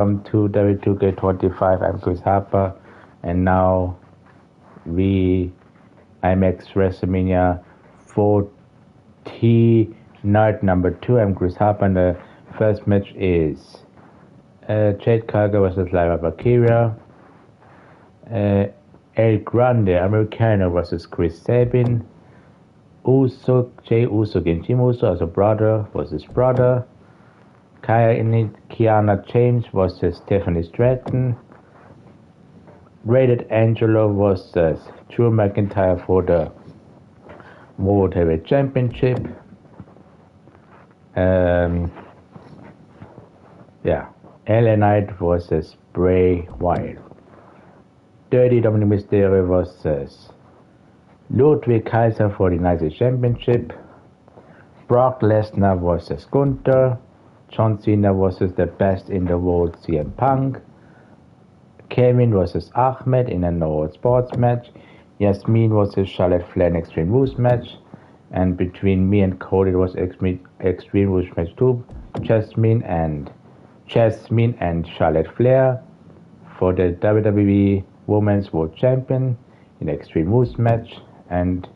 Welcome to W2K25. I'm Chris Harper, and now IMAX WrestleMania 40 night number 2. I'm Chris Harper, and the first match is Jade Cargill versus Lyra Valkyria, El Grande Americano versus Chris Sabin, Jey Uso and Jim Uso as a brother versus brother, Kiana James versus Stephanie Stratton, Rated Angelo versus Drew McIntyre for the World Heavyweight Championship. LA Knight versus Bray Wyatt. Dirty Dominic Mysterio versus Ludwig Kaiser for the United States Championship. Brock Lesnar versus Gunther. John Cena versus the best in the world, CM Punk. Kevin versus Ahmed in a no sports match. Yasmin versus Charlotte Flair in Extreme Rules match. And between me and Cody, it was Extreme Rules match 2. Jasmine and Charlotte Flair for the WWE Women's World Champion in Extreme Rules match. And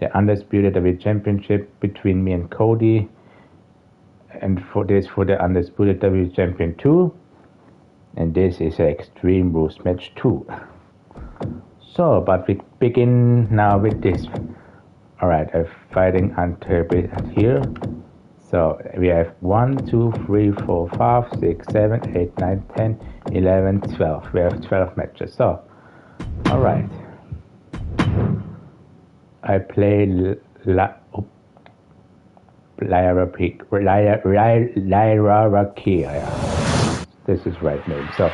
the Undisputed WWE Championship between me and Cody. And for the Undisputed WWE Champion 2. And this is an Extreme Rules match 2. So, but we begin now with this. Alright, a fighting interpret here. So, we have 1, 2, 3, 4, 5, 6, 7, 8, 9, 10, 11, 12. We have 12 matches. So, alright. I play Lyra Valkyria. This is right name. So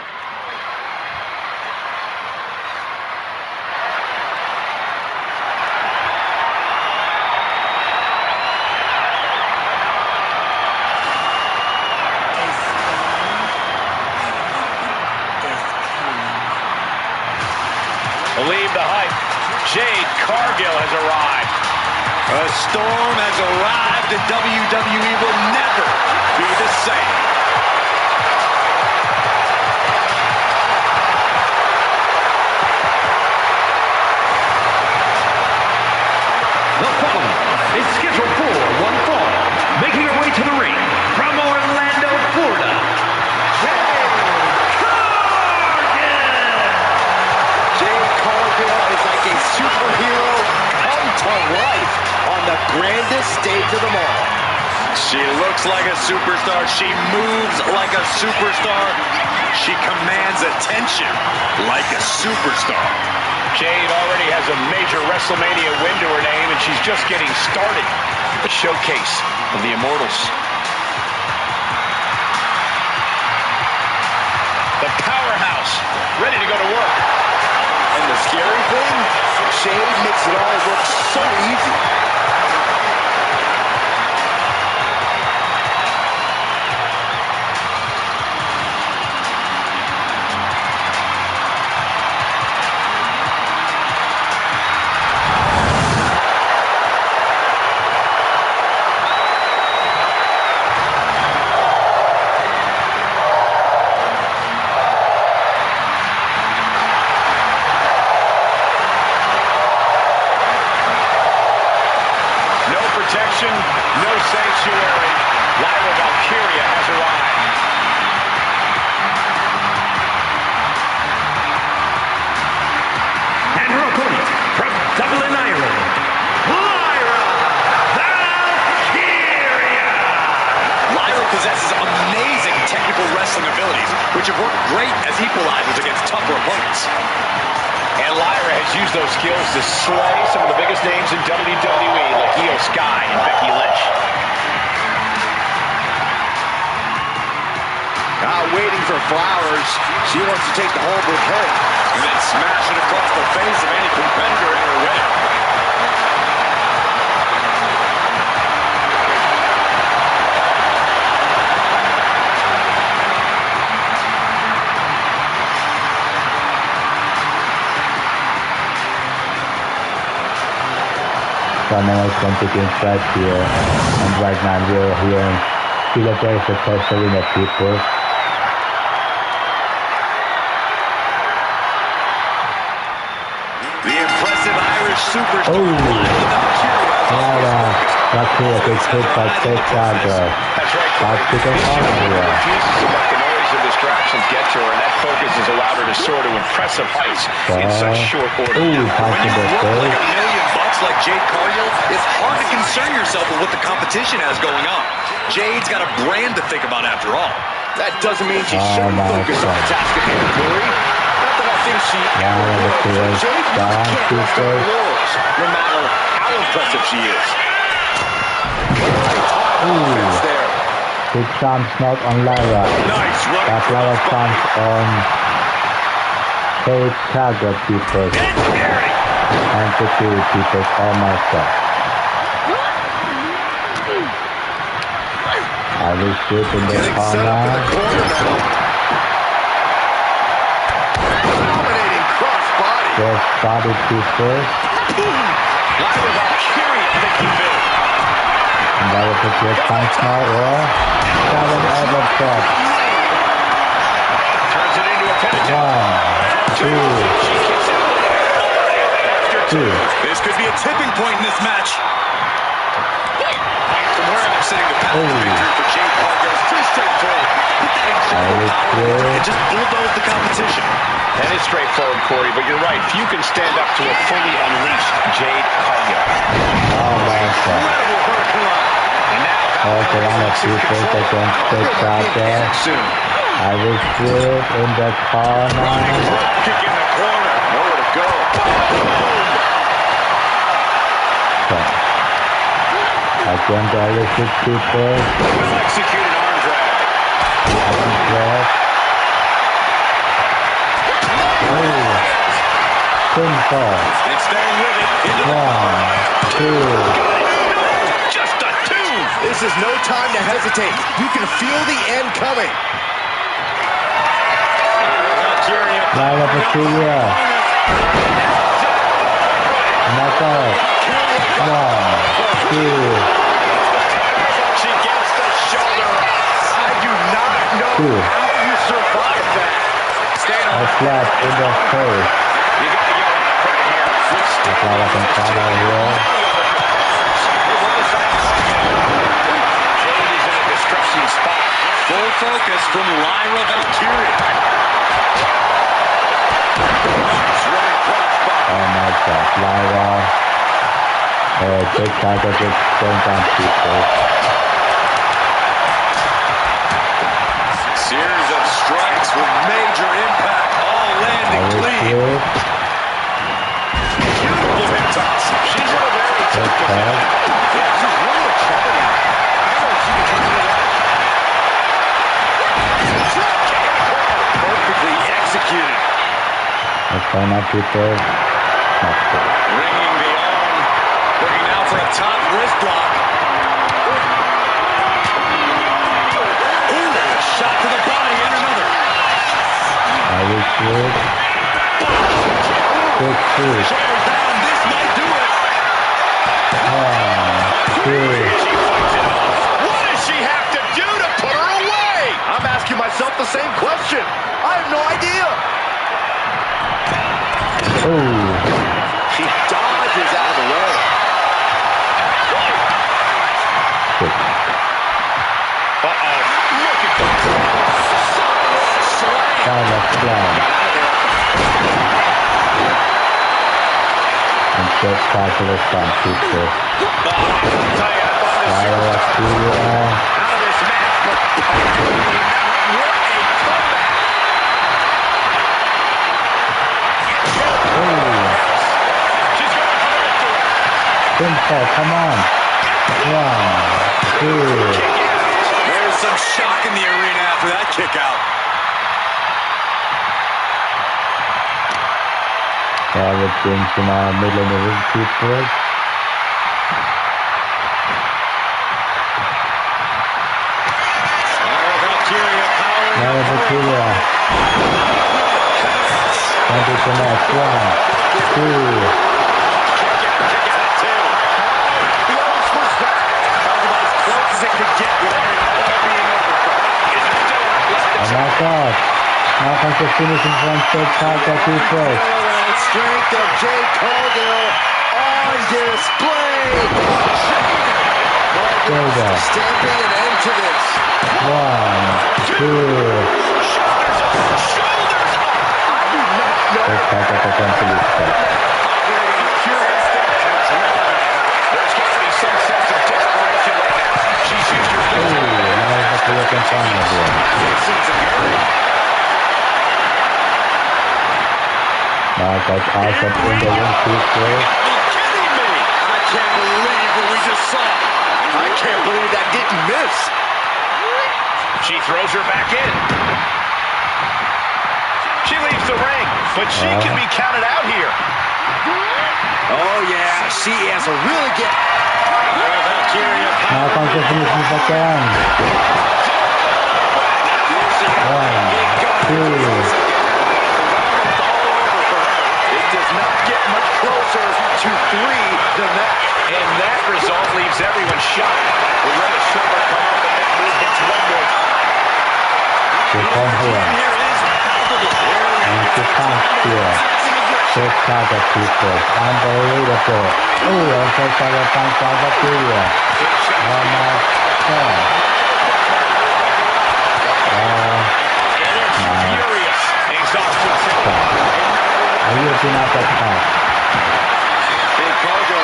believe the hype. Jade Cargill has arrived. A storm has arrived and WWE will never be the same. The following is scheduled for one fall, making her way to the ring from Orlando, Florida, Jade Cargill! Jade Cargill is like a superhero come to life on the grandest stage of them all. She looks like a superstar. She moves like a superstar. She commands attention like a superstar. Jade already has a major WrestleMania win to her name, and she's just getting started. A showcase of the Immortals. The powerhouse, ready to go to work. And the scary thing, Jade makes it all look so easy. No sanctuary. Lyra Valkyria has arrived. And her opponent from Dublin, Ireland, Lyra Valkyria! Lyra possesses amazing technical wrestling abilities, which have worked great as equalizers against tougher opponents. And Lyra has used those skills to slay some of the biggest names in WWE, like Io Sky and Becky Lynch. Not waiting for flowers. She wants to take the whole bouquet. And then smash it across the face of any competitor in her way. So now it's going to begin right here, and right now we're here in Philadelphia, Pennsylvania, people. superstar. Lucky a good hit by Jade Cargill. That's right. That's taken on here. Refuses to let the noise and distractions get to her, and that focus has allowed her to soar to impressive heights in such short order. Ooh, When punching you the look like face. $1 million like Jade Cargill, it's hard to concern yourself with what the competition has going on. Jade's got a brand to think about after all. That doesn't mean she shouldn't focus on the task at hand, Corey. Not that I think she ever will, but Jade really can't rest on her laurels, no matter how impressive she is. Offense there. Big chance not on Lyra. Nice right. But Lyra chance on Jade Cargill keepers. And security keepers almost there. I will shoot in the corner. Dominating cross body. Just body keepers. Lyra Valkyria thinking big. And that will put your punch now or 7 elbow drop. Turns it into a pentagon. 1, 2. She kicks out. After 2. 2. This could be a tipping point in this match. From where I'm sitting, the path for Jade Cargill is pretty straightforward. Put that incredible power and just bulldoze the competition. That is straightforward, Corey, but you're right. Few can stand up to a fully unleashed Jade Cargill. Oh my God. Incredible hurricane. And now, Also one of people against Jade Cargill. soon. I will shoot in the corner. Kick in the corner. Nowhere to go. Again, the other 6 people. Executed arm drag. Arm drag. Oh. Simple. And staying with it. 1, 2. Just a 2. This is no time to hesitate. You can feel the end coming. Lyra Valkyria. Knockout. 1, 2. She gets the shoulder. I do not know how you survive that. A slap in the face. You got to give her credit here. Lyra can counter here. Jade is in a distressing spot. Full focus from Lyra Valkyria. Oh my God, Lyra. Jade Cargill just going down people. Series of strikes with major impact, all landing clean. Beautiful hip toss. She's in a very tough position. Yeah, she's really a trouble now. I don't know if she can turn it out. Perfectly executed. Let's find out people. Not good. Ringing the arm. Looking now for a top wrist block. Ooh, shot to the body and another. I will shoot. Good shoot. Chair down. This might do it. 1, 2. She fights it off. What does she have to do to put her away? I'm asking myself the same question. I have no idea. Ooh. She dodges out of the way. Uh-oh. Look at that. Slam. Slam. And Jade Cargill is down people. Lyra Valkyria. Out of this match, but what a comeback. Ooh. She's going hard into it. Simple, come on. 1, 2. There's some shock in the arena after that kick out. Everything's in our middle of the ring, people. Lyra Valkyria. 20 to next. 1, 2. Oh my God. Now comes the finishing from Jade Cargill. Strength of Jade Cargill. on display. Margaret stamping an end to this. 1, 2. Shoulders up. I do not know. There's got to be some sense of desperation right now. She's used her best. That's awesome in the ring, too, Kidding me? I can't believe what we just saw. I can't believe that didn't miss. She throws her back in. She leaves the ring, but she can be counted out here. Oh, yeah, she has a really good... Now comes the finishing second. 1, 2. Does not get much closer to 3 than that. And that result leaves everyone shocked. We're going to show her come up and that move hits one more time. Here comes here. And she comes here. Good target, people. Unbelievable. Oh, and so target comes out of here. Oh my God. Furious. Exhausted. Are you looking at that top? Big Cargo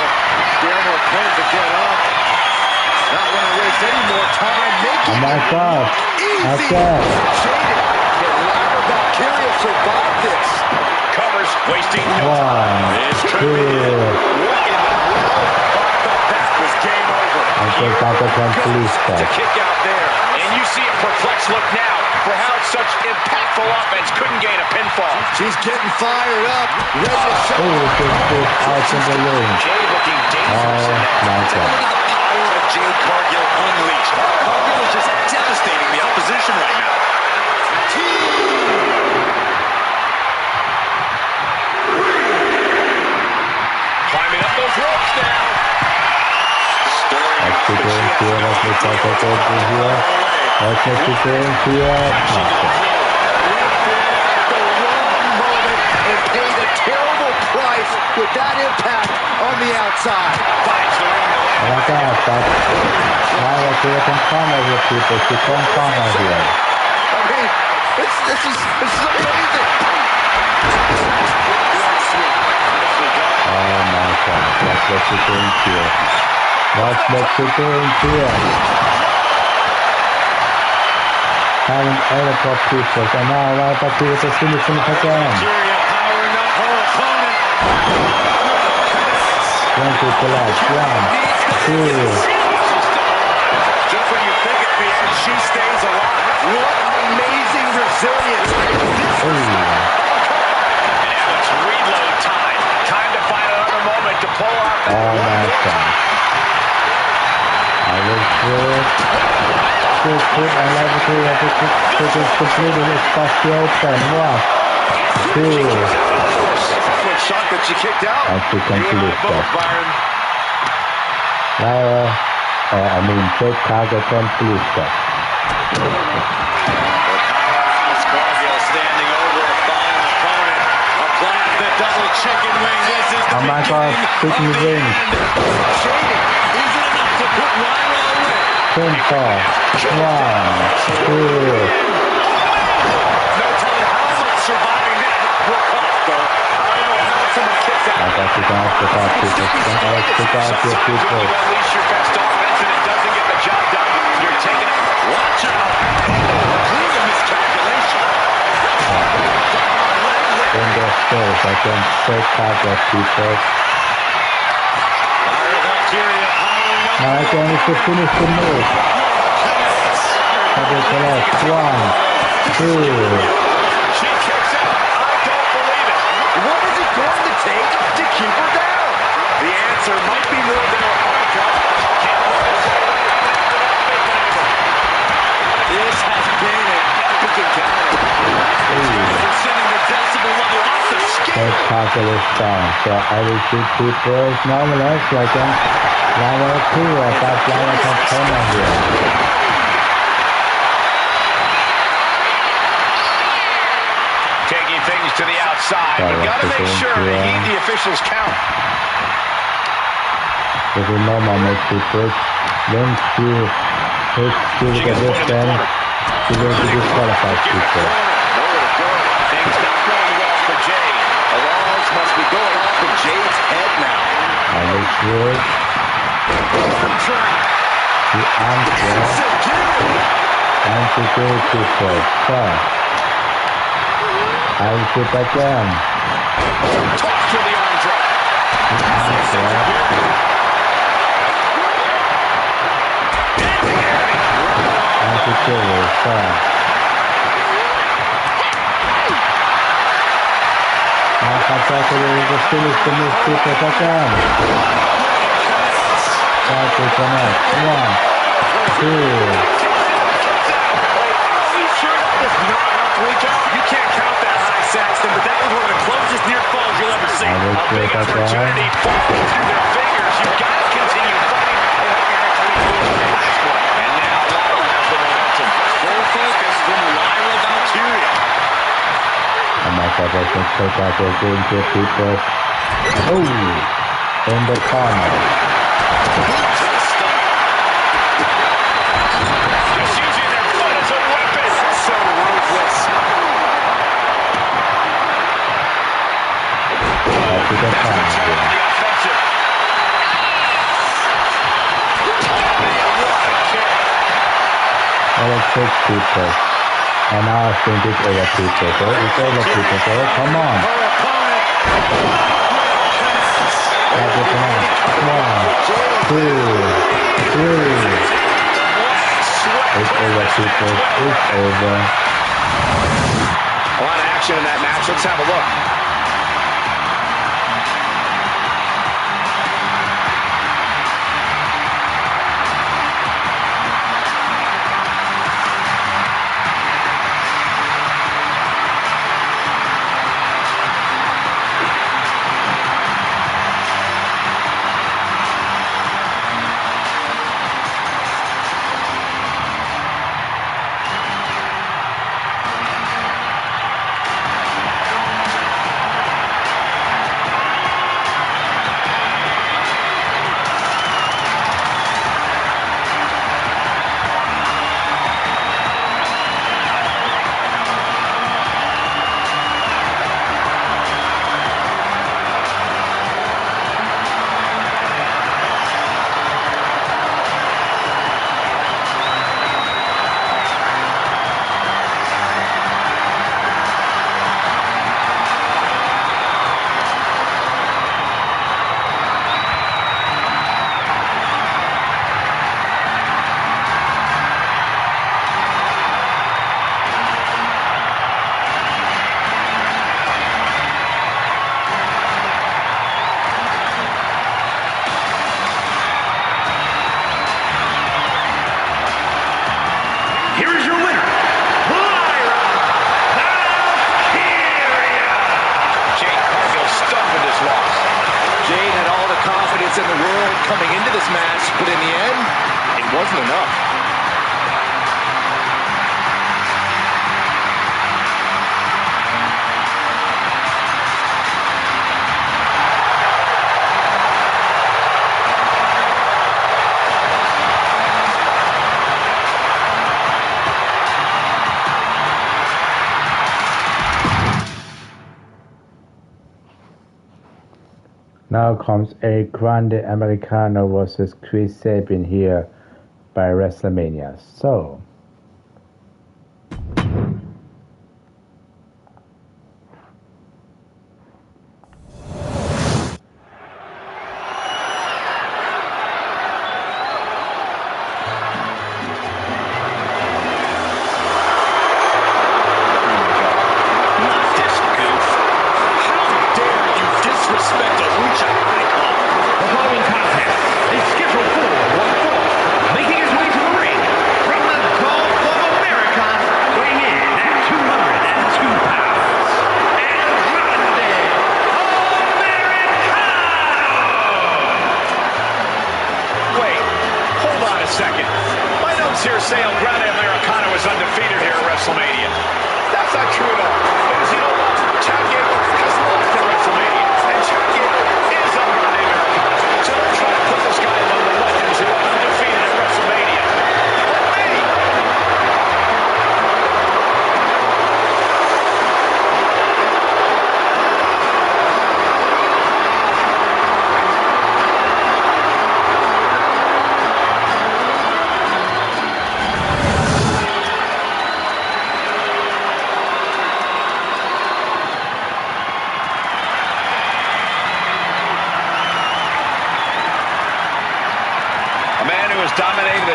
scaring her opponent to get up. Not going to waste any more time. Oh my God. Easy. Okay. Shaded. But Lyra Valkyria survived this. Covers, wasting no 1, time. 2. What in the world? Thought that was game over. And so target complete To step. kick out there. And you see a perplexed look now for how such impactful offense couldn't gain a pinfall. She's getting fired up. Ready to show. Oh, this out in the ring. Jay looking dangerous in that. My God. Look at the power of Jade Cargill unleashed. Cargill is just devastating the opposition right now. Climbing up those ropes now. Let's keep going here. Let's make that over here. Let's make it going here. The wrong moment and paid a terrible price with that impact on the outside. Finds the ring. Oh my God, that's why let's do it in corner here, people. Keep on corner here. I mean, this is amazing. Oh my God, that's what you're doing here. That's what you're doing here. Having other people, and now right back to the finishing again. Powering up her opponent. 20 to left. 1, 2. Just when you think it being, she stays alive. What amazing resilience. Ooh. And now it's reload time. Time to find another moment to pull off that Oh my God. I will put and everything that is completely past the open. 1, 2. Foot shot that she kicked out. And she completes that. Byron. Jade Cargill completes that. Cargill standing over a fallen opponent. Applying the double chicken wing. This is the Oh my God, chicken wing. Shading. Is it enough to put Lyra away? Pinfall. 1, 2. No telling how much surviving that will cost, though. I don't know how someone kicks out. I got to go after that, people. Let's kick out your people. Unleash your best offense and it doesn't get the job done. You're taking it. Watch out. Complete miscalculation. In their space, I can take out your people. Lyra Valkyria powering up. Now I can only finish the move. Double collect. 1, 2. She kicks out. I don't believe it. What is it going to take to keep her down? The answer might be more than her heart This has been an epic encounter. Sending the decibel level off the scale. Third tackle is down. So I will shoot people normally so I can line up here. That's line up on corner here. Taking things to the outside. You got to make sure to heed the officials' count. This is normal makes people. When she hits Steve with a distance, she will be disqualified people. Nowhere to go. Things not going well for Jay. Alarms must be going off in Jay's head now. And it's good. The answer. And to go people. So. I'll shoot again. Toss to the arm drag. The answer. And to go. So. The finish the move people again. Try to connect. 1, 2. You can't count that high, Saxton, but that was one of the closest near falls you'll ever see. A big opportunity falling through their fingers. You've got to continue fighting. And now Lyra has the momentum. Full focus from Lyra Valkyria. And my brother can take out their game to people. Oh! In the corner. Just using their foot as a weapon. So ruthless. Back to the corner. Well, it takes people. And now I think it's over people. So it's over people. So come on. Back to the corner. 1, 2, 3. It's over people. It's over. A lot of action in that match. Let's have a look. In the world coming into this match, but in the end, it wasn't enough. Now comes a Grande Americano versus Chris Sabin here by WrestleMania. So, Making his way to the ring from the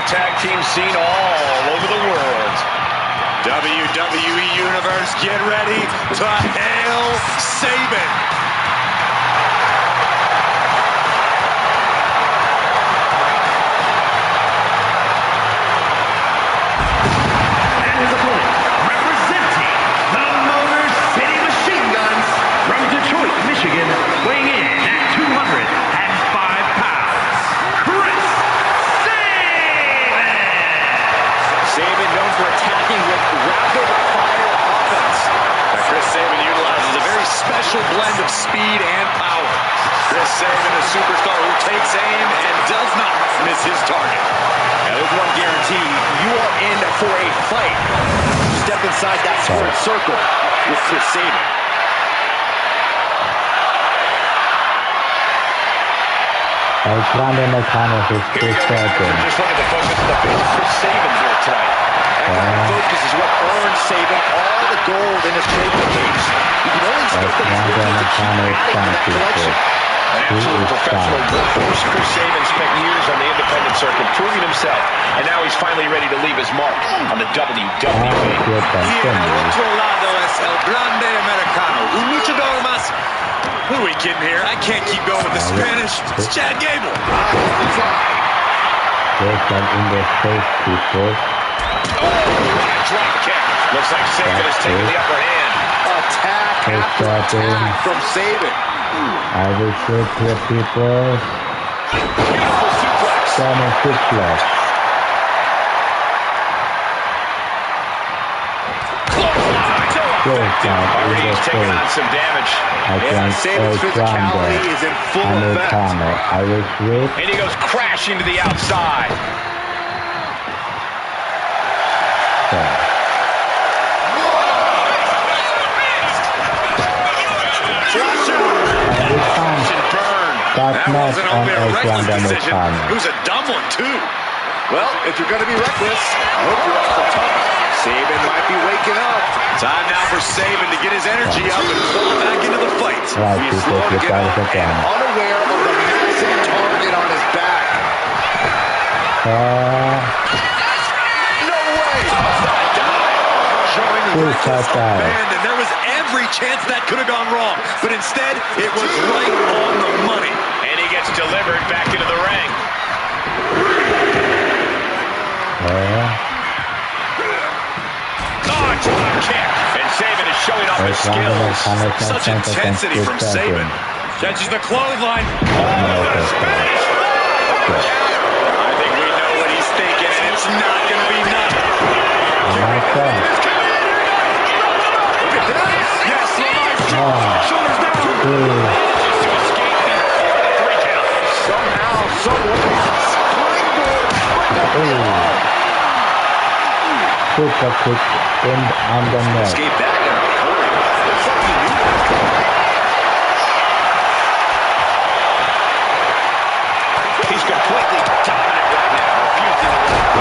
the tag team scene all over the world. WWE Universe, get ready to hail Sabin. And his opponent, representing the Motor City Machine Guns from Detroit, Michigan, weighing in at 205 pounds, Chris Sabin! Sabin known for attacking with rapid-fire offense. Now, Chris Sabin utilizes a very special blend of speed and power. Chris Sabin, a superstar who takes aim and does not miss his target. Now, there's one guarantee. You are in for a fight. Step inside that squared circle with Chris Sabin. El Grande Mecano is Chris Sabin. Just look at the focus of the face of Chris Sabin here tonight. That kind of focus is what earned Sabin all the gold in his trade cage. You can only skip the collection. An absolute professional workhorse. Chris Sabin spent years on the independent circuit proving himself, and now he's finally ready to leave his mark on the WWE. Y en el otro lado es el Grande Americano. Un luchador más. Who are we kidding here? I can't keep going with the Spanish. It's Chad Gable. In the face before. Oh, what a drop kick. Looks like Sabin has taken the upper hand. Attack after attack from Sabin. I will shoot here, people. Beautiful suplex. German suplex. Already he's taking on some damage. Sabin's physicality is in full effect. I will sweep. And he goes crashing to the outside. That wasn't only a reckless decision. It was a dumb one, too. Well, if you're going to be reckless, I hope you're off the top. Sabin might be waking up. Time now for Sabin to get his energy up and pull back into the fight. He's slow to get up and unaware of the massive target on his back. No way! Showing reckless abandon. There was every chance that could have gone wrong, but instead, it was right on the money. And he gets delivered back into the ring. Drop kick. And Sabin is showing off his skills. Such intensity from Sabin. Catches the clothesline. Oh, the Spanish Fly. I think we know what he's thinking, and it's not going to be nothing. Look at this. Yes, shoulders down. To escape and fall the 3 count. Somehow, someway, springboard. Super quick in on the net. Escape that in a hurry. Looks like he knew that. He's completely dominant right now, refusing to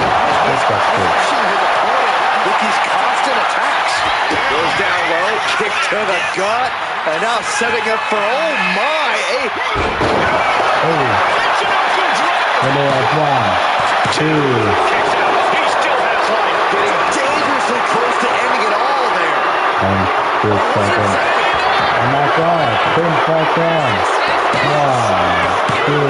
let go. With these constant attacks. Goes down low, kick to the gut, and now setting up for, oh my, getting dangerously close to ending it all there. And 2 seconds. Oh my God, 10 seconds. 1, 2.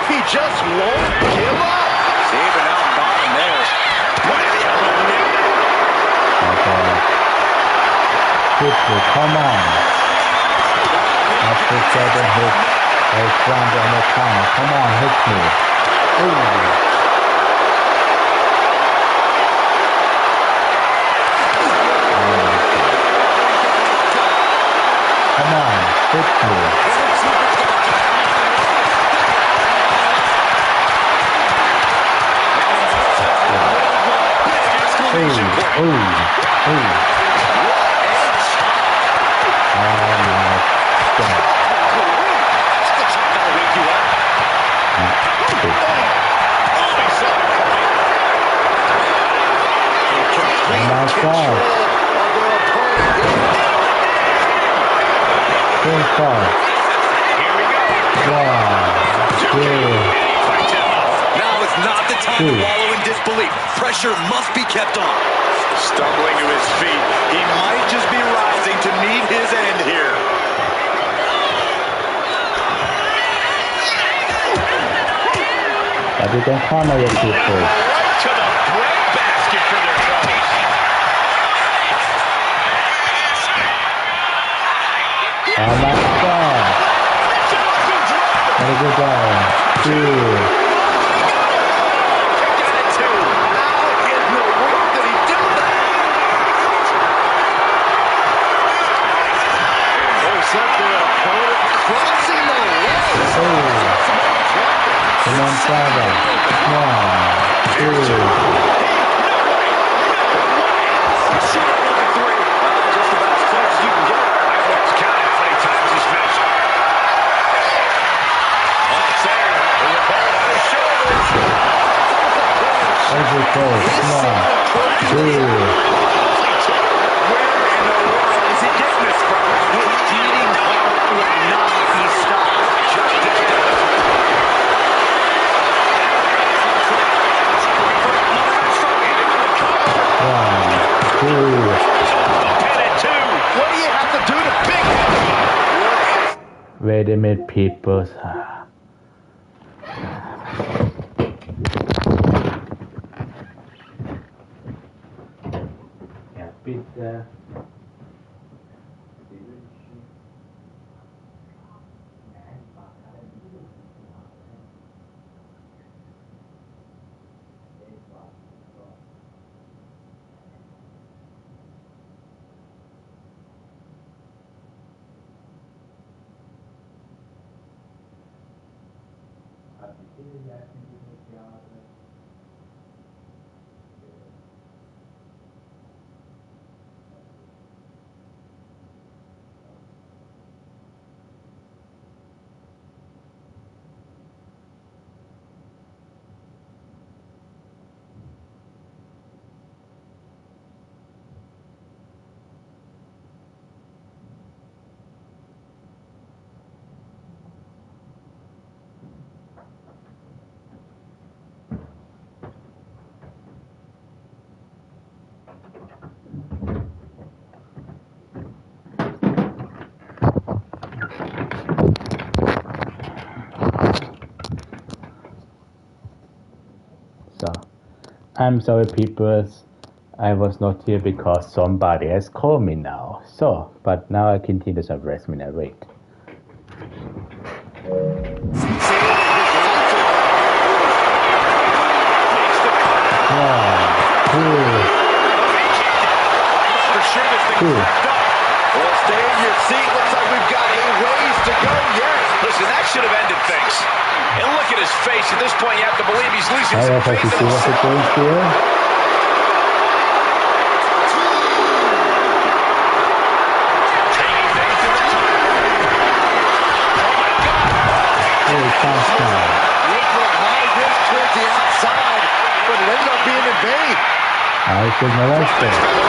He just won't give up. Sabin out bottom there. Come on. After 7 hits, there's one on the corner. Come on, hit me. Come on, hit me. Now it's not time to wallow in disbelief. Pressure must be kept on. Stumbling to his feet. He might just be rising to meet his end here. But you can corner your people. Right to the breadbasket for their troubles. Oh my God. Very good job. 2. How in the world did he do that? Looks like their opponent crossing the legs. Come on, Father. 1, 2. Just about as close as you can get. I've lost count how many times he's missed. That's there. The report on his shoulders. Every close. 1, 2. Where in the world is he getting this from? Hitting hard would not be stopped. Just ahead. What do you have to do to pick him? Wait a minute, people. Ja, bitte. So, I'm sorry, people. I was not here because somebody has called me now. So, but now I continue to WrestleMania. Wait. 2. Well, stay in your seat. Looks like we've got a ways to go yet. Listen, that should have ended things. And look at his face. At this point, you have to believe he's losing some faith in himself. Taking things to the top. Oh, my God. Look for a high risk towards the outside, but it ended up being in vain. I should know that.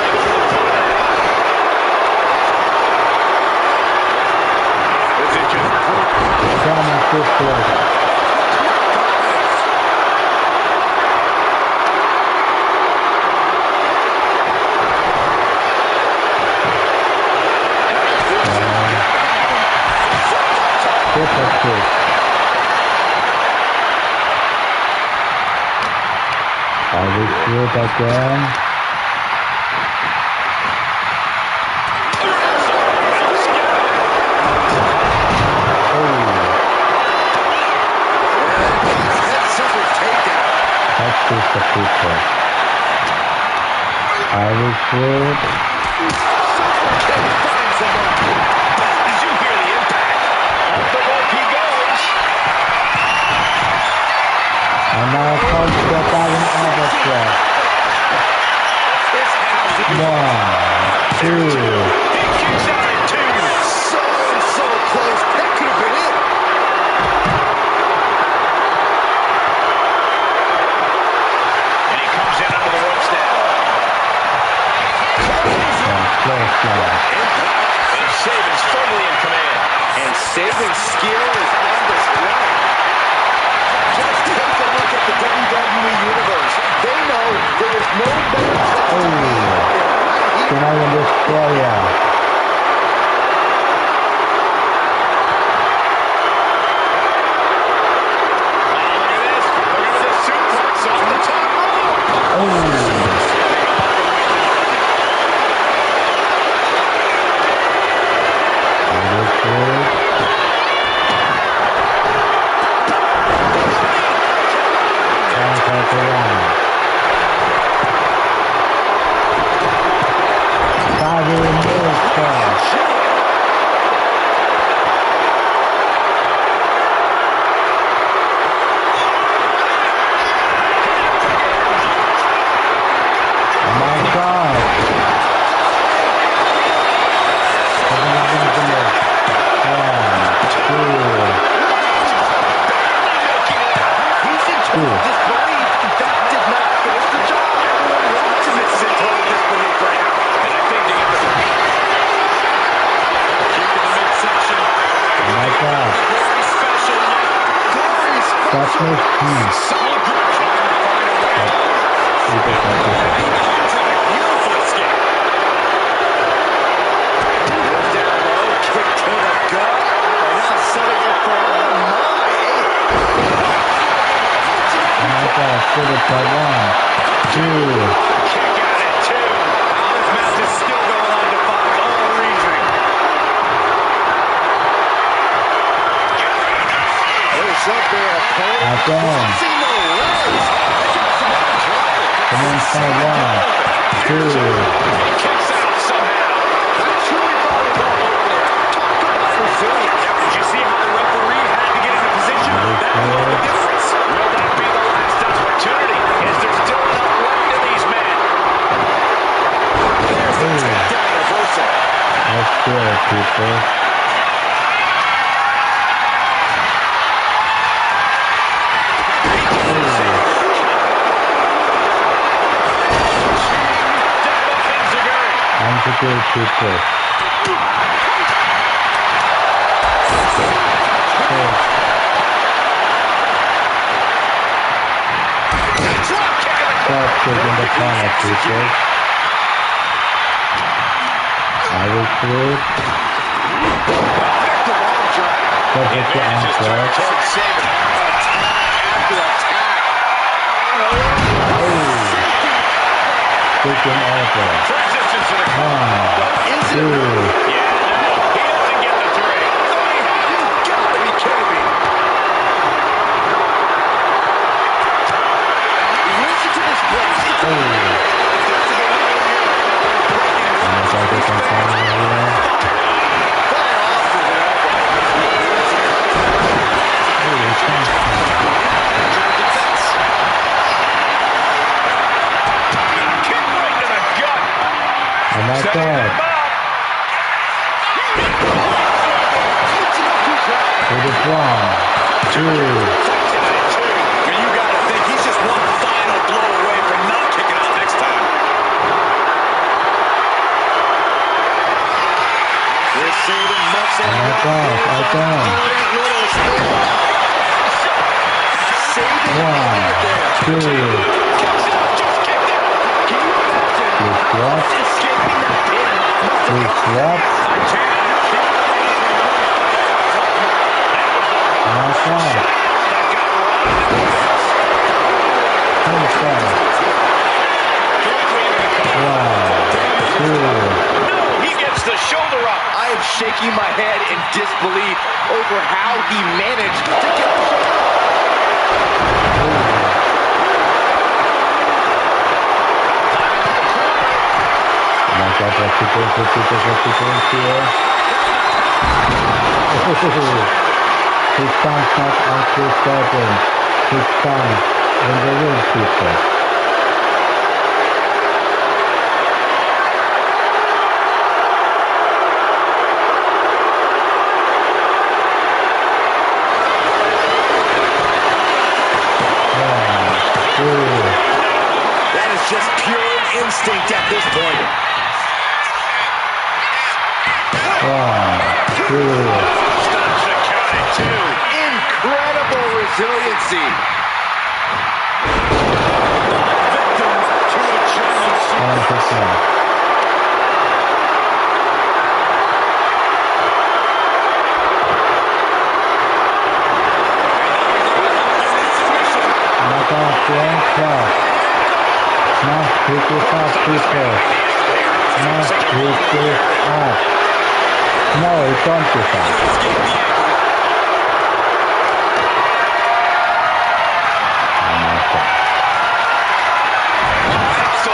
I will do it again. That's just the people. I will do it. Did you hear the impact? Off the rope he goes. And now I can't step out in other step. 1, 2. He kicks out at 2. So close. That could have been it. And he comes in under the ropes now. And Saban's firmly in command. And Saban's skill is on display. Just take a look at the WWE Australia. Shaking my head in disbelief over how he managed to get the His son's not actually certain. His son in the real future. That is just pure instinct at this point. 1, 2. Stops the count at 2. Incredible resiliency. Victim to a challenge. Pick it up, people. Must pick it up. No, don't pick up.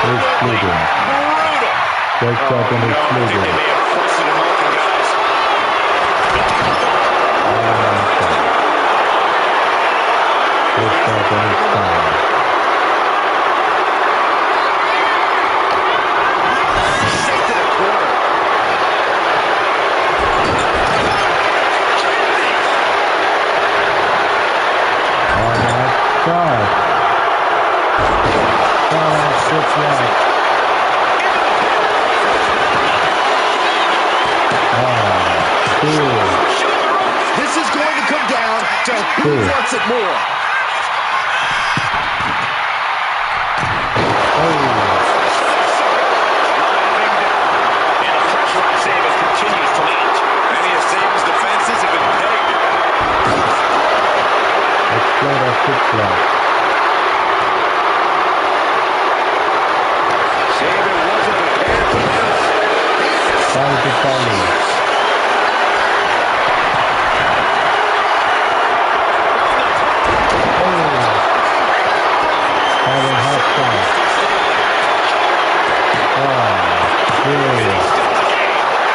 He's bleeding. Jake Jordan is bleeding. Jake Jordan is down. God. This is going to come down to who wants it more. And the pressure on Saban continues to mount. Many of Saban's defenses have been pegged. Saban wasn't prepared for this.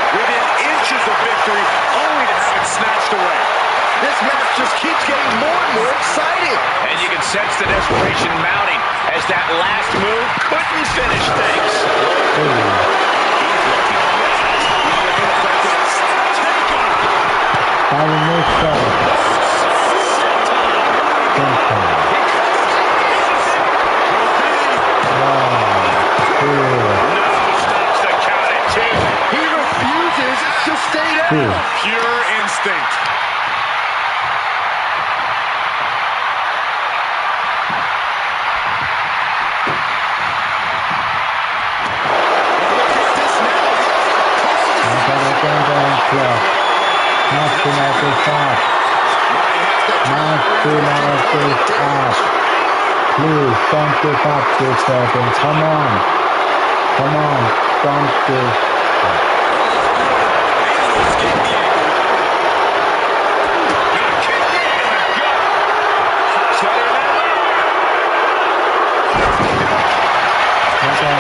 Within inches of victory, only to have it snatched away. This match just keeps getting more and more exciting. And you can sense the desperation mounting as that last move couldn't finish things. He refuses to stay down. Pure instinct. Please, don't give up, this Jordan. Come on. Come on. Don't give up.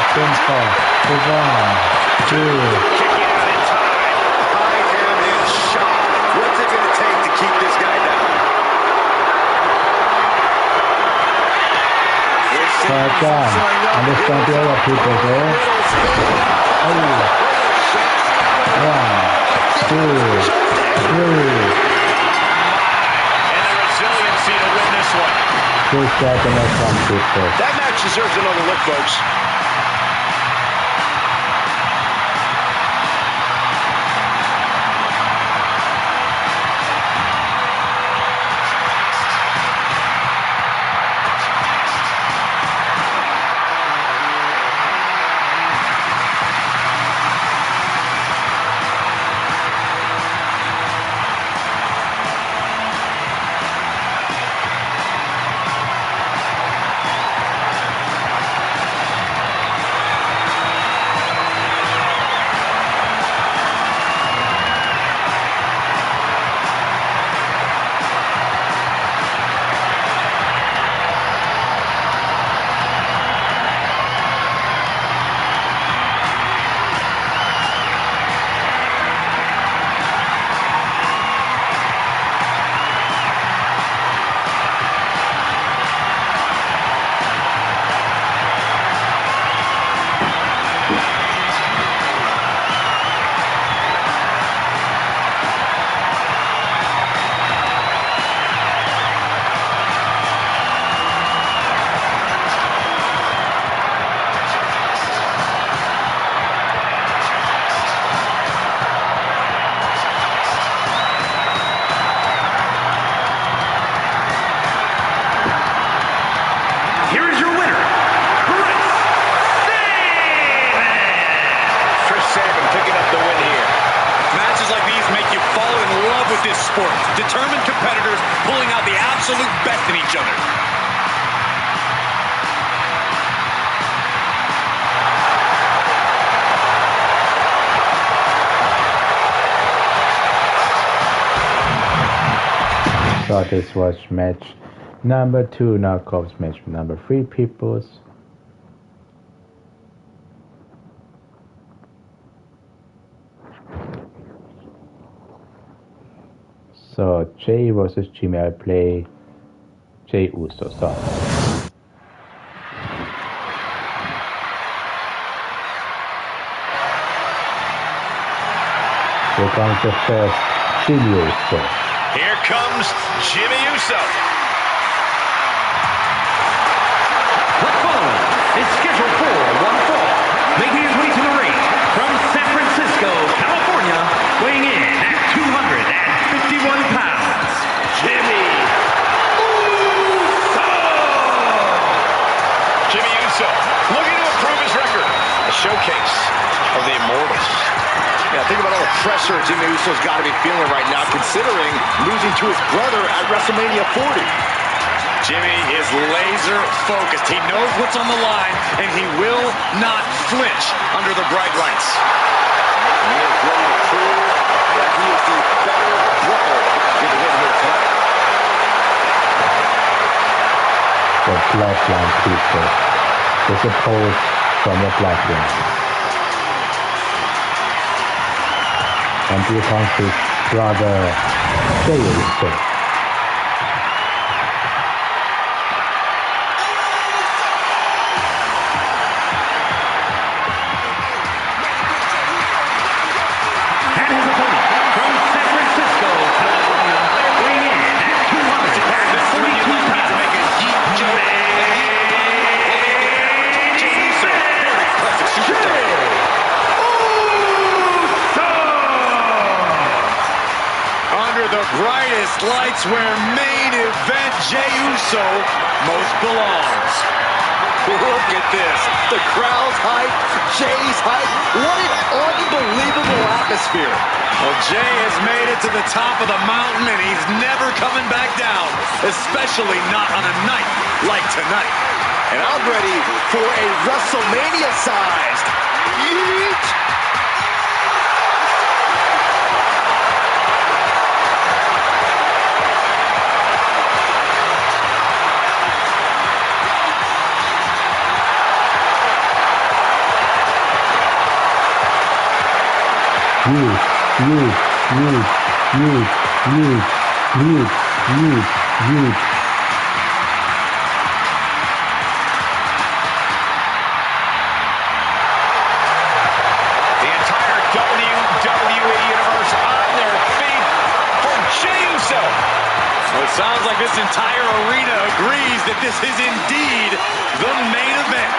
Simple. 1, 2. What's it going to take to keep this guy down? Understand the other people there. 1, 2, 3. And the resiliency to win this one. This guy can make some people. That match deserves another look, folks. Determined competitors pulling out the absolute best in each other. So this was match number 2. Now comes match number 3, peoples. So Jay versus Jimmy. I play Jay Uso. So here comes the first Jimmy Uso. Here comes Jimmy Uso. The following is scheduled for one fall, making his way to the ring from San Francisco, California, weighing in at 251 pounds, Jimmy Uso. Jimmy Uso looking to improve his record. A showcase of the Immortals. Yeah, think about all the pressure Jimmy Uso's got to be feeling right now, considering losing to his brother at WrestleMania 40. Jimmy is laser focused. He knows what's on the line, and he will not flinch under the bright lights. He is ready to prove that he is the better brother in the win here tonight. The bloodline people. This is opposed from the bloodline. And here comes his brother Jay Uso. And his opponent from San Francisco, California, weighing in at 242 pounds, the brightest lights where main event Jey Uso most belongs. Look at this. The crowd's hype, Jay's hype. What an unbelievable atmosphere. Well, Jay has made it to the top of the mountain, and he's never coming back down, especially not on a night like tonight. And I'm ready for a WrestleMania-sized yeet. Sounds like this entire arena agrees that this is indeed the main event.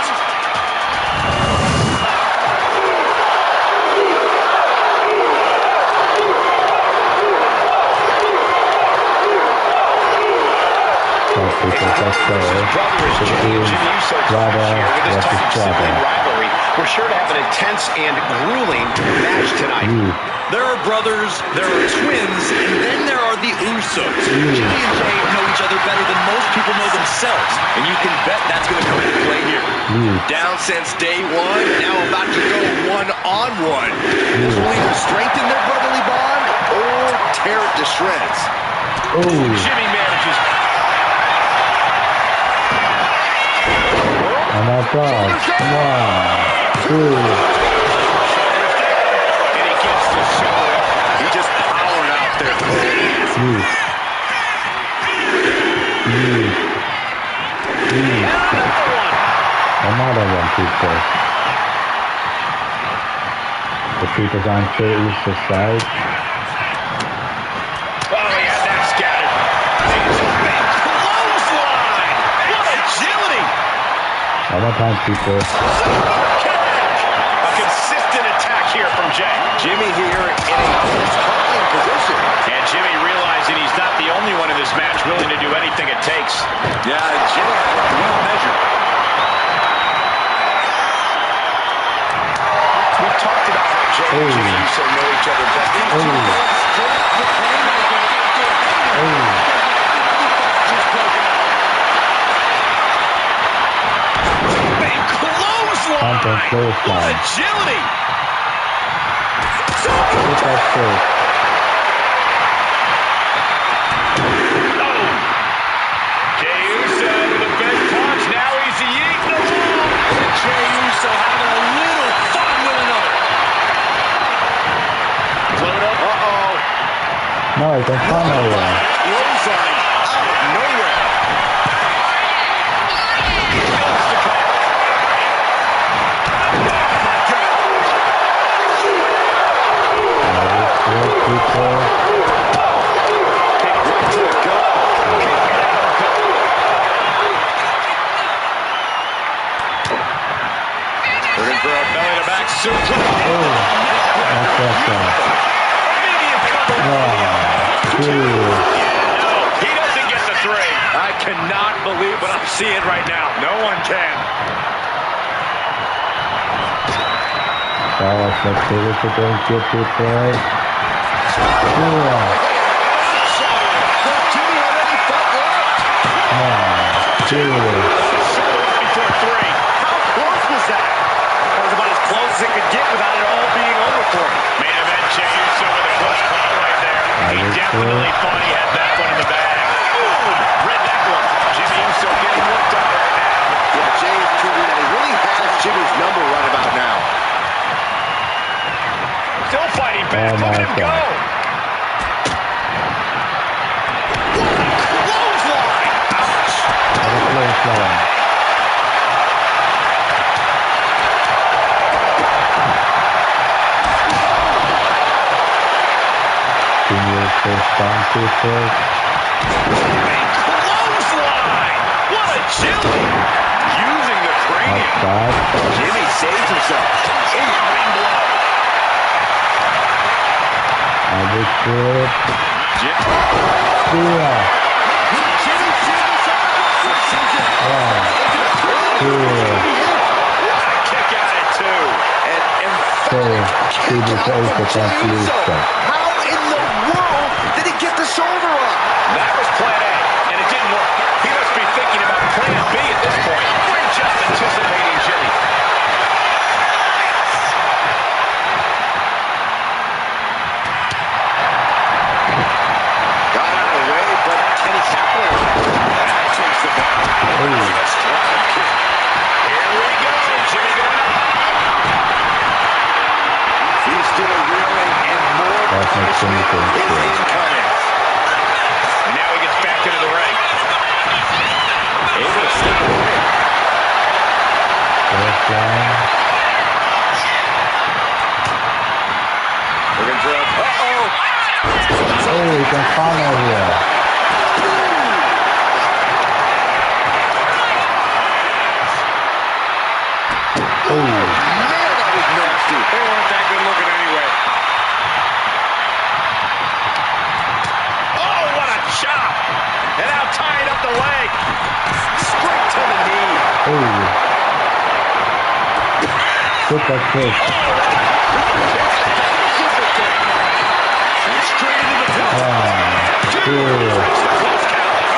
We're sure to have an intense and grueling match tonight. There are brothers, there are twins, and then there are the Usos. Jimmy and Jay know each other better than most people know themselves, and you can bet that's going to come into play here. Down since day one, now about to go one-on-one. This will either strengthen their brotherly bond or tear it to shreds. Jimmy manages. Oh my God. 1, 2. Just powering out there. Another one, people. The people's on Jey Uso's side. Oh, he had that scattered. Big clothesline. What agility. One more time, people. A consistent attack here from Jay. Jimmy here in a controlling position. And Jimmy realizing he's not the only one in this match willing to do anything it takes. Yeah, Jimmy well measured. We've talked about how Jay and Jimmy Uso know each other best. Big clothesline. What agility. Oh, No, it's in front of you. Clothesline out of nowhere. Goes to cover. Oh my God. People. Kick right to the gut. Looking for a belly-to-back suplex. Oh, that's Immediate cover. Oh, No, he doesn't get the 3. I cannot believe what I'm seeing right now. No one can. that was the activity going to people. Jimmy had any fight left. Before 3. How close was that? That was about as close as it could get without it all being over for him. Main event, Jey Uso with a close call right there. He definitely thought he had that one in the bag. Boom! Read that one. Jimmy Uso getting worked on right now. Yeah, Jey is proving that he really has Jimmy's number right about now. Still fighting back. Look at him go. Clothesline. Ouch. Clothesline! What agility! Using the cranium. Jimmy saves himself. Incoming blow. Jimmy Kick out at 2. And emphatic kick out from Jey Uso. How in the world did he get the shoulder up? That was plan A, and it didn't work. He must be thinking about plan B at this point. We're just anticipating Jimmy. Got out of the way, but can he tackle it? That takes the ball. A strong kick. Here we go. Jimmy going up. He's still reeling, and more punishment is incoming. And now he gets back into the ring. Able to slip away. Looking for a... Oh, he can follow here. Oh, man, that was nasty. They weren't that good looking anyway. Oh, what a chop. And now tying up the leg. Straight to the knee. Oh. Super kick. Super kick. And straight into the pin.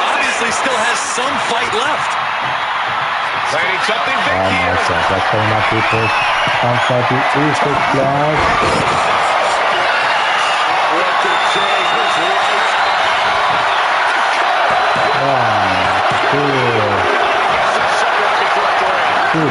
Obviously still has some fight left. Planning something big here. That's how much people come for the East Class. Look at Jey. His right. A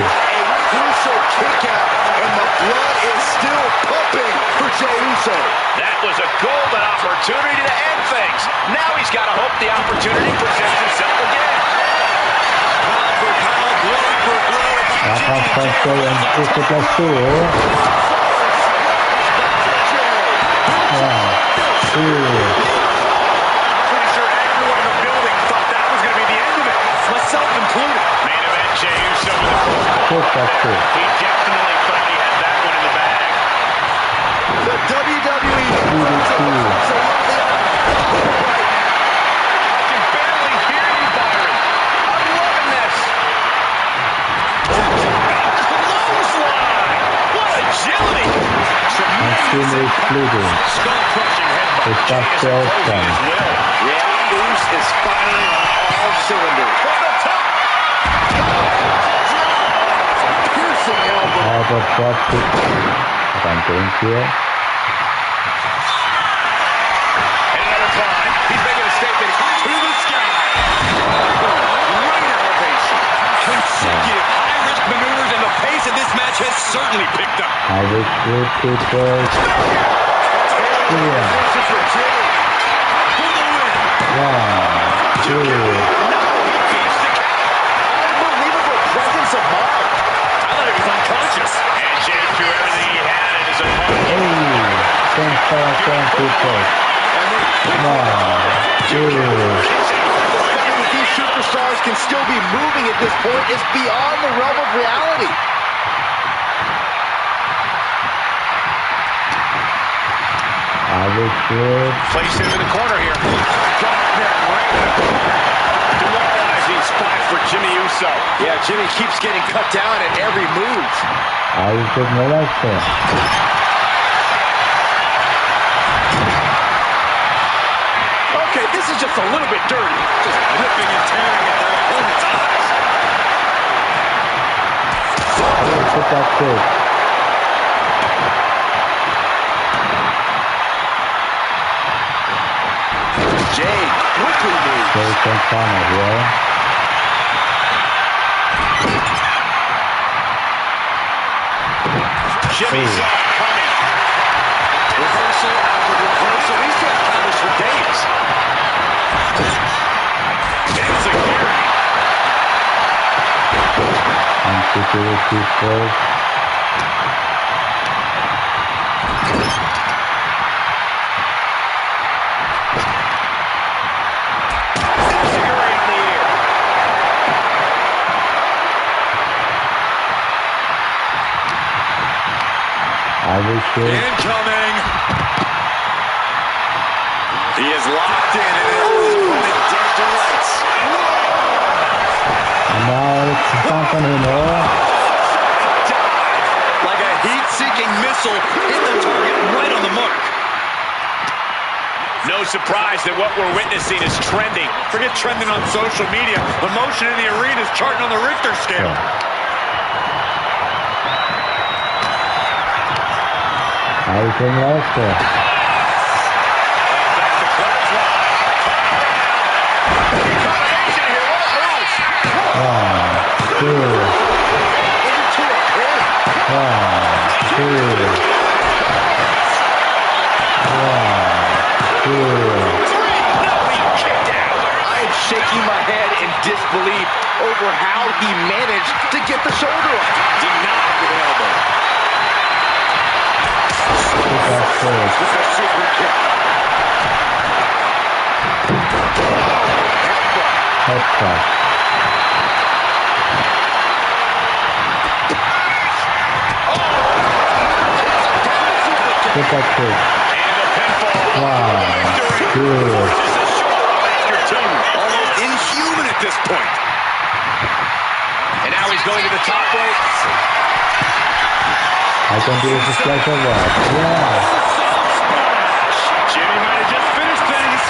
crucial kick out, and the blood is still pumping for Jey Uso. That was a golden opportunity to end things. Now he's got to hope the opportunity presents itself again. Pound for pound, blow for blow. Pretty sure everyone in the building thought that was going to be the end of it, myself included. Main event, Jey Uso with a close call. He definitely thought he had that one in the bag. The WWE I can barely hear you, Byron. I'm loving this. Clothesline! What agility! Tremendous skull-crushing headbutt. Yeah, Moose is firing on all cylinders. From the top! Piercing elbow. And another climb. He's making a statement to the sky. Great elevation. Consecutive high-risk maneuvers, and the pace of this match has certainly picked up. people. The fact that these superstars can still be moving at this point is beyond the realm of reality. Place him in the corner here. Demoralizing spot for Jimmy Uso. Yeah, Jimmy keeps getting cut down at every move. Okay, this is just a little bit dirty. Just ripping and tearing at their opponent's eyes. Jay quickly moves. Jimmy saw it coming. Reversal after reversal. He's got counters for days. Incoming. He is locked in and it is dead to rights. Like a heat-seeking missile, hit the target right on the mark. No surprise that what we're witnessing is trending. Forget trending on social media. Emotion in the arena is charting on the Richter scale. I'm shaking my head in disbelief over how he managed to get the shoulder up. Denied with an elbow. With a super kick. And the pinfall. Almost inhuman at this point. And now he's going to the top rope. Jimmy might have just finished things.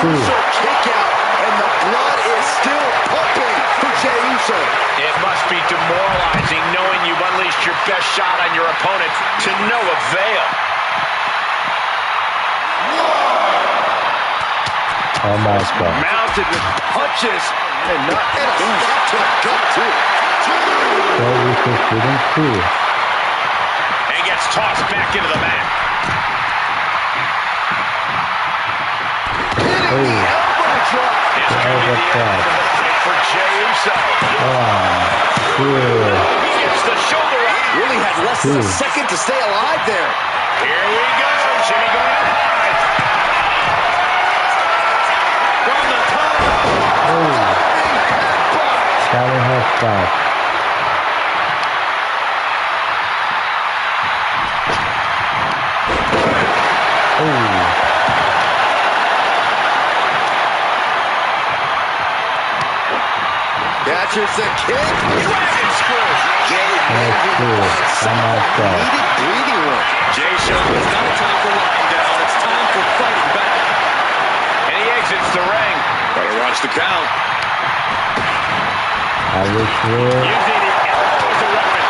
Crucial kick out, and the blood is still pumping for Jey Uso. It must be demoralizing knowing you've unleashed your best shot on your opponent to no avail. Mounted with punches And a stop to the gut, too. and gets tossed back into the mat. Elbow drop. It's going to be the end of the fight for Jey Uso. He gets the shoulder up. Really had less than a second to stay alive there. Here we go. Jimmy going up high. From the top. Catches the kick. Dragon screw. Jey needed breathing room. Jey shows it's not time for lying down. It's time for fighting back. And he exits the ring. Better watch the count. Using the elbow as a weapon.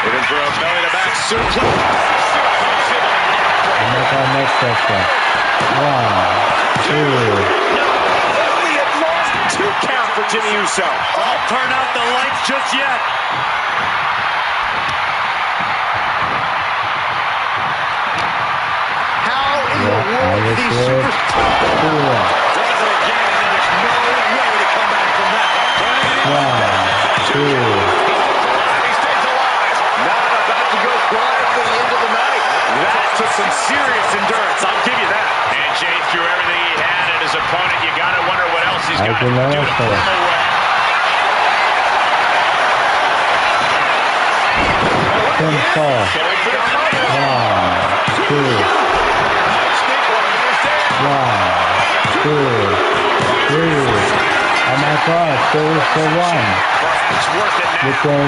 Looking for a belly-to-back suplex. Only at lost 2 count for Jimmy Uso. Don't turn out the lights just yet. Does it again, and there's no way to come back from that. 1, 2. He stays alive. Not about to go quietly into the night. That took some serious endurance, I'll give you that. And Jay threw everything he had at his opponent. You got to wonder what else he's got to do to put him away. Ten, 4. 1, 2, 3. Oh my God, there is the one. It's worth it now. With the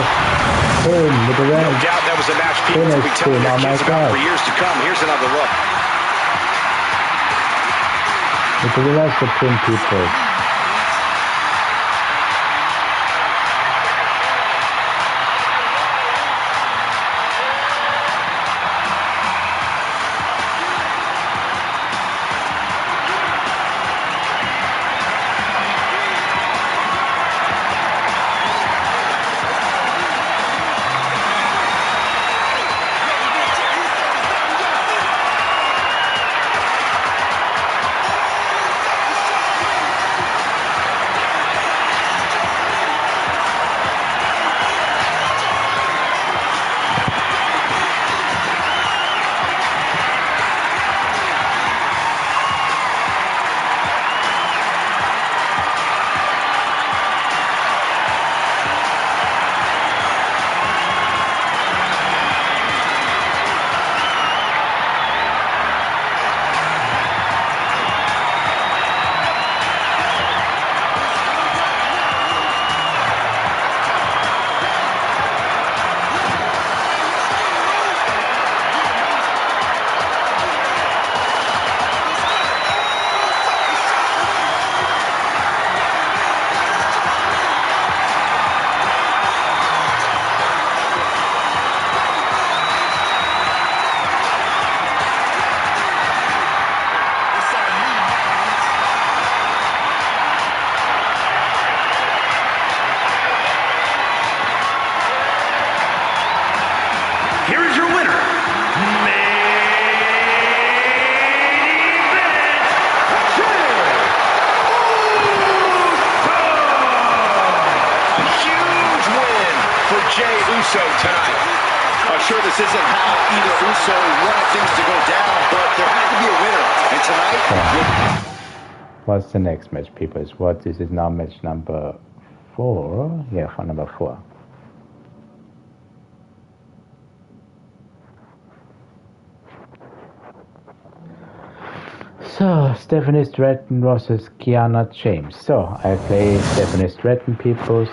pin, with the red. No doubt that was a match people will be telling their kids about for years to come. Here's another look. With the rest of pin people. Tonight. I'm sure this isn't how either Uso wanted things to go down, but there had to be a winner. And tonight... What's the next match, people? This is now match number 4. Yeah, for number 4. So, Stephanie Stratton versus Kiana James. So, I play Stephanie Stratton, peoples.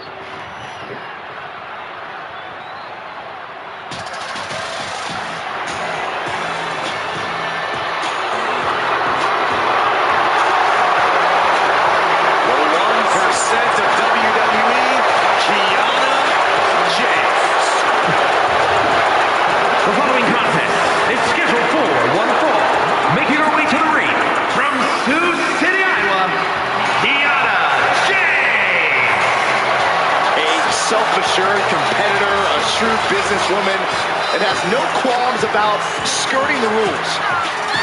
Self-assured competitor, a shrewd businesswoman, and has no qualms about skirting the rules.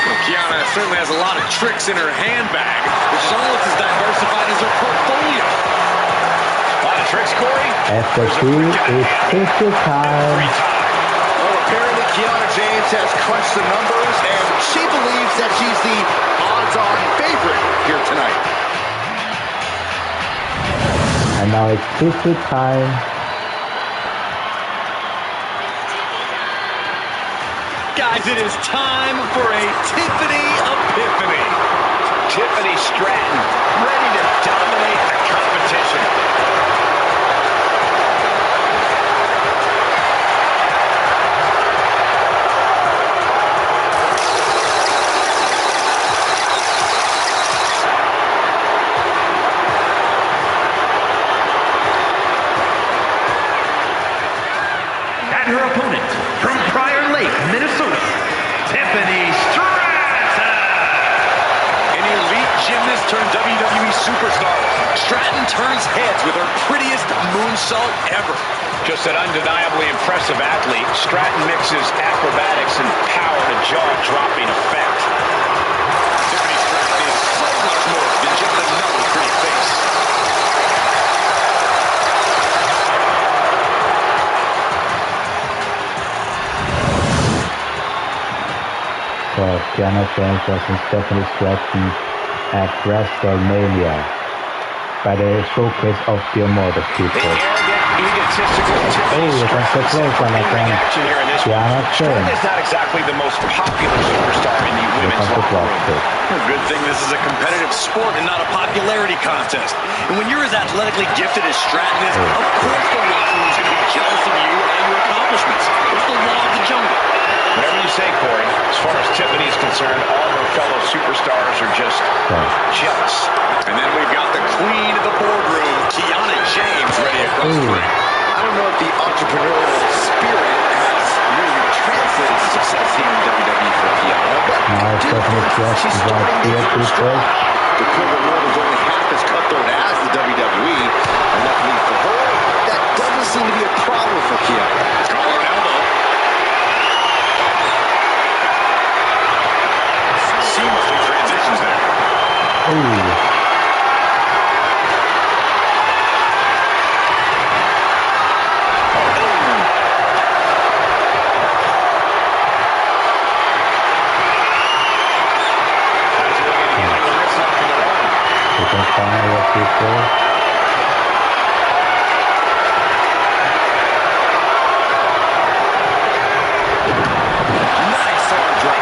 Well, Kiana certainly has a lot of tricks in her handbag, which is almost as diversified as her portfolio. A lot of tricks, Corey? After 2 is 50 time. Well, apparently Kiana James has crunched the numbers, and she believes that she's the odds-on favorite here tonight. And now it's 50 time. Guys, it is time for a Tiffany Epiphany. Tiffany Stratton, ready to dominate the competition. Her opponent from Prior Lake, Minnesota, Tiffany Stratton. An elite gymnast turned WWE superstar. Stratton turns heads with her prettiest moonsault ever. Just an undeniably impressive athlete, Stratton mixes acrobatics and power to jaw-dropping effect. Tiffany of Kiana James versus Stephanie Stratton at WrestleMania by the showcase of the immortal people. Egotistical that's the place on that one. Kiana James. Is not exactly the most popular superstar in the women's locker room. Good thing this is a competitive sport and not a popularity contest. And when you're as athletically gifted as Stratton is, of course the locker room's going to be jealous of you and your accomplishments. It's the law of the jungle. Whatever you say, Corey, as far as Tiffany's concerned, all her fellow superstars are just jealous. And then we've got the queen of the boardroom, Kiana James, ready across the ring. I don't know if the entrepreneurial spirit has really translated to success here in WWE for Kiana, but she's starting to get her stride. The corporate world is only half as cutthroat as the WWE, and luckily for her, that doesn't seem to be a problem for Kiana. Collar and elbow. Seamlessly transitions there. Nice arm drop.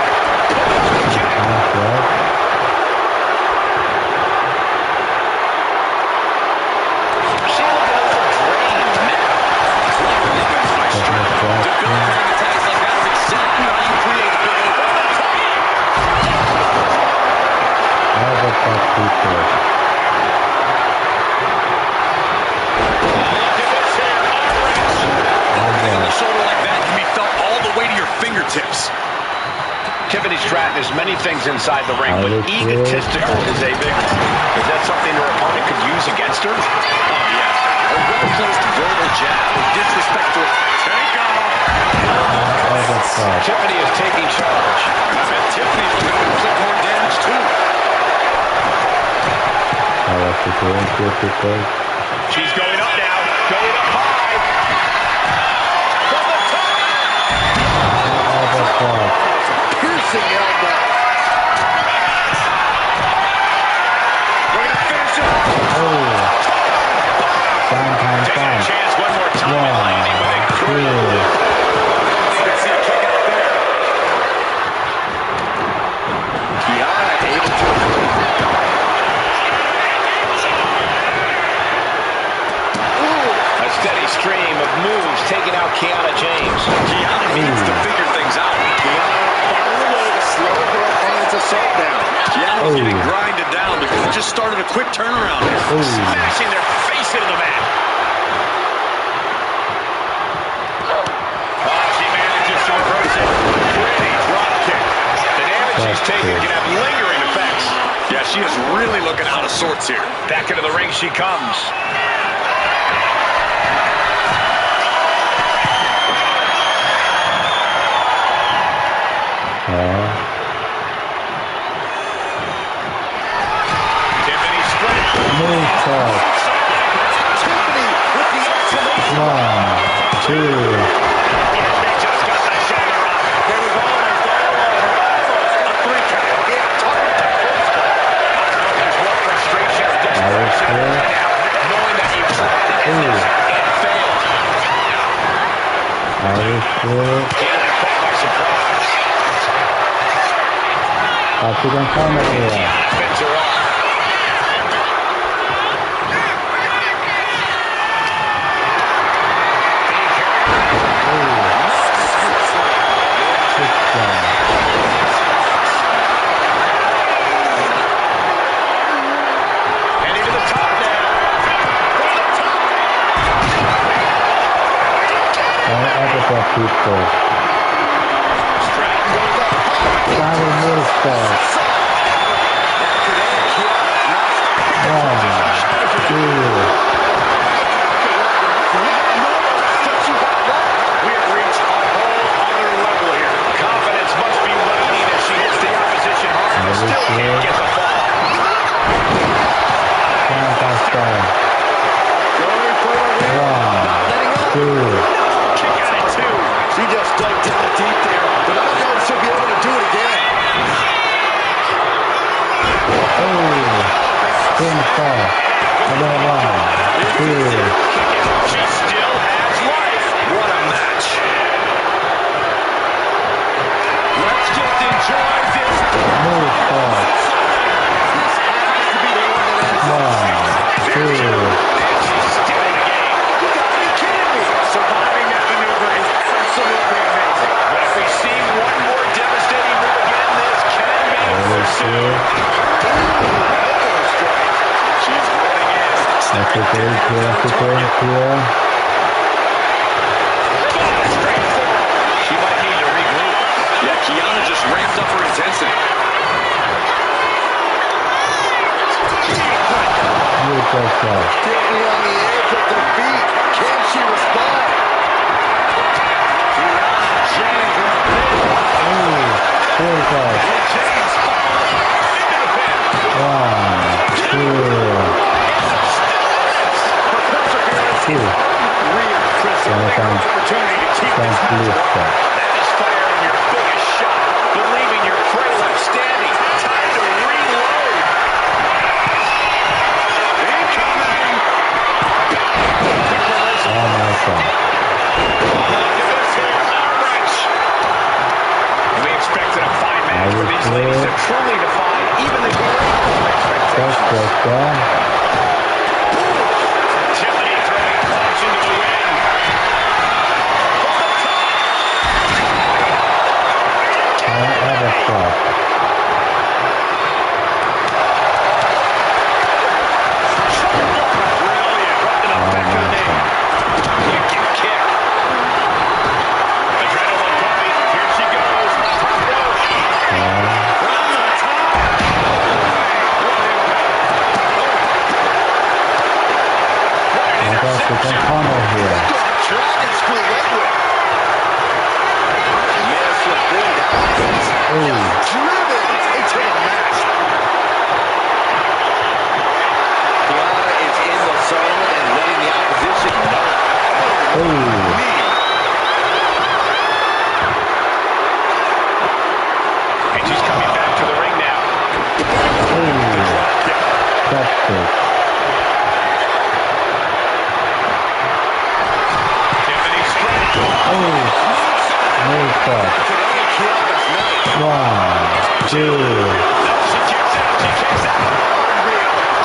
Tiffany Stratton is many things inside the ring, but egotistical is a big one. Is that something her opponent could use against her? Oh, yes. A well-placed verbal jab with disrespectful takeoff. Tiffany is taking charge. I bet Tiffany's looking to inflict more damage, too. She's going up now. Going up high. From the top. Piercing elbow. We're going to finish it off. Taking a chance one more time and landing with a great. Let's see a kick out there. Kiana able to. A steady stream of moves taking out Kiana James. Kiana needs to figure things out. Kiana found a way to slow her opponent's assault down. Kiana's getting grinded down because it just started a quick turnaround. Smashing their face into the mat. She manages to reverse it. Pretty drop kick. The damage she's taking can have lingering effects. Yeah, she is really looking out of sorts here. Back into the ring she comes. Tiffany Stratton. Tiffany with the exclamation. 1, 2. They just got the shoulder up. There was almost a 3 count. Yeah, talking about close. I don't know if there's more frustration or desperation right now, knowing that you tried it and failed. Can't caught by surprise. Offense her off. Heading to the top now. From the top. Stratton goes up high. We have reached a whole other level here. Confidence must be waning as she hits the opposition hard, but still can't get the fall. Going for the win. Not letting up. Kick out at 2. She just dug down deep there, but I don't know if she'll be able to do it again. 4. And then 1, 2. She still has life. What a match. Let's just enjoy this. Moonsault. This has to be the one that ends 1, 2. And she's still in the game. You gotta be kidding me. Surviving that maneuver is absolutely amazing. But if we see one more devastating move again, this can be over soon. She's holding in. That's it, here. Straight forward. She might need to regroup. Yeah, Kiana just ramped up her intensity. Beautiful. Getting on the edge of their feet. Can she respond? Kiana James with a big Ooh, beautiful. James following into the pin. 1, 2. Her perseverance is unreal. Chris, a great opportunity to keep this match going. That is firing your biggest shot. Believing your prey left standing. Time to reload. Incoming. Oh my God. Look at this here. Arm wrench. And we expected a fine match for these ladies to truly defy even the greatest expectations. Tiffany throwing punch into the wind. From the top. However shot. Brilliant. Right in the back of the neck. Kick. Adrenaline pumping. Here she goes. Top rope. From the top. I guess we can corner here. Dragon screw leg whip. Yes, with good eyes. Ooh. Driven into the mat. Kiana is in the zone and letting the opposition know. Ooh. And she's coming back to the ring now. Ooh. Drop kick. Tiffany strike. Ooh. Moonsault. 1, 2. She kicks out.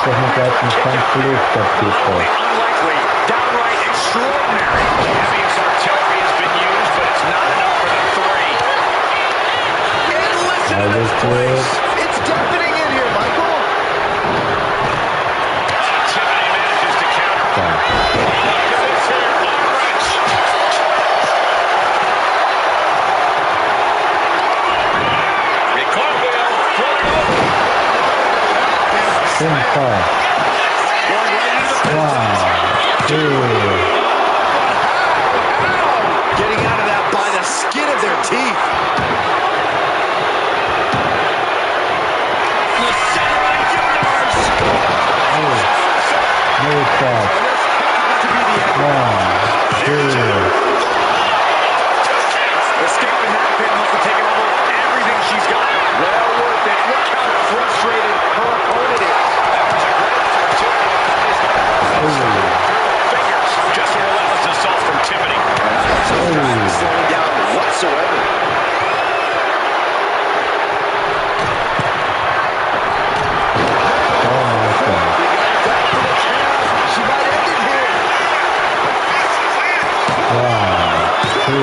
So he got some conflict of people. Unlikely. Downright extraordinary. Tammy's artillery has been used, but it's not enough for the three. And listen to this place. It's deafening in here, Michael. Tiffany manages to counter. Look at this here. Arm wrench. Big cartwheel. Floating over. Simple. Going right into the 1, 2. Getting out of that by the skin of their teeth. The center of the universe. Moonsault. To be the end. 1, 2. Escaping that pin must have taken almost everything she's got. Well worth it. Look how frustrated her opponent is. That was a great opportunity. Fingers. Just a relentless assault from Tiffany. Not slowing down whatsoever. Oh my God. She might end it here. 1, 2.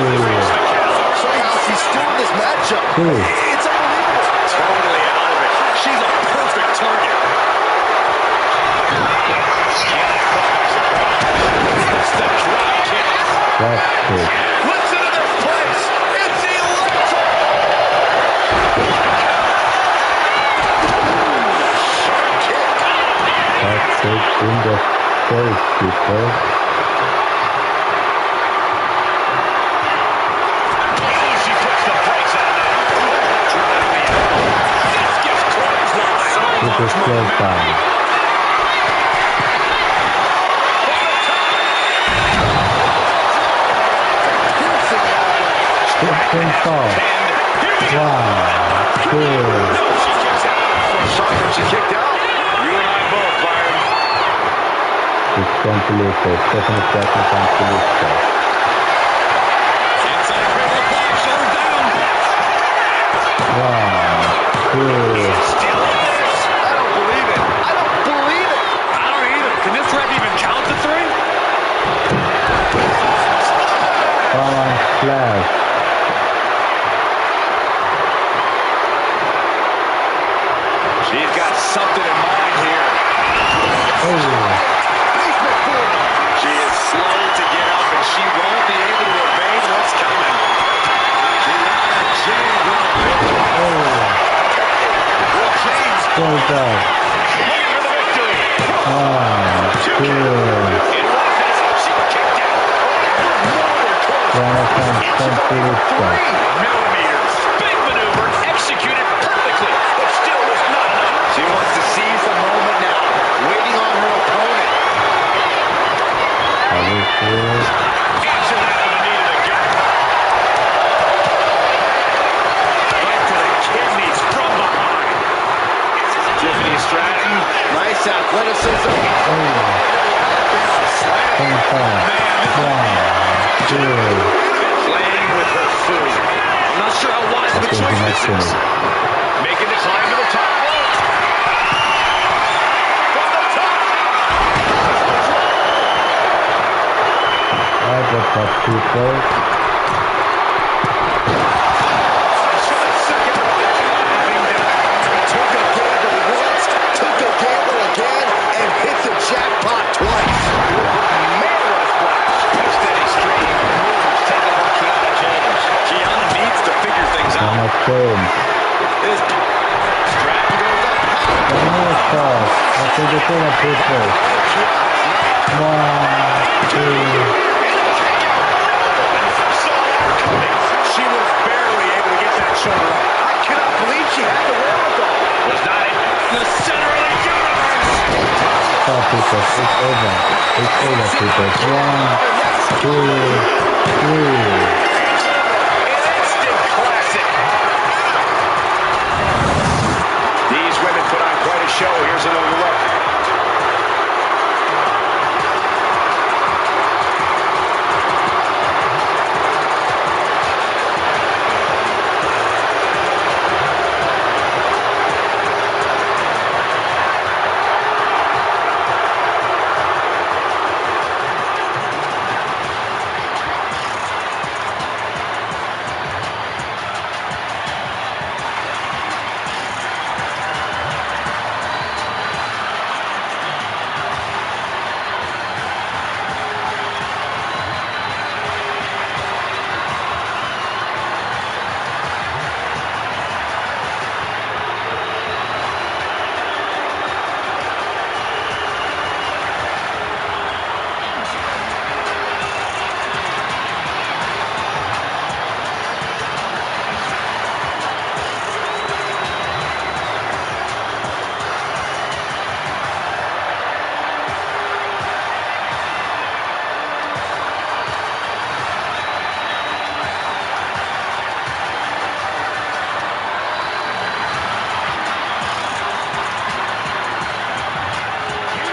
Somehow she's still in this matchup. It's unbelievable. Totally out of it. She's a perfect target. It's the drop kick. Drop kick. Listen to this place. It's electric. Sharp kick. That's it in the face, people. Oh, she puts the brakes on that. This gives clothesline. This is still time. Step fall. 1, 2. She kicks out. She kicked out. You and I both, Byron. going to lose this. Stephanie Stratton is going to lose this. Inside cradle flash, shoulders down. 1, 2. Still is. I don't believe it. I don't believe it. I don't either. Can this ref even count to 3? Flash. She's got something in mind here. She is slow to get up, and she won't be able to evade what's coming. Will James Goes up. looking for the victory. 1, 2. It wasn't. She kicked out. Jonathan 3 millimeters. Big maneuver, executed perfectly, but still was not enough. She wants to seize the moment now, waiting on her opponent. Answer that with a knee to the gut. Right to the kidneys from behind. Tiffany Stratton, nice athleticism. Playing with her food. I'm not sure how wise of a choice this is. Making the climb to the top rope. From the top. Took a gamble once, took a gamble again, and hit the jackpot twice. Man, what a splash. Steady stream. Moves taking on Kiana James. Kiana needs to figure things out. This Stratton goes up she was barely able to get that shoulder up. I cannot believe she had the wherewithal. Was not in the center of the universe. It's over, people. 1, 2, 3. Instant classic. These women put on quite a show. Here's another look.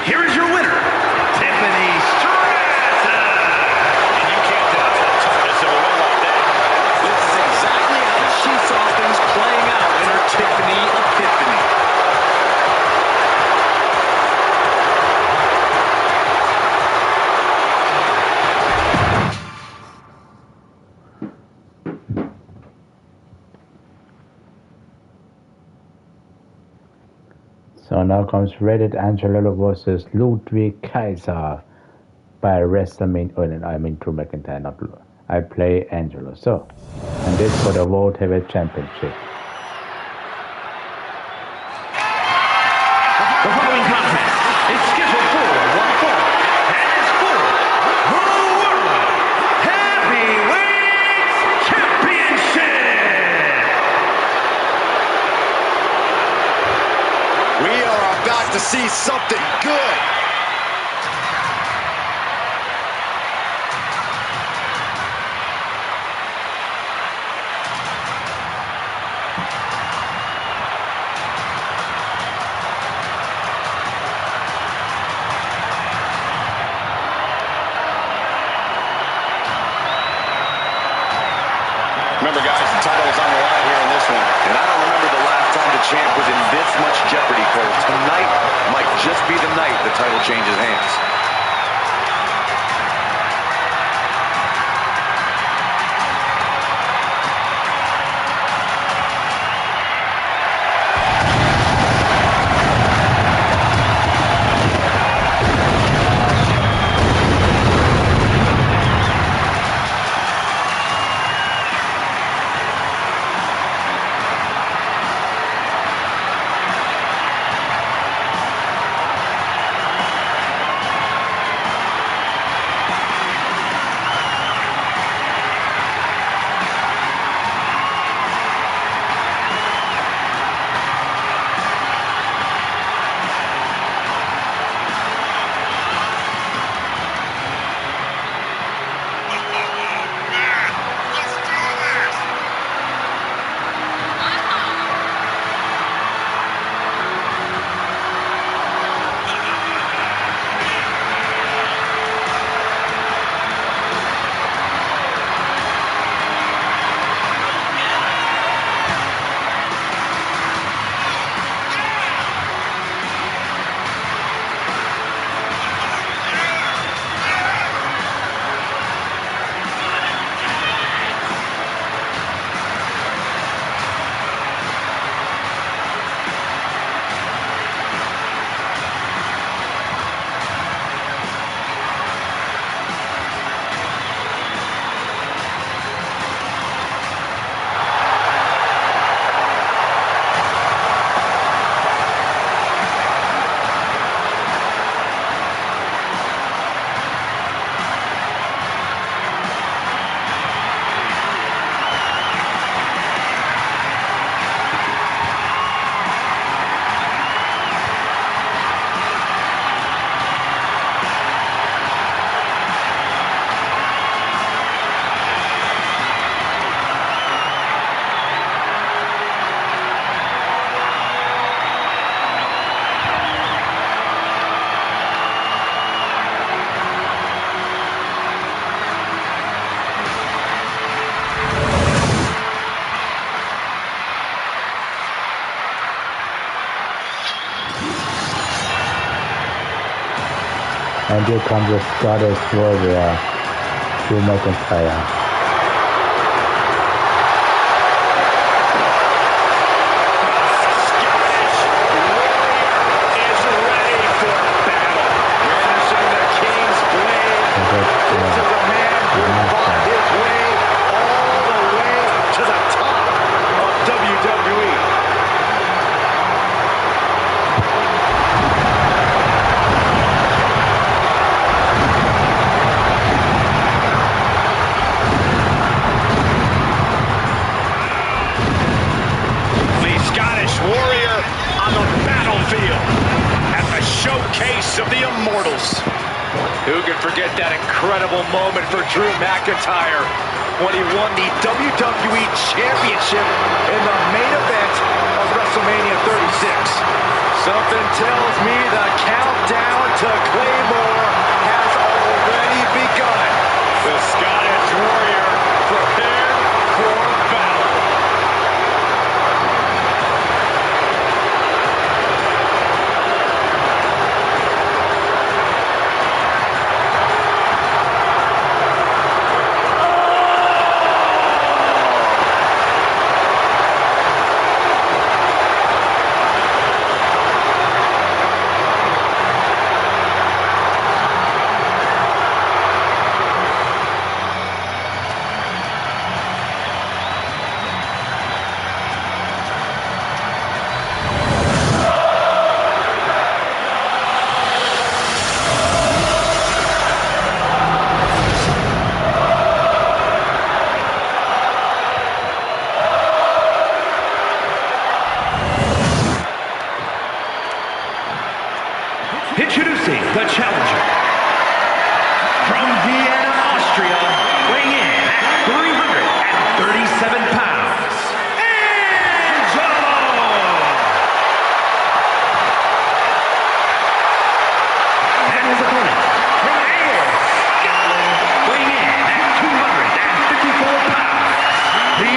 Here is your winner, Tiffany Stratton. And you can't deny the toughness of a win like that. This is exactly how she saw things playing out in her Tiffany epiphany. So now comes Reddit Angelo versus Ludwig Kaiser by WrestleMania. Oh, no, I mean Drew McIntyre, not Blue. I play Angelo. So, and this for the World Heavyweight Championship. The following contest is scheduled for one fall and is for the World Heavyweight Championship. We are about to see something good. Remember, guys, the title is on the line here in this one. And I don't remember the last time the champ was in this much jeopardy, Cole. Tonight might just be the night the title changes hands. And here comes the Scottish Warrior, Drew McIntyre. Showcase of the Immortals. Who can forget that incredible moment for Drew McIntyre when he won the WWE Championship in the main event of WrestleMania 36. Something tells me the countdown to Claymore has already begun. The Scottish Warrior prepared for battle. Introducing the challenger from Vienna, Austria, weighing in at 337 pounds, Angelo! And his opponent from England, Scotland, weighing in at 254 pounds, the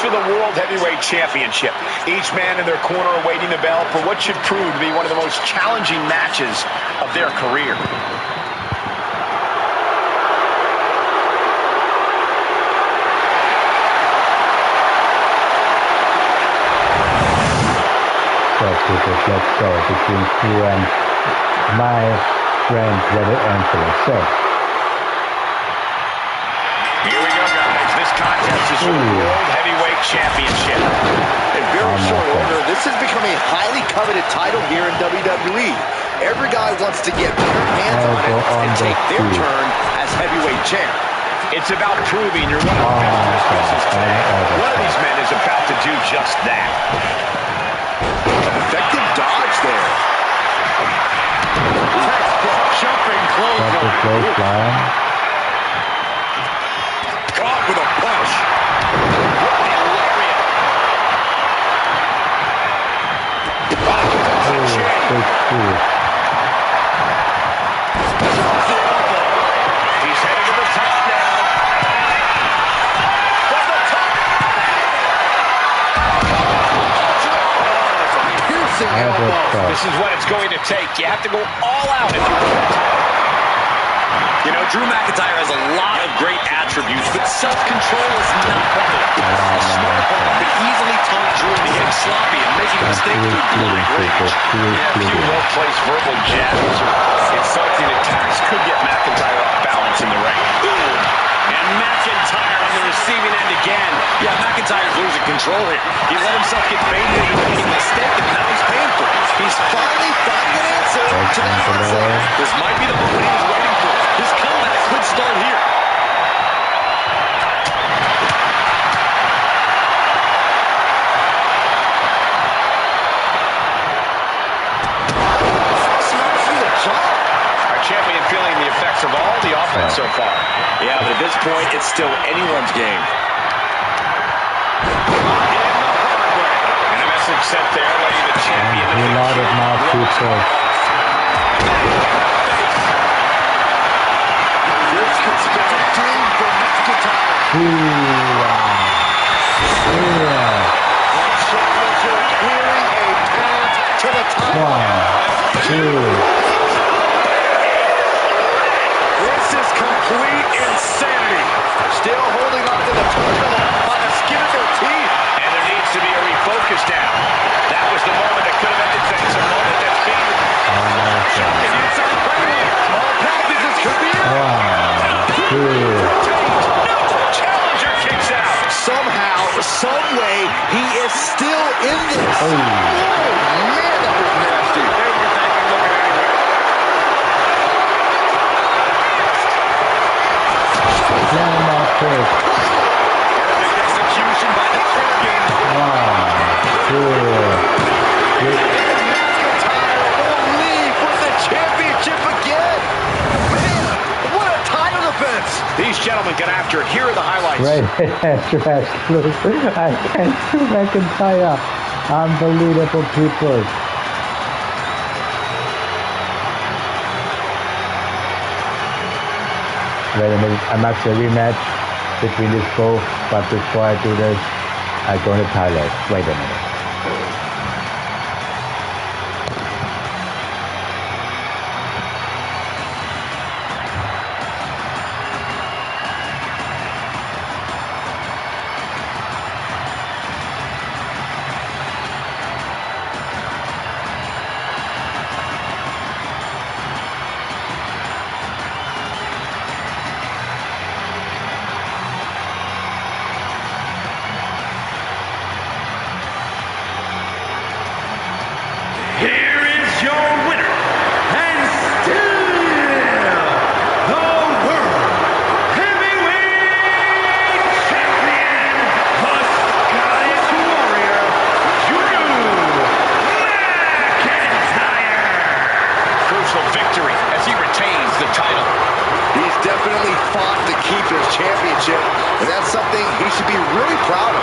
for the World Heavyweight Championship. Each man in their corner awaiting the bell for what should prove to be one of the most challenging matches of their career. Let's go between you and my friend Brother Angela. So here we go, guys. This contest is for the World Heavyweight Championship. In very short order, this has become a highly coveted title here in WWE. Every guy wants to get their hands on it and take their turn as heavyweight champ. It's about proving you're one of the best in this business today. One of these men is about to do just that. Effective dodge there. Textbook jumping clothesline. Caught with a punch. Running lariat. He's headed to the top now. From the top. Piercing elbow. This is what it's going to take. You have to go all out if you want the title. You know, Drew McIntyre has a lot of great attributes, but self-control is not one of them. A smart opponent could easily taunt Drew into getting sloppy and making a mistake through blind rage. Yeah, a few well-placed verbal jabs or insulting attacks could get McIntyre off balance in the ring. Ooh. And McIntyre on the receiving end again. Yeah, McIntyre's losing control here. He let himself get baited into making a mistake, and now he's paying for it. He's finally finding an answer to that onslaught. This might be the moment he was waiting for. His comeback could start here. Smashing the jaw. Our champion feeling the effects of all the offense so far. Yeah, but at this point, it's still anyone's game. And a message sent there, letting the champion. A lot of mouth people. This could spell doom for McIntyre. Clearing a path to the top. 1, 2. This is complete insanity. Still holding on to the title by the skin of their teeth. And there needs to be a refocus down. That was the moment that could have ended things. A moment that's being shocking inside Brandon. All packages could be in. 1, 2. Challenger kicks out. Somehow, some way, he is still in this. Oh, man, that was nasty. Perfect execution by the champion. 1, 2. McIntyre will leave with the championship again. Man, what a title defense. These gentlemen get after it. Here are the highlights. Right after I can't see McIntyre. Unbelievable people. Wait a minute, I'm not a rematch between these both, but before I do this, I go to Thailand. Wait a minute. And that's something he should be really proud of.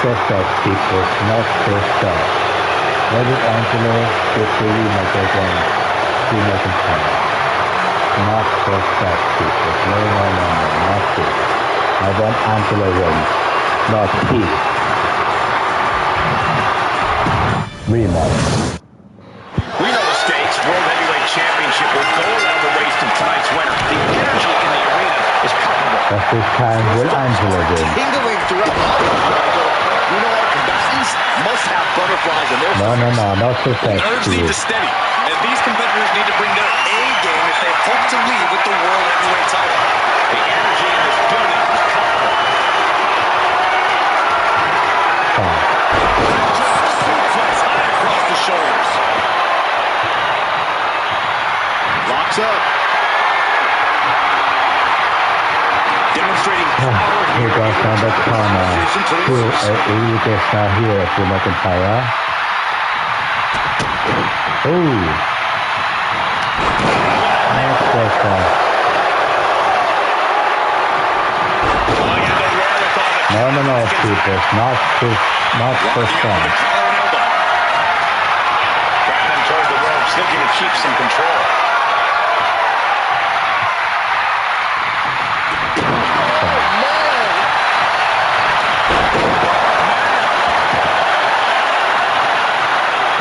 so sad, people. Not so sad. What is Angelo Victory McGregor Drew McIntyre? Not so sad, people. No, not this. I want Angelo wins, not peace. Rematch. We know the stakes. World Heavyweight Championship will go around the waist of tonight's winner. The energy in the arena is palpable. But this time, will Angelo win? Tingling throughout the body. You know our combatants must have butterflies in their No, not so fast. Nerves need to steady. And these competitors need to bring their A game if they hope to leave with the World Heavyweight title. The energy in this building is palpable. High across the shoulders. Locks up. Demonstrating power He goes down the corner. He gets down here to McIntyre. Oh. Nice pressure. No, people. Not so strong. Driving him toward the ropes, looking to keep some control.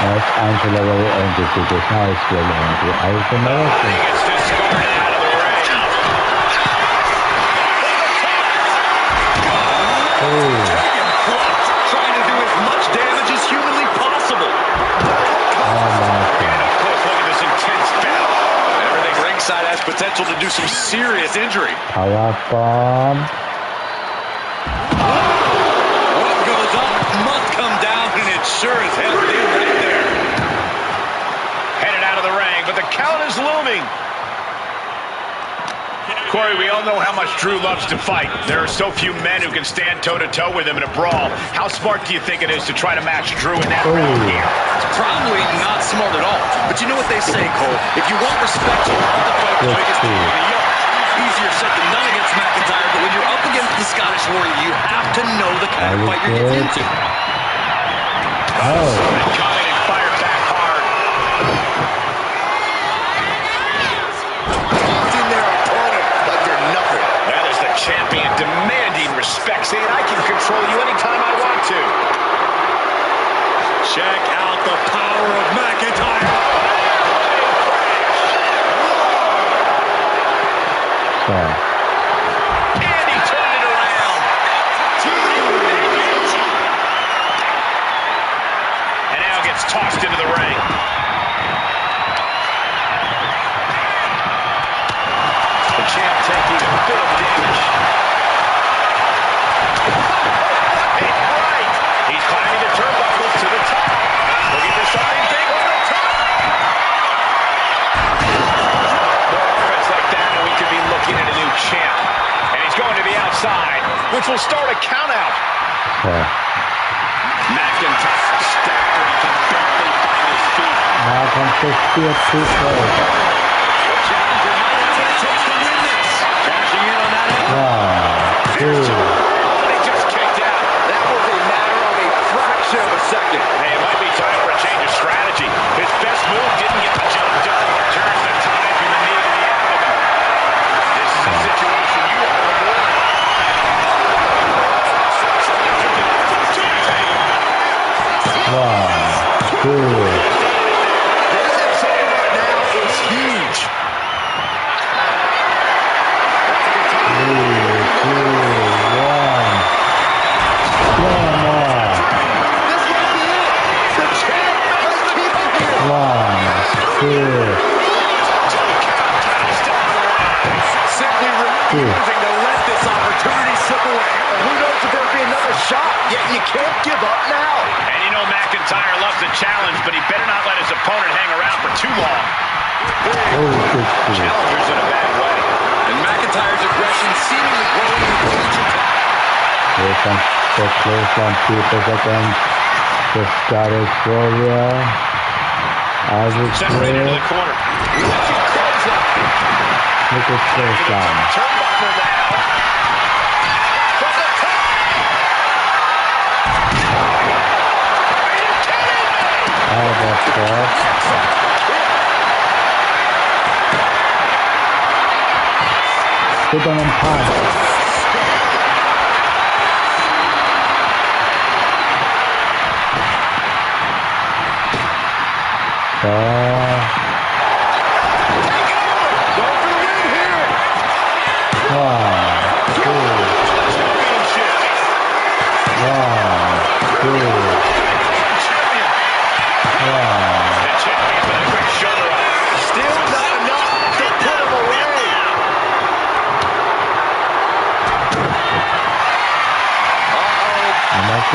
That's Angelo very angry because now he's really angry. I can never think. Gets discarded out of the ring. Trying to do as much damage as humanly possible. And of course, look at this intense battle. Everything ringside has potential to do some serious injury. Power bomb. What goes up must come down, and it sure as hell did right there. Headed out of the ring, but the count is looming. Corey, we all know how much Drew loves to fight. There are so few men who can stand toe-to-toe with him in a brawl. How smart do you think it is to try to match Drew in that round here? It's probably not smart at all. But you know what they say, Cole. If you want respect, you have to fight the biggest man in the yard. Easier said than done against McIntyre, but when you're up against the Scottish Warrior, you have to know the kind of fight you're getting into. Coming and fired back hard. Taunting their opponent like they're nothing. That is the champion demanding respect, saying I can control you anytime I want to. Check out the power of McIntyre. And he turned it around. And now gets tossed into the ring. The champ taking a bit of damage. Right. He's climbing the turnbuckles to the top. Looking for something big on the top. More offense like that, and we could be looking at a new champ. And he's going to the outside, which will start a count out. McIntyre staggering, can barely find his feet. Now comes the spear too close. Challenger might have what it takes to win this. Cashing in on that elbow. He just kicked out. That was a matter of a fraction of a second. Hey, it might be time for a change of strategy. His best move didn't get the job done. Turns the tide from the knee to the abdomen. This is a situation you want to avoid. This right now is huge. 1, 2. Simply refusing to let this opportunity slip away. Who knows if there'll be another shot, yet you can't give up now. And you know McIntyre loves a challenge, but he better not let his opponent hang around for too long. Challenger's in a bad way. And McIntyre's aggression seemingly growing with each attack. Here comes the close on people against the Scottish Warrior. Separated into the corner. Look at close down. Turnbuckle now. From the top. Superman punch.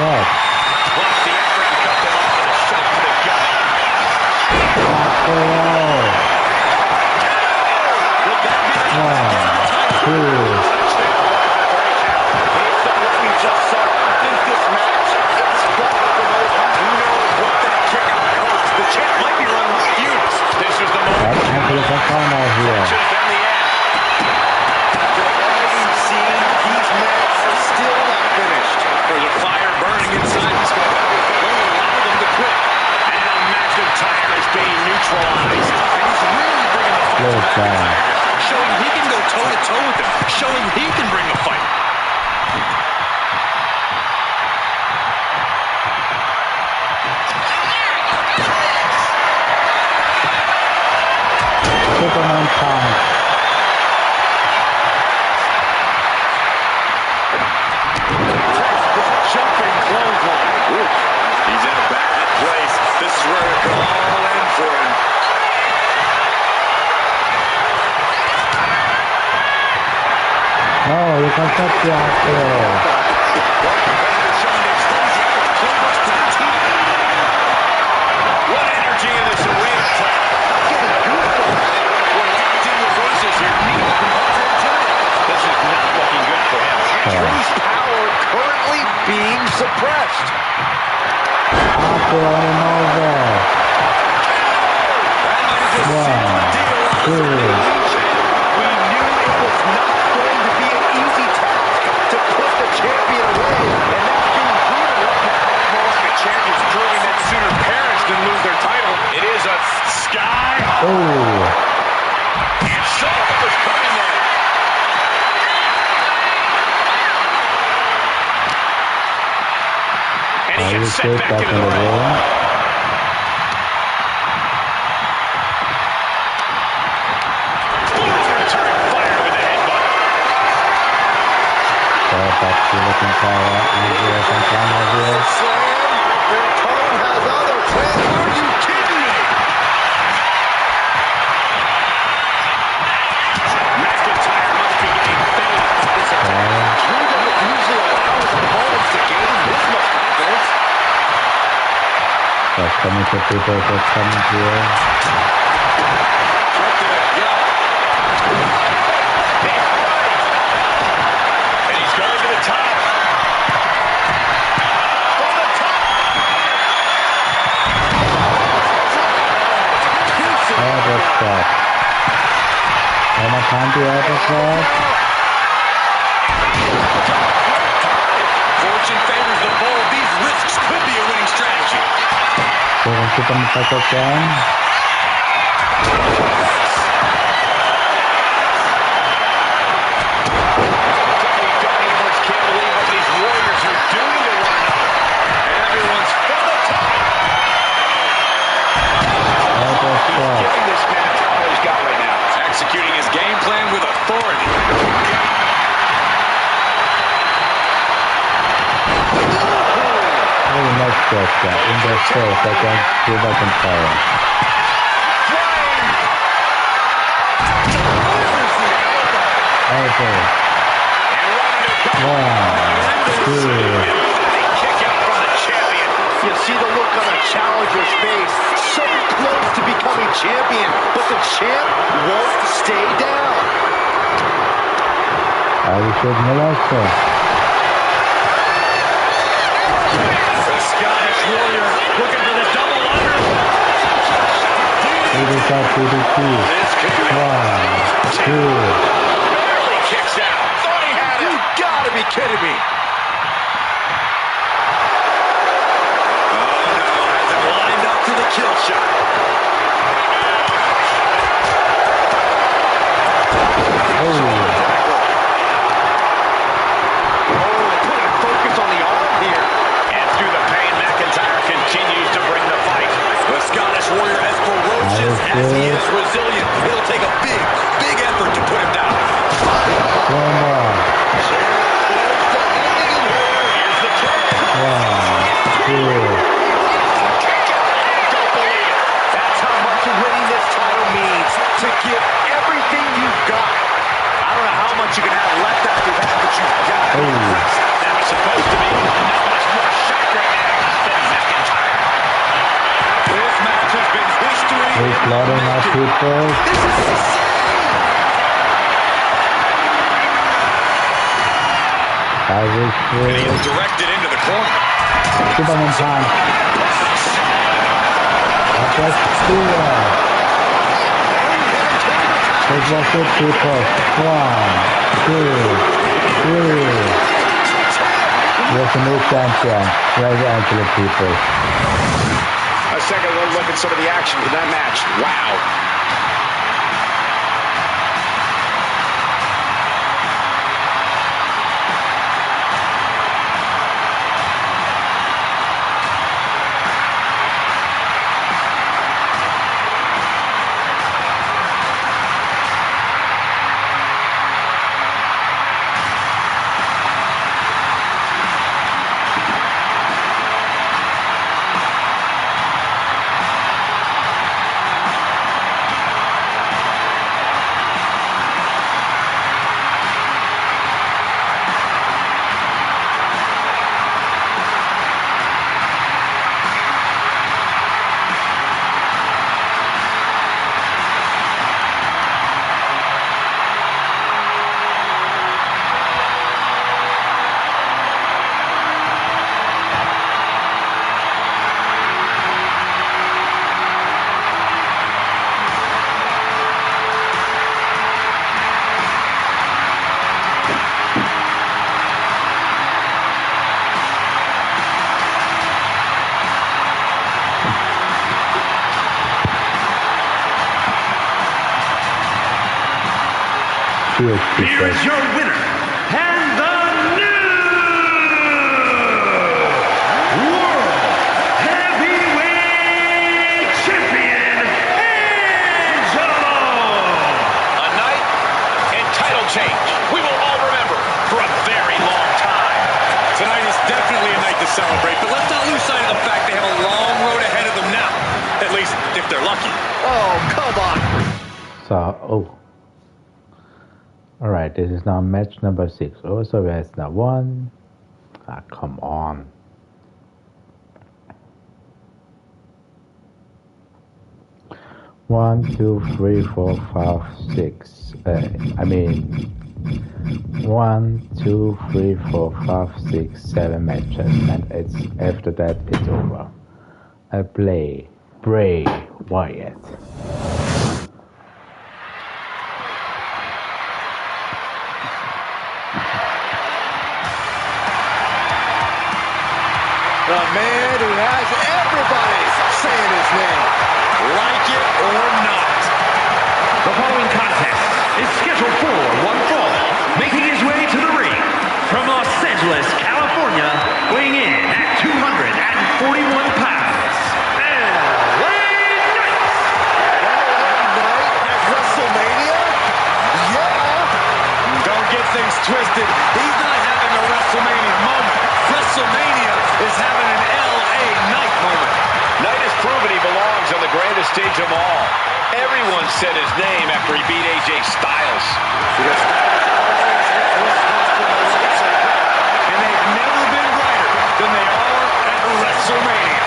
God. Plus the effort to cut them off with a shot to the gut. Would that be the based on what we just saw, I think this match is far from over. Who knows what that kick out cost? The champ might be running on fumes. This is the moment. That's Should have been the end. After all we've seen, these men are still not finished. There's a fire burning inside this guy. Won't allow them to quit. And McIntyre is being neutralized. And he's really bringing the fight to McIntyre. Showing he can go toe-to-toe with him. Showing he can bring a fight. Superman punch. Jumping clothesline. He's in a bad place. This is where it could all end for him. Oh, you can touch the after. What energy in this arena. We're locked in reverses here. Neither composer intimidated. This is not looking good for him. Drew's power currently being suppressed. After and over. We knew it was not going to be an easy task to put the champion away, and that's being proven right now. More like a champion's proving that sooner parents than lose their title. It is a sky. And saw what was coming there. And he gets sent back into the ring. Looking for Andrea Santana here. Their opponent has other plans. Are you kidding me? McIntyre must be getting fed up with this attack. Drew doesn't usually allow his opponents to gain this much confidence. That's coming to people that's coming here. And he's going to the top. From the top. Elbow spot. Almost time to elbow spot. Fortune favors the bold. These risks could be a winning strategy. So we'll keep on the back again. Can't believe what these Warriors are doing to one another. And everyone's from the top. Elbow spot. Giving this man all he's got right now. Executing his game plan with authority. Very nice shot there. In the face against Drew McIntyre. Elbow. 1, 2. Kick out from the champion. You see the look on the challenger's face. So close to becoming champion, but the champ won't stay down. Abhishek Malhotra. The Scottish Warrior looking for the double under. DDT. This could be 1, 2. barely kicks out. Thought he had it. You gotta be kidding me. Oh no, has it lined up for the kill As he is resilient, it'll take a big, big effort to put him down. One more. Here's the try. 1, 2. Don't believe it. That's how much winning this title means. To give everything you've got. I don't know how much you can have left after that, but you've got to be impressed. That was supposed to be not much more shock right now than McIntyre. This match has been history. He's loading up people. This is insane. And he is directed into the corner. Superman time. That's It was good, people. 1, 2, 3. There's a new champion. Los Angeles people. Let's take a little look at some of the action in that match. Wow. Here is your winner, and the new World Heavyweight Champion, Angelo! A night and title change. We will all remember for a very long time. Tonight is definitely a night to celebrate, but let's not lose sight of the fact they have a long road ahead of them now. At least, if they're lucky. Oh, come on. Alright, this is now match number 6. Also, there's now 1. Come on. One, 2, 3, 4, 5, 6. 1, 2, 3, 4, 5, 6, 7 matches, and it's after that it's over. I play Bray Wyatt. The man who has everybody saying his name. Like it or not. The following contest is scheduled for one fall, making his way to the ring from Los Angeles, California, weighing in at 241 pounds, LA Knight. At WrestleMania? Yeah. Don't get things twisted. He's not having a WrestleMania moment. WrestleMania is having an LA Knight moment. Knight has proven he belongs on the grandest stage of all. Everyone said his name after he beat AJ Styles. And they've never been brighter than they are at WrestleMania.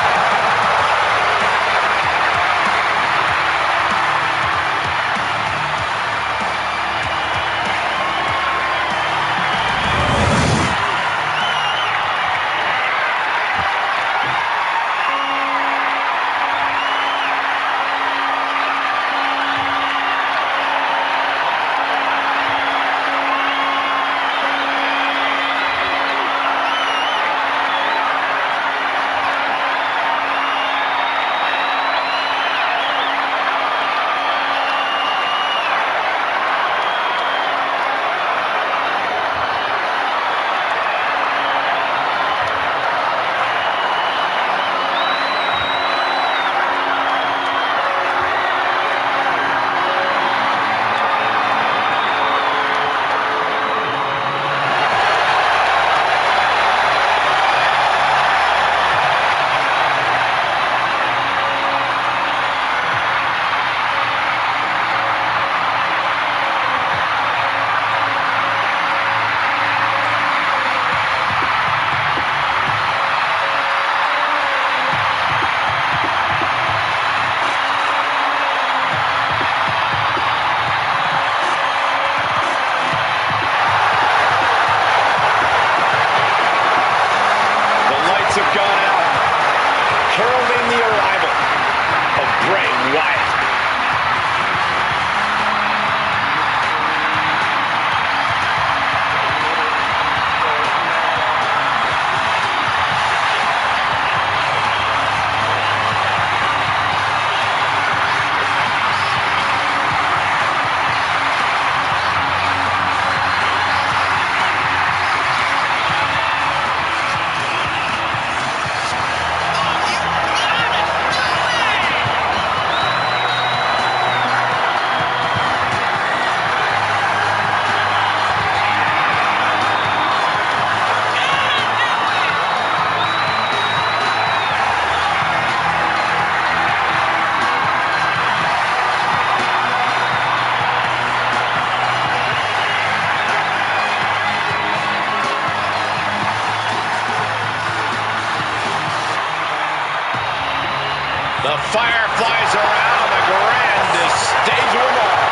fire flies around on the grandest stage of them all.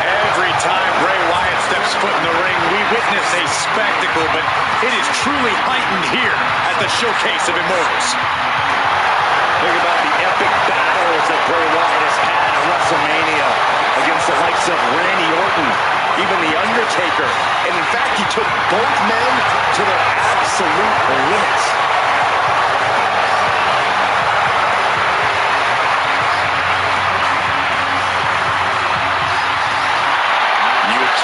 Every time Bray Wyatt steps foot in the ring, we witness a spectacle, but it is truly heightened here at the Showcase of Immortals. Think about the epic battles that Bray Wyatt has had at WrestleMania against the likes of Randy Orton, even The Undertaker. And in fact, he took both men to their absolute limits.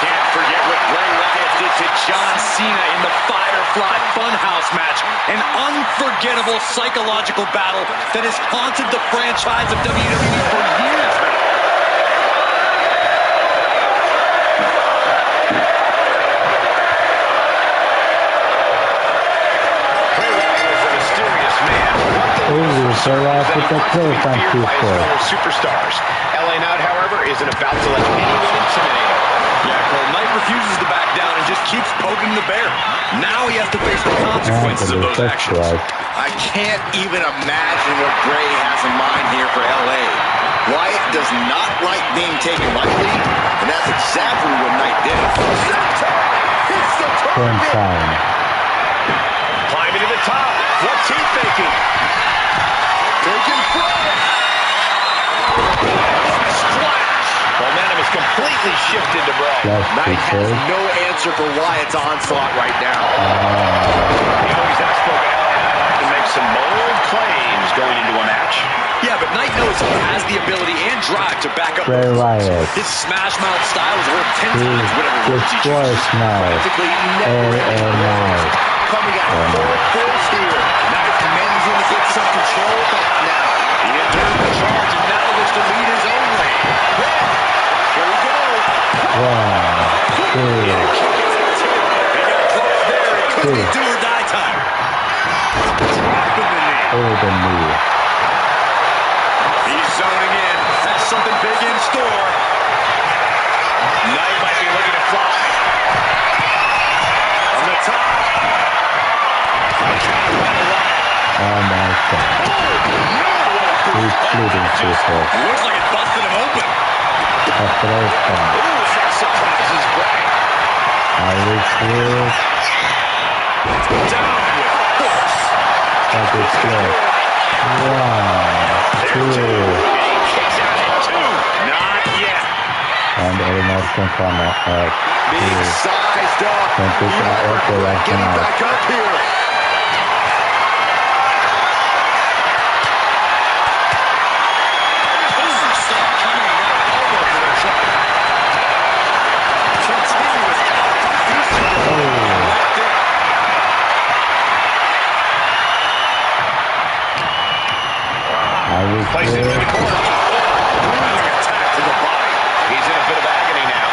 Can't forget what Bray Wyatt did to John Cena in the Firefly Funhouse match. An unforgettable psychological battle that has haunted the franchise of WWE for years now. Bray Wyatt is a mysterious man. So put the close on people. Superstars. LA Knight, however, isn't about to let anyone intimidate him. Yeah, Cole, Knight refuses to back down and just keeps poking the bear. Now he has to face the consequences of those actions. I can't even imagine what Bray has in mind here for LA. Wyatt does not like being taken lightly, and that's exactly what Knight did. Hits the target. Climbing to the top. What's he thinking? Taking front. Splash. Momentum is completely shifted to Bray. Knight has no answer for Wyatt's onslaught right now. You know, he's outspoken to make some bold claims going into a match. Yeah, but Knight knows he has the ability and drive to back up. Bray Wyatt. His smash mouth style is worth 10 times whatever words he chooses. Practically never coming out full force here. Knight managing to get some control back now. He endured the charge and now looks to lead his own lane. Here we go. 1, 2. He got close there. It could be do or die time. Dropping the knee. The knee. He's zoning in. Has something big in store. Knight might be looking to fly. On the top. Oh my God. He's bleeding too far. Looks like it busted him open. That's what I was saying. Ooh, that surprises Bray. I will through. Down with force. That is good. 1, 2. Kicks out at 2. Not yet. And Eddie can come up. Being sized up. Don't push out also like Getting now. back up here. Places in the corner. Attack to the body. He's in a bit of agony now.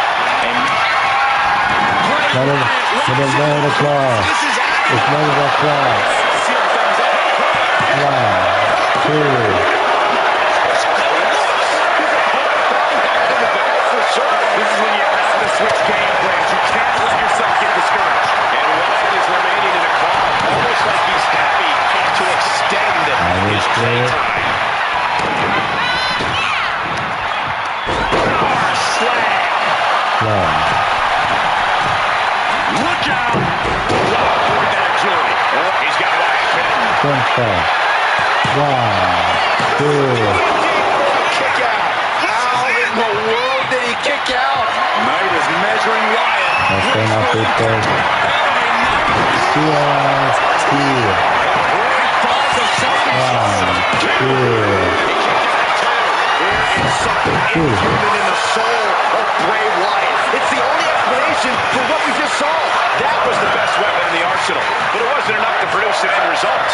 And Let him go the claw. It's one of the claw. 1, 2. This is when you have to switch game plans. You can't let yourself get discouraged. And Wyatt is remaining in a calm, almost like he's happy to extend his playtime. Look out! Wow, look at that agility. He's got Wyatt pinned. 1, 2. Kick out. How in the world did he kick out? Knight is measuring Wyatt. That's not good there. Here. 1, 2. Something inhuman in the soul of Bray Wyatt. It's the only explanation for what we just saw. That was the best weapon in the arsenal, but it wasn't enough to produce an end result.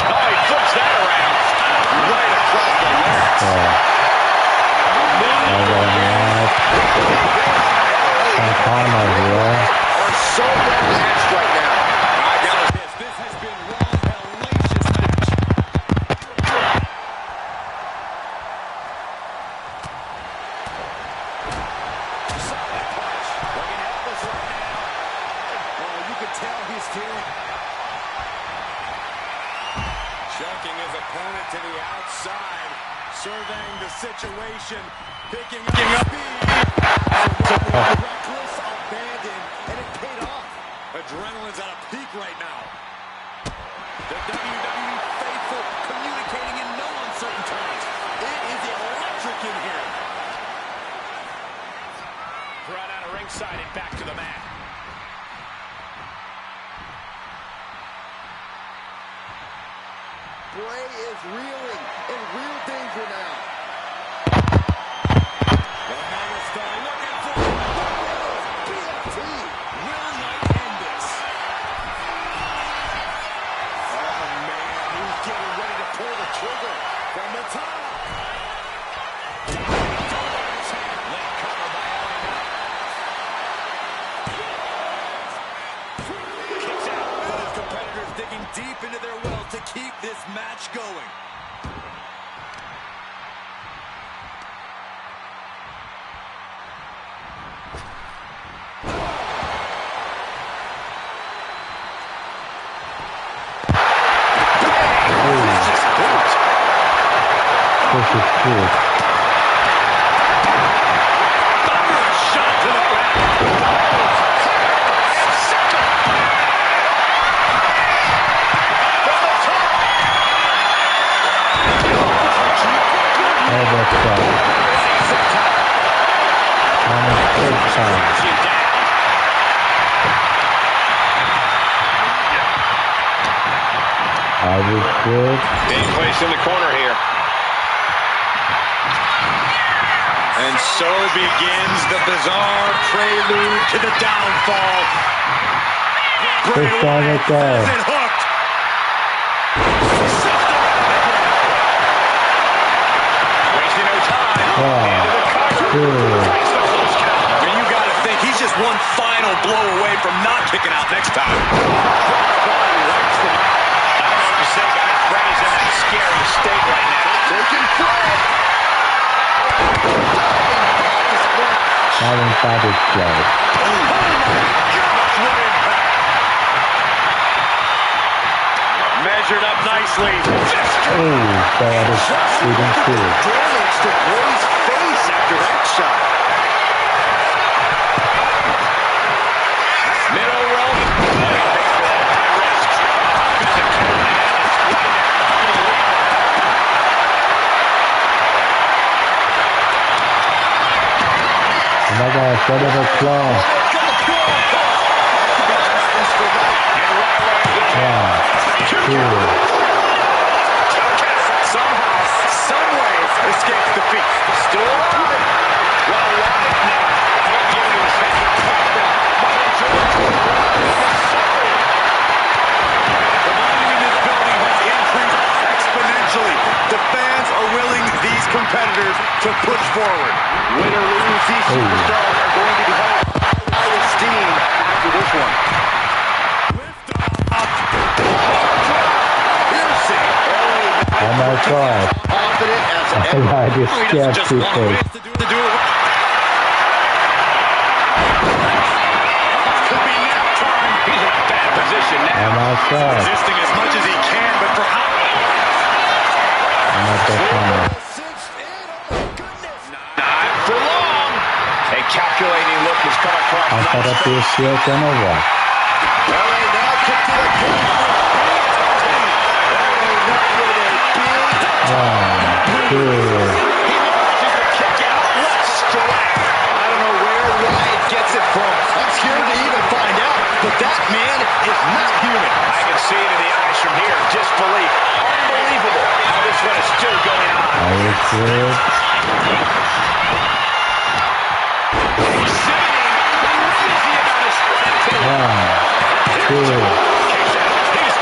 Oh, he flips that around. Right across the legs. Some karma here. Are so well matched right now. I got this has been one hellacious match. Tell he's feeling. Choking opponent to the outside, surveying the situation, picking up speed. Reckless abandon, and it paid off. Adrenaline's at a peak right now. The WWE faithful communicating in no uncertain terms. It is electric in here. Brought out of ringside and back to the mat. Bray is reeling in real danger now. The megastar looking for BFT. Will not end this. Oh man, he's getting ready to pull the trigger from the top. Late cover by Ellie. Kicks out. Both competitors digging deep into their well to keep this match going. This is good. Shot to the back. Almost done. Almost big time. I was good. Being placed in the corner here. And so begins the bizarre prelude to the downfall. Bray First time Wyatt it goes. has it hooked. Wasting no time. Into the cover. Good. I mean, you got to think he's just one final blow away from not kicking out next time. I don't know what to say, guys. Bray is in that scary state right now. Taking flight. Alan Savage play. Measured up nicely. Oh, that is even good. Damage to Bray's face after that shot. Middle rope. High risk. Another set of a claw. One, two. Somehow, someway, escapes defeat. Still alive. Well, Wyatt now. Giving the second top. The volume in this building has increased exponentially. The fans are willing these competitors to push forward. Win or lose, these superstars are going to be held in high esteem after this one. Oh my God. Confident as ever. I just scared people. Oh my God. Resisting as much as he can, but for how? I'm not that funny. Not for long. A calculating look has come across. I thought I'd be a shield and a what? Oh, good. I don't know where Wyatt gets it from. I'm scared to even find out, but that man is not human. I can see it in the eyes from here. Disbelief. Unbelievable how this one is still going on. I was good. He's sitting crazy about his One, two. He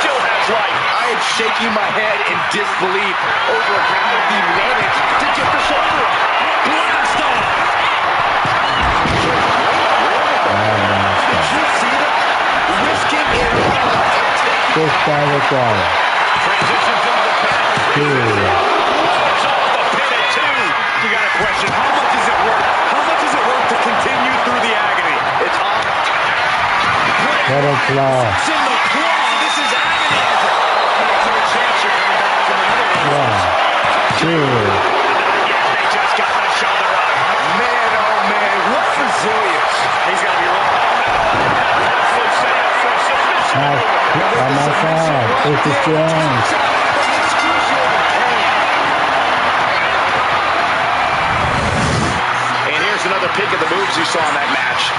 still has life. I am shaking my head in disbelief over how he managed to get the shoulder up. Blast off. Did you see that? Risking it all and taking First time it goes. Transitions into the pin. Walks off the pin at two. You got a question. How much is it worth? How much is it worth to continue through the agony? It's on. What a claw. It's in the claw. This is agonizing. There's no chance you're coming back from another one. God, this is Jones. And here's another peek at the moves you saw in that match.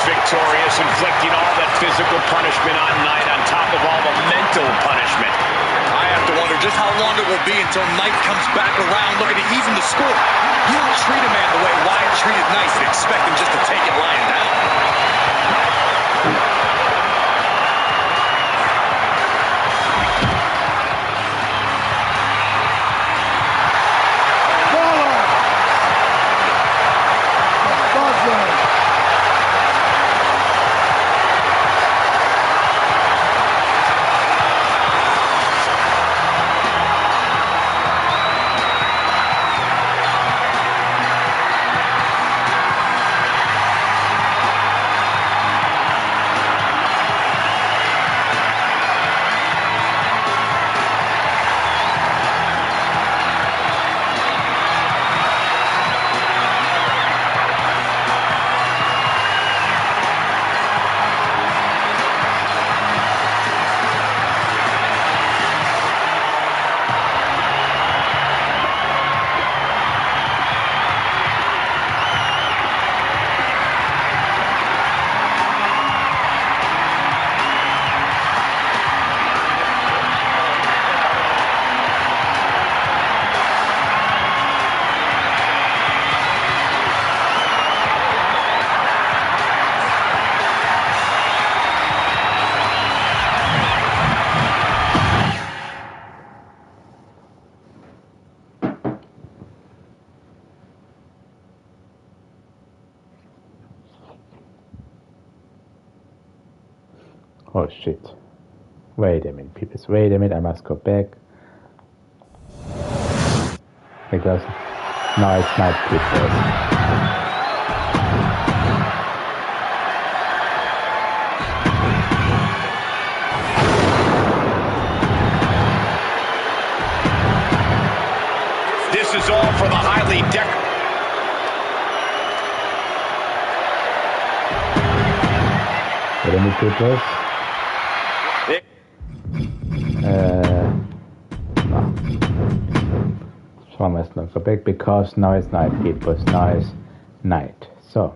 Victorious, inflicting all that physical punishment on Knight on top of all the mental punishment. I have to wonder just how long it will be until Knight comes back around looking to even the score. You don't treat a man the way Wyatt treated Knight and expect him just to take it lying down. Oh shit. Wait a minute, people. Wait a minute, I must go back. Because now it's not people. This is all for the highly decorated. Any people? No. So I must not go back because now it's night, people. Now it's night. So.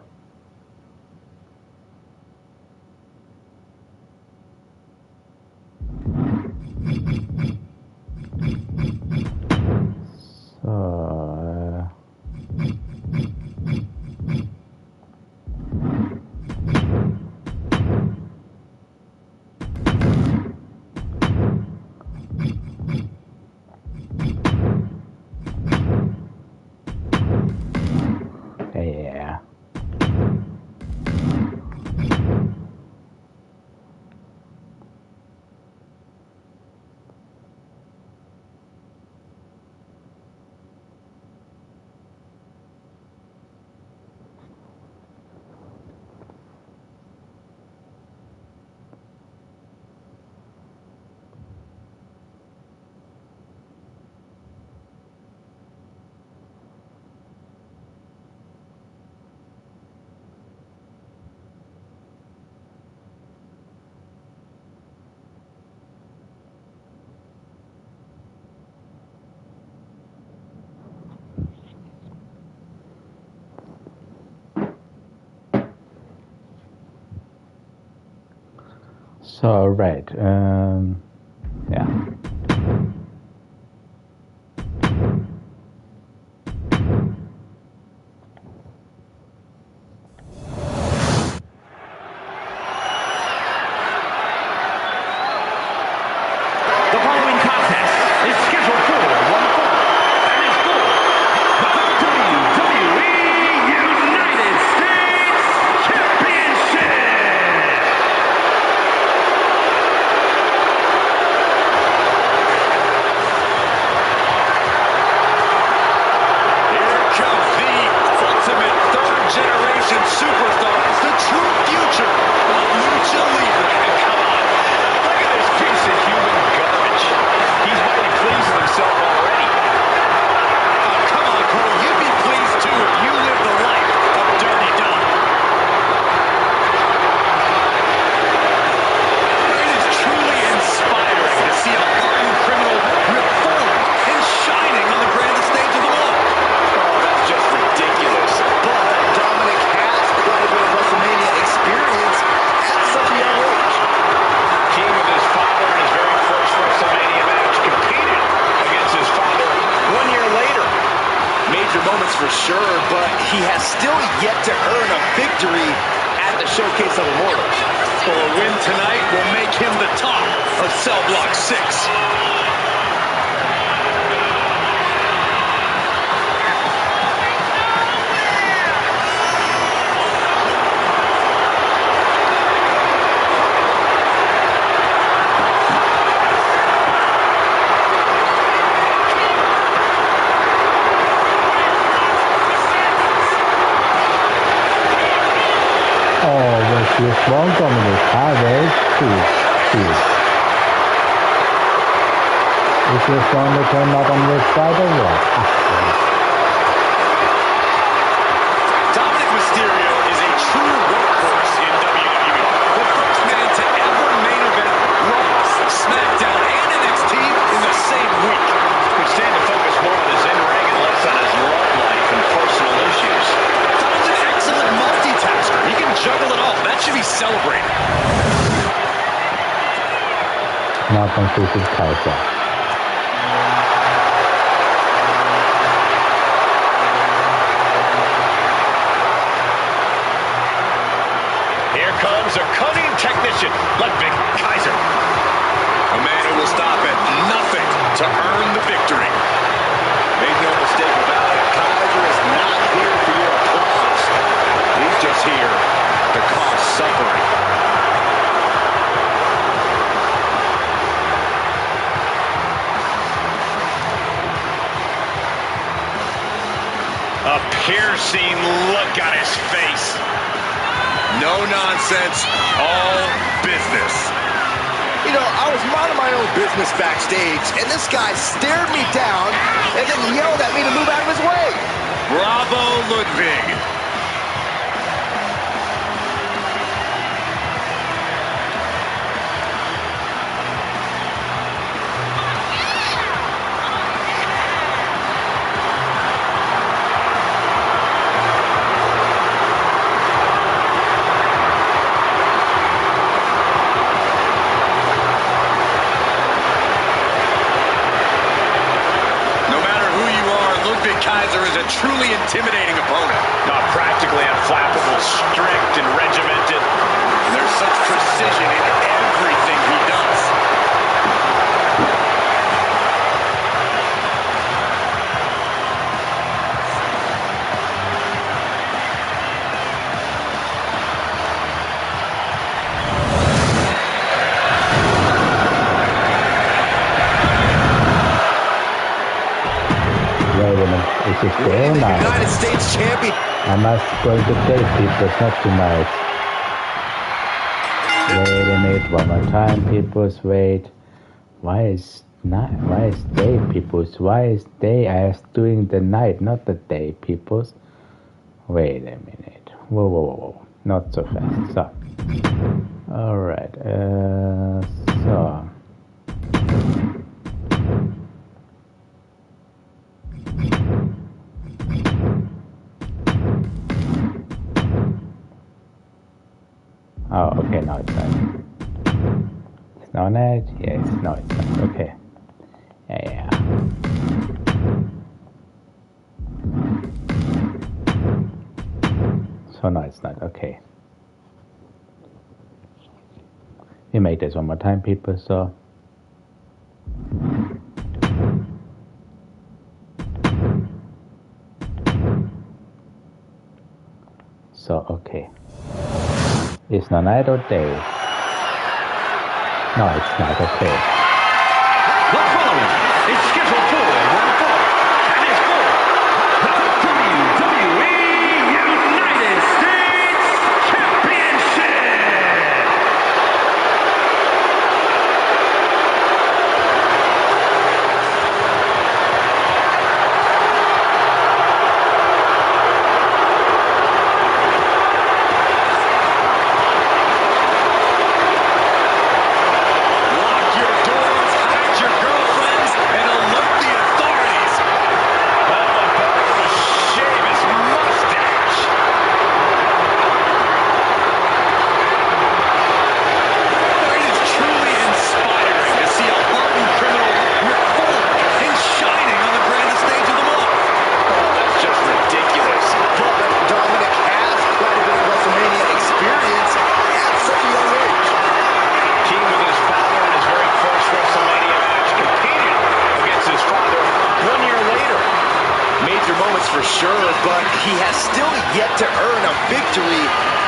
Yeah. So, right. Yeah. The following contest is scheduled for one fall and is for the WWE United States Championship. Here comes the ultimate third-generation superstar, the true future of Lucha Libre. Come on, look at this piece of human garbage. He's mighty pleased with himself already. Oh, come on, Cole, you'd be pleased too if you lived the life of Dirty Dom. It is truly inspiring to see a hardened criminal reformed and shining on the grandest stage of them all. Oh, that's just ridiculous. But Dominic has quite a bit of WrestleMania experience at such a young age. King with his father in his very first WrestleMania match, competed against his father 1 year later. Major moments for sure, but he has still yet to earn a victory at the Showcase of Immortals. Well, a win tonight will make him the top of Cell Block 6. Oh, was this wrong, Dominic? There's two. Is this one that came out on this side or what? Dominic Mysterio is a true workhorse in WWE. The first man to ever main event Raw, SmackDown, and NXT in the same week. Could stand to focus more on his in-ring and less on his love life and personal issues. Dom's an excellent multitasker. He can juggle it all. That should be celebrated. Now conclusive Kaiser. Here comes a cunning technician, Ludwig Kaiser. A man who will stop at nothing to earn the victory. Make no mistake about it, Kaiser is not here for your applause. He's just here to cause suffering. A piercing look on his face. No nonsense, all business. You know, I was minding my own business backstage, and this guy stared me down and then yelled at me to move out of his way. Bravo, Ludwig. Kaiser is a truly intimidating opponent. Not practically unflappable, strict and regimented. There's such precision in everything he does. Is it fair or not? United States champion. I must go to date people, not tonight. Wait a minute, one more time, peoples, wait. Why is day, peoples? Why is day as doing the night, not the day, peoples? Wait a minute. Whoa. Not so fast. So. Alright, so. Oh, okay, now it's right. No, net? Yes. No, it's not. Okay. Yeah. So no, it's not. Okay. We make this one more time, people. So. Okay. It's not night or day. No, it's not. Okay. The following is scheduled for one fall, and is for the WWE United States Championship. For sure, but he has still yet to earn a victory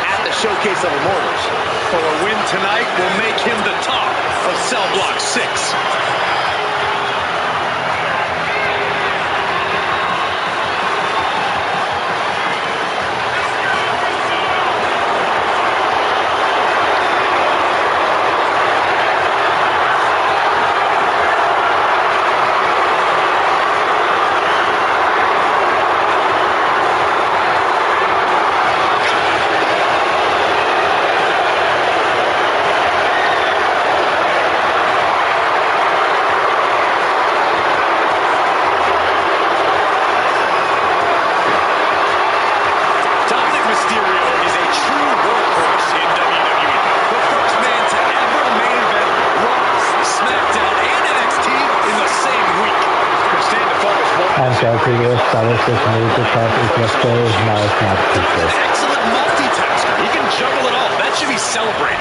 at the Showcase of Immortals. So a win tonight will make him the top of Cell Block 6. Previous established this major class is yesterday, now it's not featured. Excellent multitasker. He can juggle it all. That should be celebrated.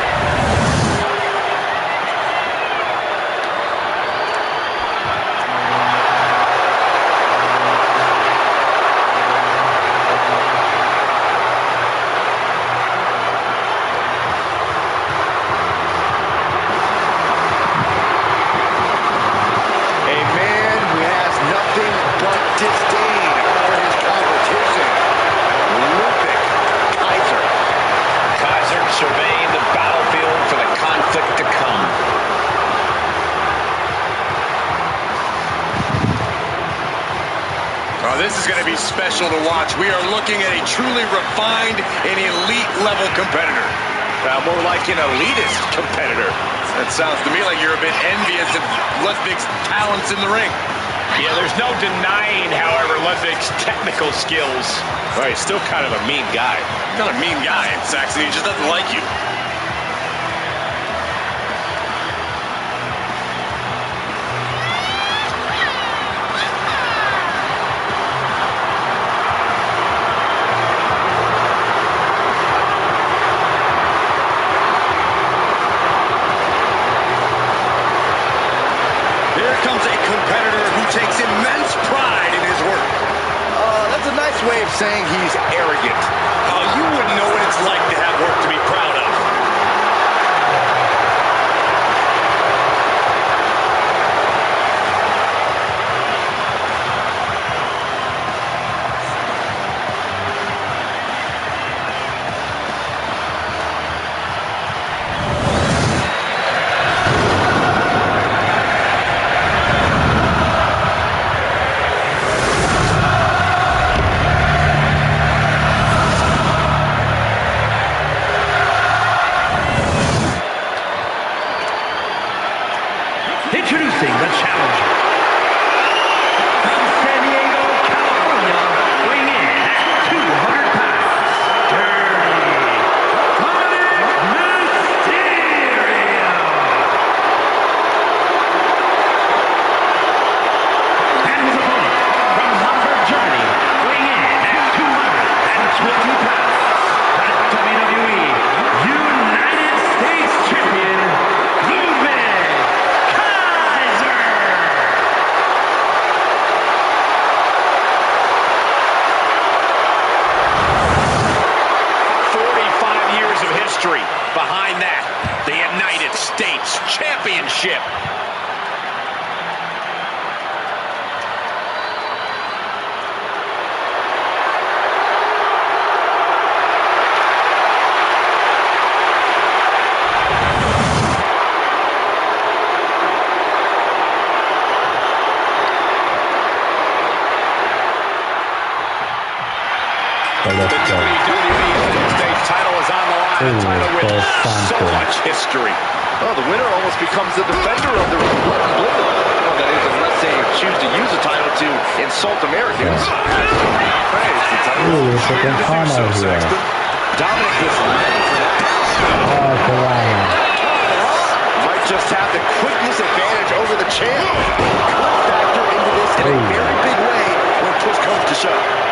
Surveying the battlefield for the conflict to come. Oh, this is going to be special to watch. We are looking at a truly refined and elite level competitor. More like an elitist competitor. That sounds to me like you're a bit envious of Ludwig's talents in the ring. Yeah, there's no denying, however, Ludwig's technical skills. Well, he's still kind of a mean guy. Not a mean guy, Saxon. He just doesn't like you. Here comes a competitor who takes immense pride in his work. That's a nice way of saying he's arrogant. Oh, you wouldn't know what it's like to have work to be proud of. history behind that. The United States Championship. The WWE United States title is on the line. A title with so much history. Oh, the winner almost becomes the defender of the red and blue. Well, that is, unless they choose to use the title to insult Americans. Hey, it's the title. Ooh, freaking corner here. Dominic was ready for that. Oh, Corona. Might just have the quickness advantage over the champ. Could factor into this in a very big way when push comes to shove.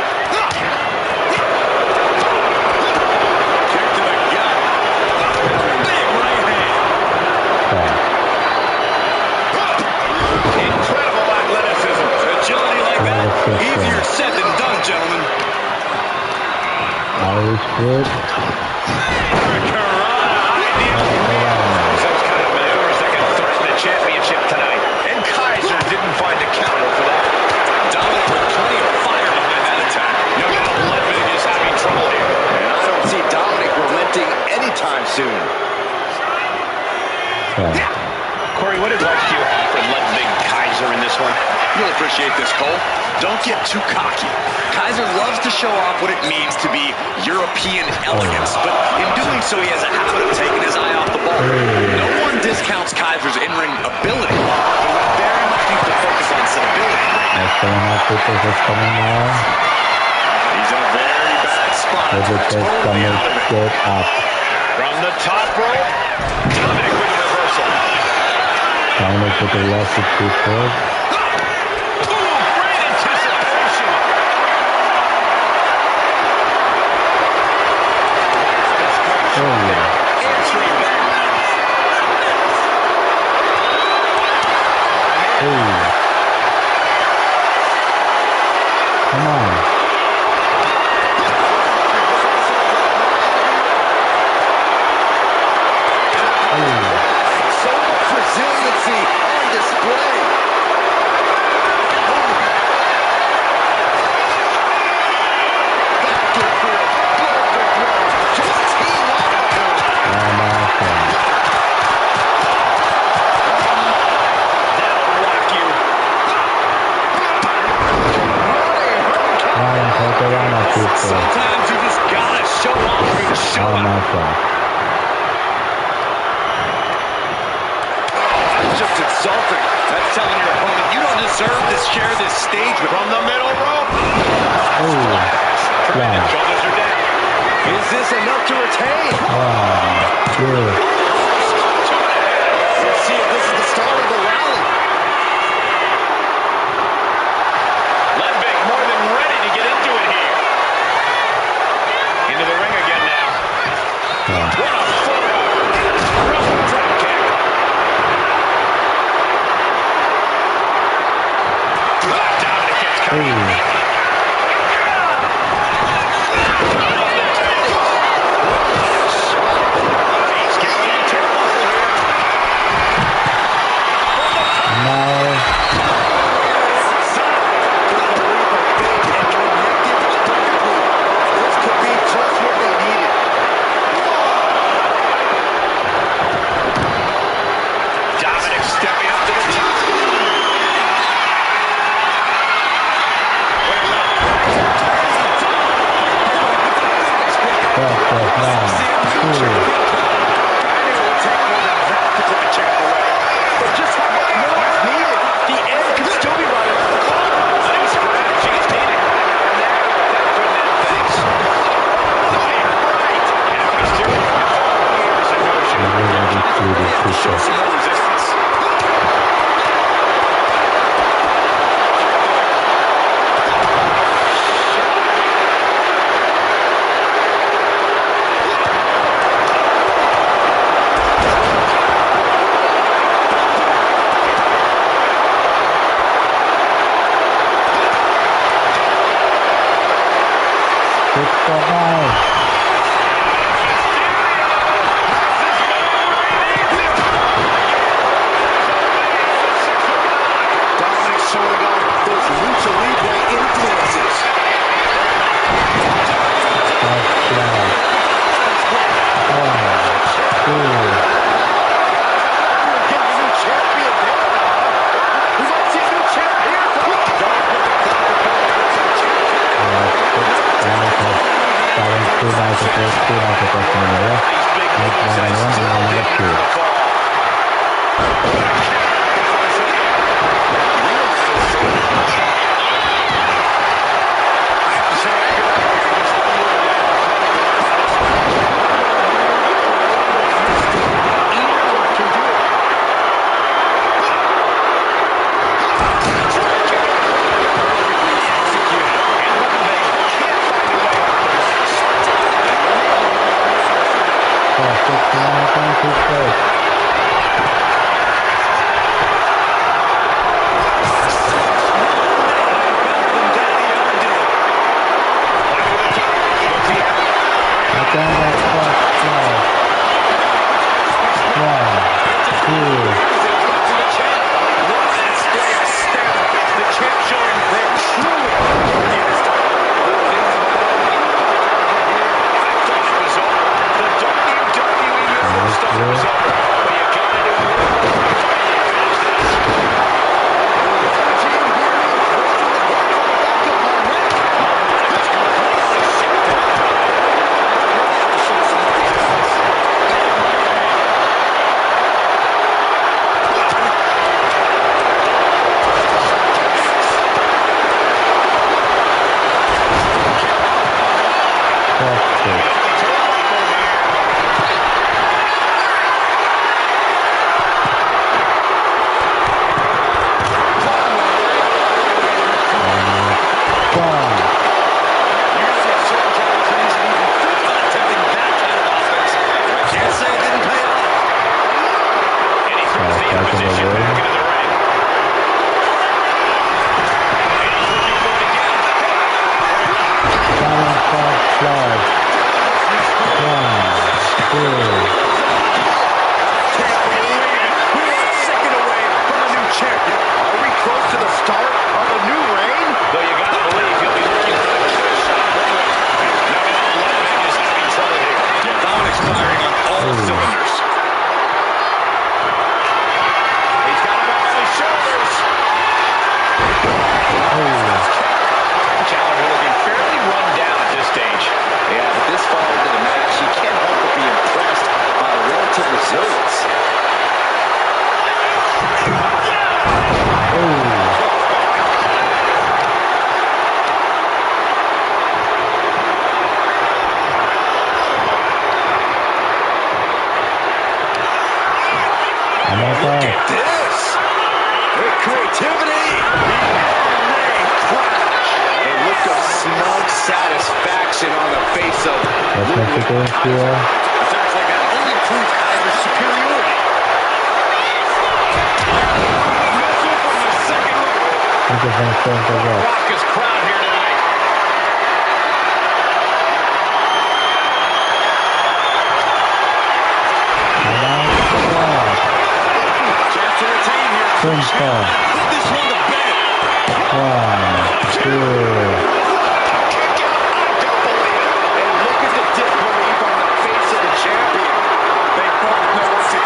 Incredible athleticism. Agility like that. Easier said than done, gentlemen. Irish foot. Those kind of maneuvers that can threaten the championship tonight. And Kaiser didn't find a counter for that. Dominic with plenty of fire behind that attack. No doubt Ludwig is having trouble here. And I don't see Dominic relenting anytime soon. Corey, what advice do you have for Ludwig Kaiser in this one? You'll appreciate this, Cole. Don't get too cocky. Kaiser loves to show off what it means to be European elegance, but in doing so, he has a habit of taking his eye off the ball. No one discounts Kaiser's in-ring ability, but we very much need to focus on stability. That's coming up, is coming now. He's in a very bad spot. Totally out of it. Up. From the top rope, Dominic with the reversal. Dominic with the left foot. Great anticipation. Answering back. Come on. So much resiliency on display. Back and forth. Perfect run. Just teeing off. That'll rock you. Sometimes you just gotta show off and show out. That's just insulting. That's telling your opponent you don't deserve to share this stage with from the middle rope. Shoulders are down. Is this enough to retain? Let's see if this is the start of the rally. Ludwig more than ready to get into it here. Into the ring again now. What a footwork. Rope drop kick. Dominic gets caught. This could be just what they needed. Dominic stepping up to the top. Show some more resistance. Satisfaction on the face of Kaiser. Attacks like that only prove Kaiser's superiority. Missile from the second row. Raucous crowd here tonight. Chance to retain here. Put this one to bed. 1, 2.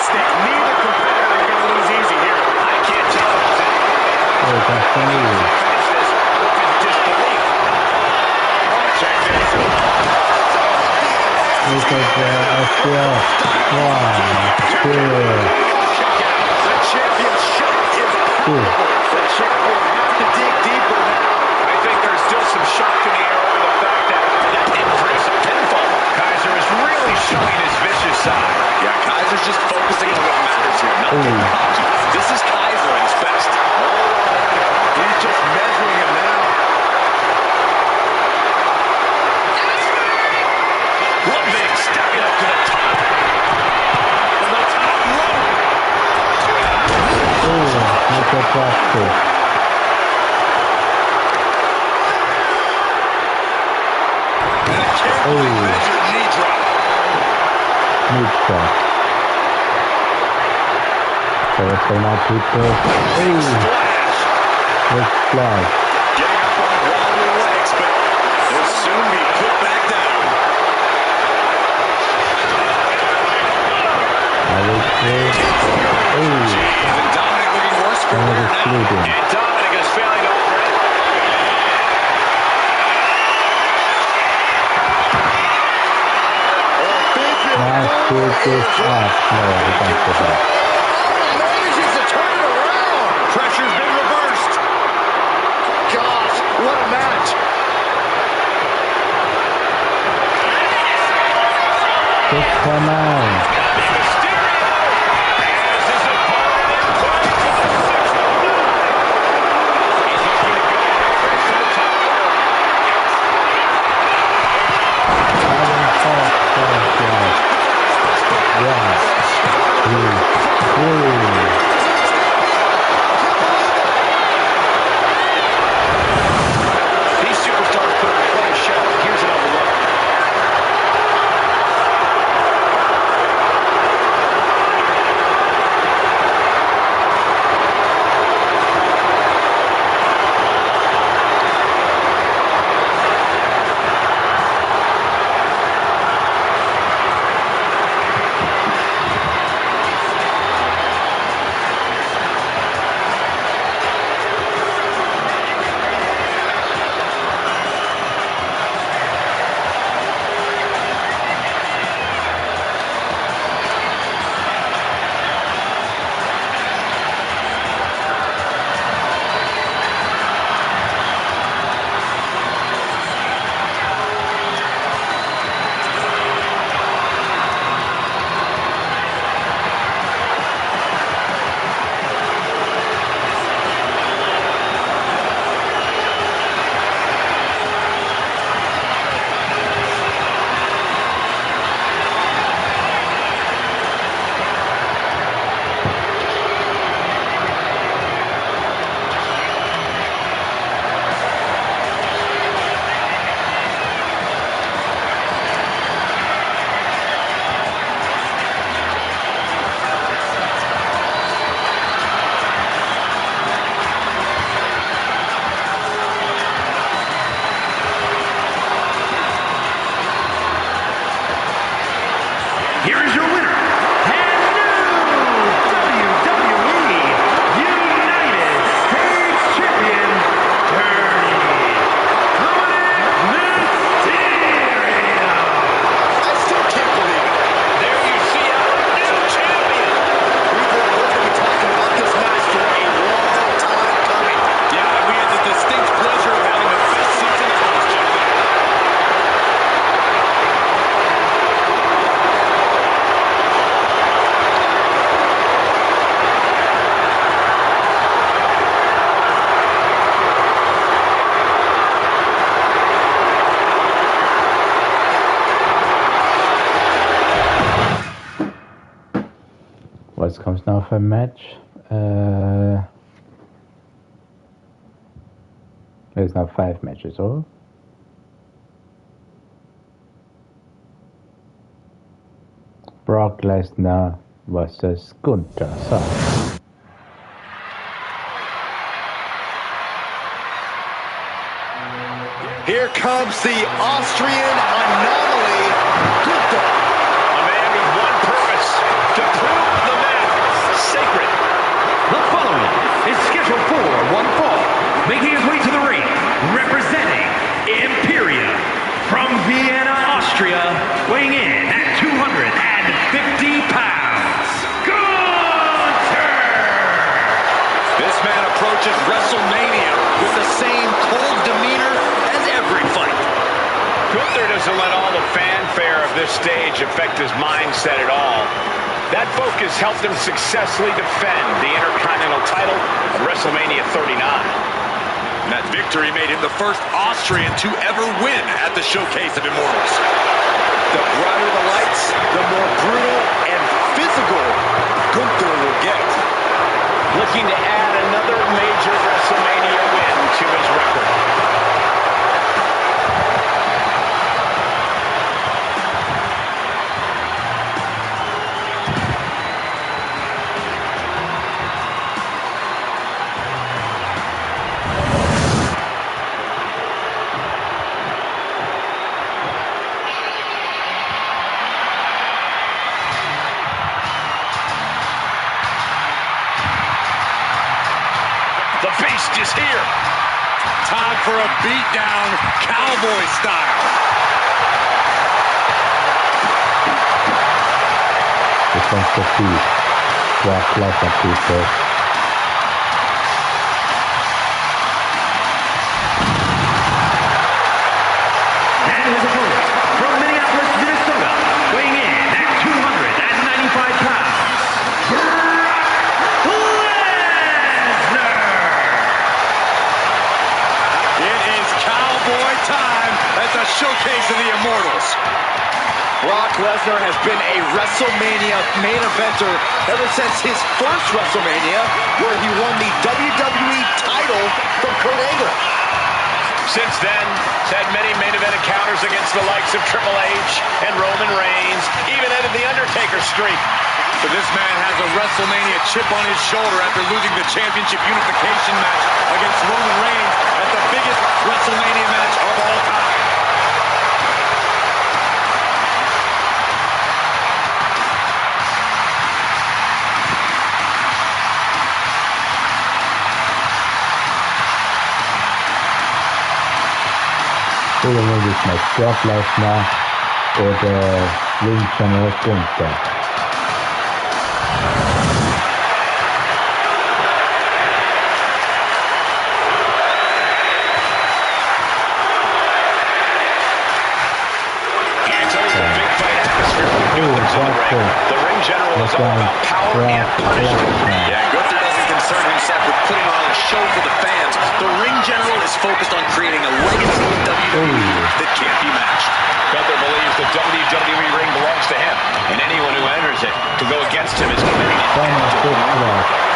Neither competitor is going to lose easy here. I can't tell if there's any. Finish this with disbelief. Check this. The champion's shot is powerful. The champion will have to dig deeper now. I think there's still some shock in the air over the fact that didn't produce a pinfall. Kaiser is really showing his vicious side. Yeah, Kaiser's just focusing on what matters here. Nothing cocky. This is Kaiser at his best. He's just measuring him now. Ludwig stepping up to the top. From the top rope. And a carefully measured knee drop. So it's going out to splash. Getting up on wobbly legs, but will soon be put back down. Jeez, and Dominic looking worse for wear now. And Dominic is failing to offer it. Manages to turn it around. Pressure's been reversed. Gosh, what a match. was comes now for a match? There's now 5 matches, or? Brock Lesnar versus Gunther. So. Here comes the Austrian anomaly, Gunther. A man with one purpose, to prove the math sacred. The following is scheduled for one fall, making his way to the ring, representing Imperium from Vienna, Austria, weighing in at 250 pounds, Gunther! This man approaches WrestleMania with the same cold demeanor as every fight. Gunther doesn't let all the fanfare of this stage affect his mindset at all. That focus helped him successfully defend the Intercontinental title at WrestleMania 39. And that victory made him the first Austrian to ever win at the Showcase of Immortals. The brighter the lights, the more brutal and physical Gunther will get. Looking to add another major WrestleMania win to his record. The Beast is here. Time for a beatdown, cowboy style. This one's the feet. Brock Lesnar people. And his opponent, from Minneapolis, Minnesota, weighing in at 295 pounds, Brock Lesnar! It is cowboy time at the Showcase of the Immortals. Brock Lesnar has been a WrestleMania main eventer ever since his first WrestleMania, where he won the WWE title from Kurt Angle. Since then, he's had many main event encounters against the likes of Triple H and Roman Reigns, even ended the Undertaker streak. So this man has a WrestleMania chip on his shoulder after losing the championship unification match against Roman Reigns at the biggest WrestleMania match of all time. Who will win this match? Brock Lesnar or the ring general Gunther? The ring general is all about power and punishment. Yeah, Gunther doesn't concern himself with putting on a show for the fans. The ring general is focused on creating a legacy in WWE that can't be matched. Gunther believes the WWE ring belongs to him, and anyone who enters it to go against him is committing it.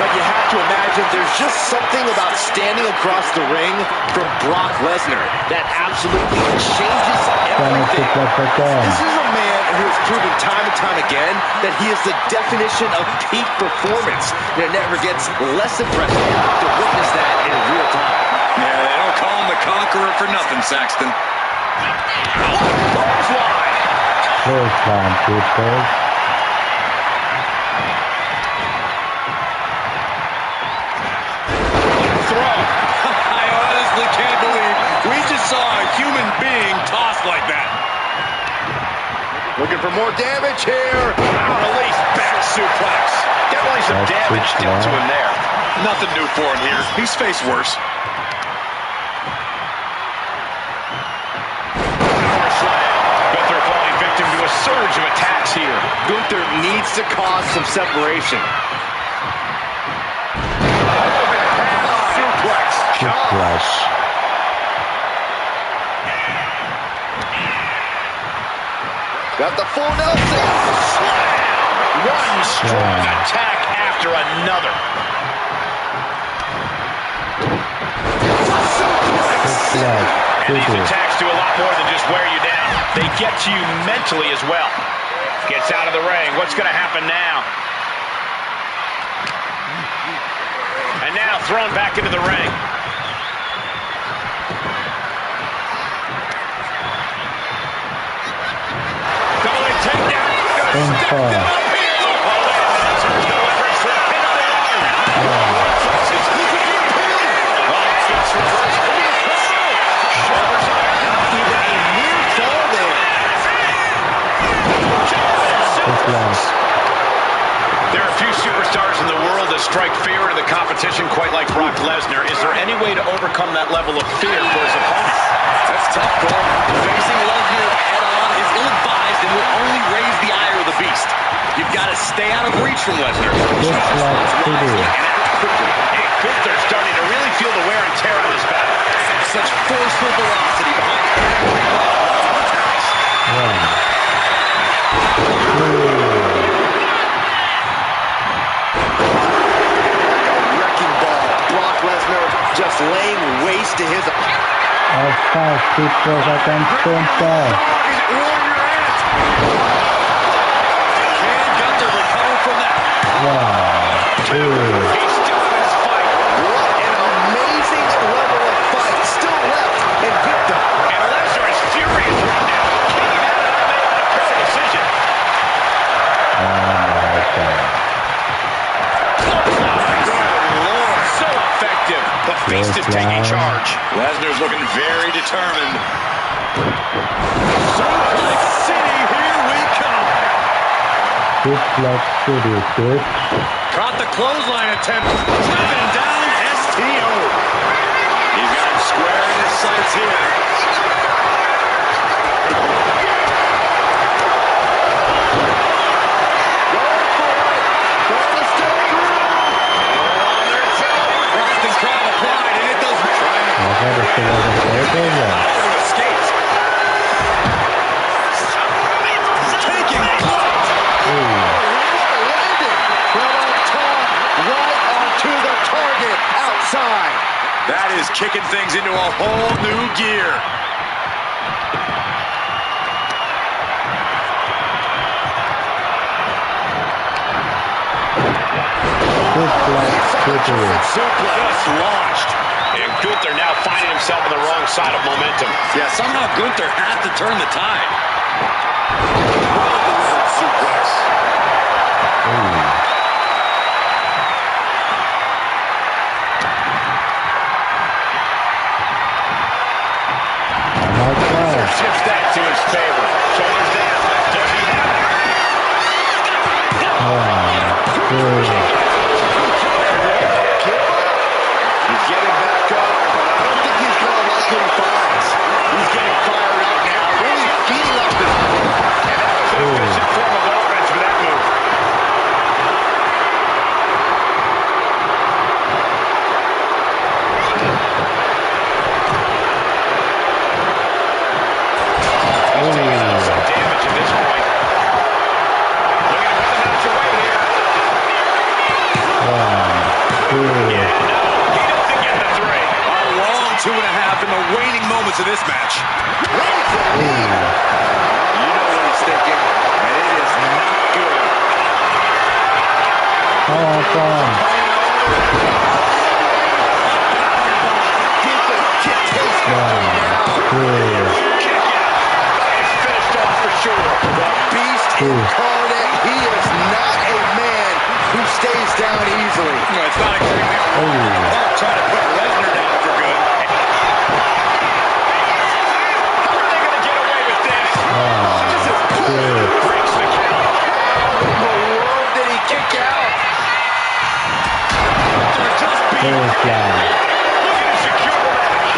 But you have to imagine there's just something about standing across the ring from Brock Lesnar that absolutely changes everything. This is a man who has proven time and time again that he is the definition of peak performance. And it never gets less impressive to witness that in real time. Yeah, they don't call him the Conqueror for nothing, Saxton. Clothesline, people. I honestly can't believe we just saw a human being tossed like that. Looking for more damage here. Release back suplex. Definitely some damage done to him there. Nothing new for him here. He's faced worse. Gunther falling victim to a surge of attacks here. Gunther needs to cause some separation. Suplex. Got the full Nelson. Slam. One strong attack after another. And these attacks do a lot more than just wear you down. They get to you mentally as well. Gets out of the ring. What's going to happen now? And now thrown back into the ring. Double takedown. Step him up here. Delivers the pin on the arm. Shoulders up. Not even a near fall there. There are a few superstars in the world that strike fear into the competition quite like Brock Lesnar. Is there any way to overcome that level of fear for his opponent? That's tough, Cole. Facing Lesnar head-on is ill-advised and will only raise the ire of the beast. You've got to stay out of reach from Lesnar. Hey, Gunther's starting to really feel the wear and tear on this battle. Such forceful velocity behind every wrecking ball. Brock Lesnar just laying waste to his opponent. Can Gunther recover from that? He's still in his fight. What an amazing level of fight still left in Gunther. And Lesnar is furious right now. Kicking out of the middle on a poor decision. Good Lord, so effective. The beast is taking charge. Lesnar's looking very determined. Suplex City, here we come. Caught the clothesline attempt. Driven down STO. He's got him square in his sights here. Going for it. Trying to stay through. On their toes. Boston crowd applied, and it doesn't. Escapes. Taking blood. Landed from up top, right onto the target outside. That is kicking things into a whole new gear. Suplex launched. And Gunther now finding himself on the wrong side of momentum. Yeah, somehow Gunther had to turn the tide. Suplex. Shifts that to his favor. Shoulders down. Does he have it? He's getting back up, but I don't think he's going to like what he finds. He's getting fired up now, really feeding up his move. And that was an efficient form of offense for that move. He's taking on some damage at this point. Looking to put the match away here. Yeah, no, he doesn't get the three. A long 2.5 in the waning moments of this match. You know what he's thinking, and it is not good. Kick out. It's finished off for sure. The beast incarnate. He is not a man who stays down easily. No, it's not exactly trying to put Lesnar down for good. How are they going to get away with this? This is good. Breaks the count. How in the world did he kick out? They're just being looking to secure the match.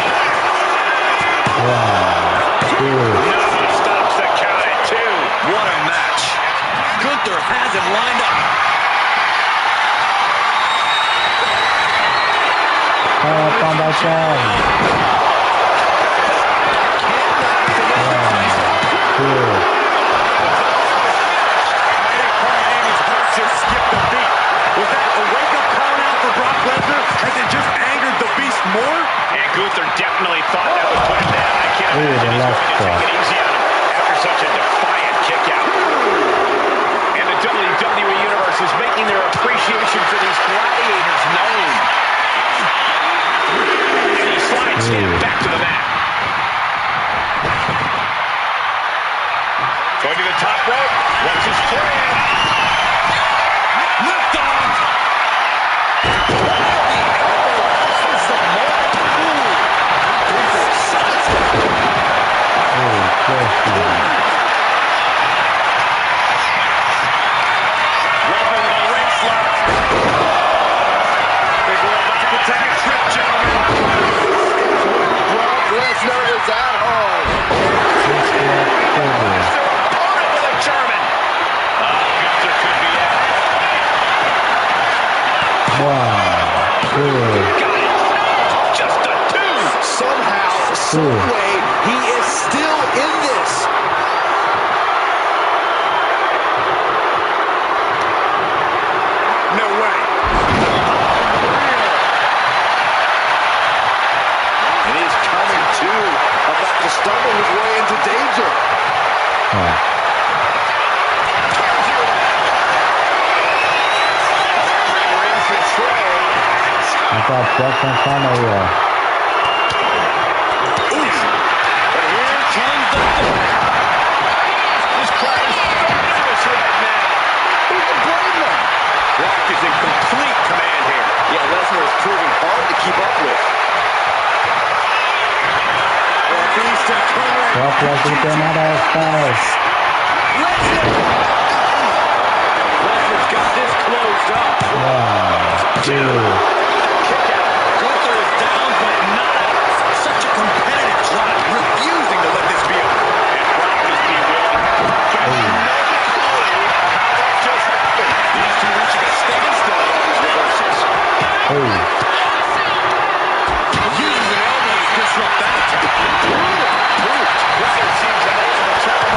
No, stops the count at 2. What a match. Gunther has him lined up. Skip the beat. Was that more? And Gunther definitely thought that would put him down. I can't imagine he's going to take it easy on him after such a defiant kick out. And the WWE Universe is making their appreciation for these gladiators known. And he slides him back to the mat. Going to the top rope. What's his plan? Lift off. Some way, he is still in this. No way. And he's coming to, about to stumble his way into danger. I thought Brock and Connor This crowd is furious right now. Who can blame them? Brock is in complete command here. Yeah, Lesnar is proving hard to keep up with. Beast and Curry. Brock Lesnar came out of stars. Lesnar's got this closed up. 1, 2. Kick out. Gunther is down, but not out. Such a competitive drop. Refusing to let this be over. And Brock is bewildered. Got no clue how that just happened. These two reaching a standstill on these reversals. Uses an elbow to disrupt that. Lesnar seems to have a trouble.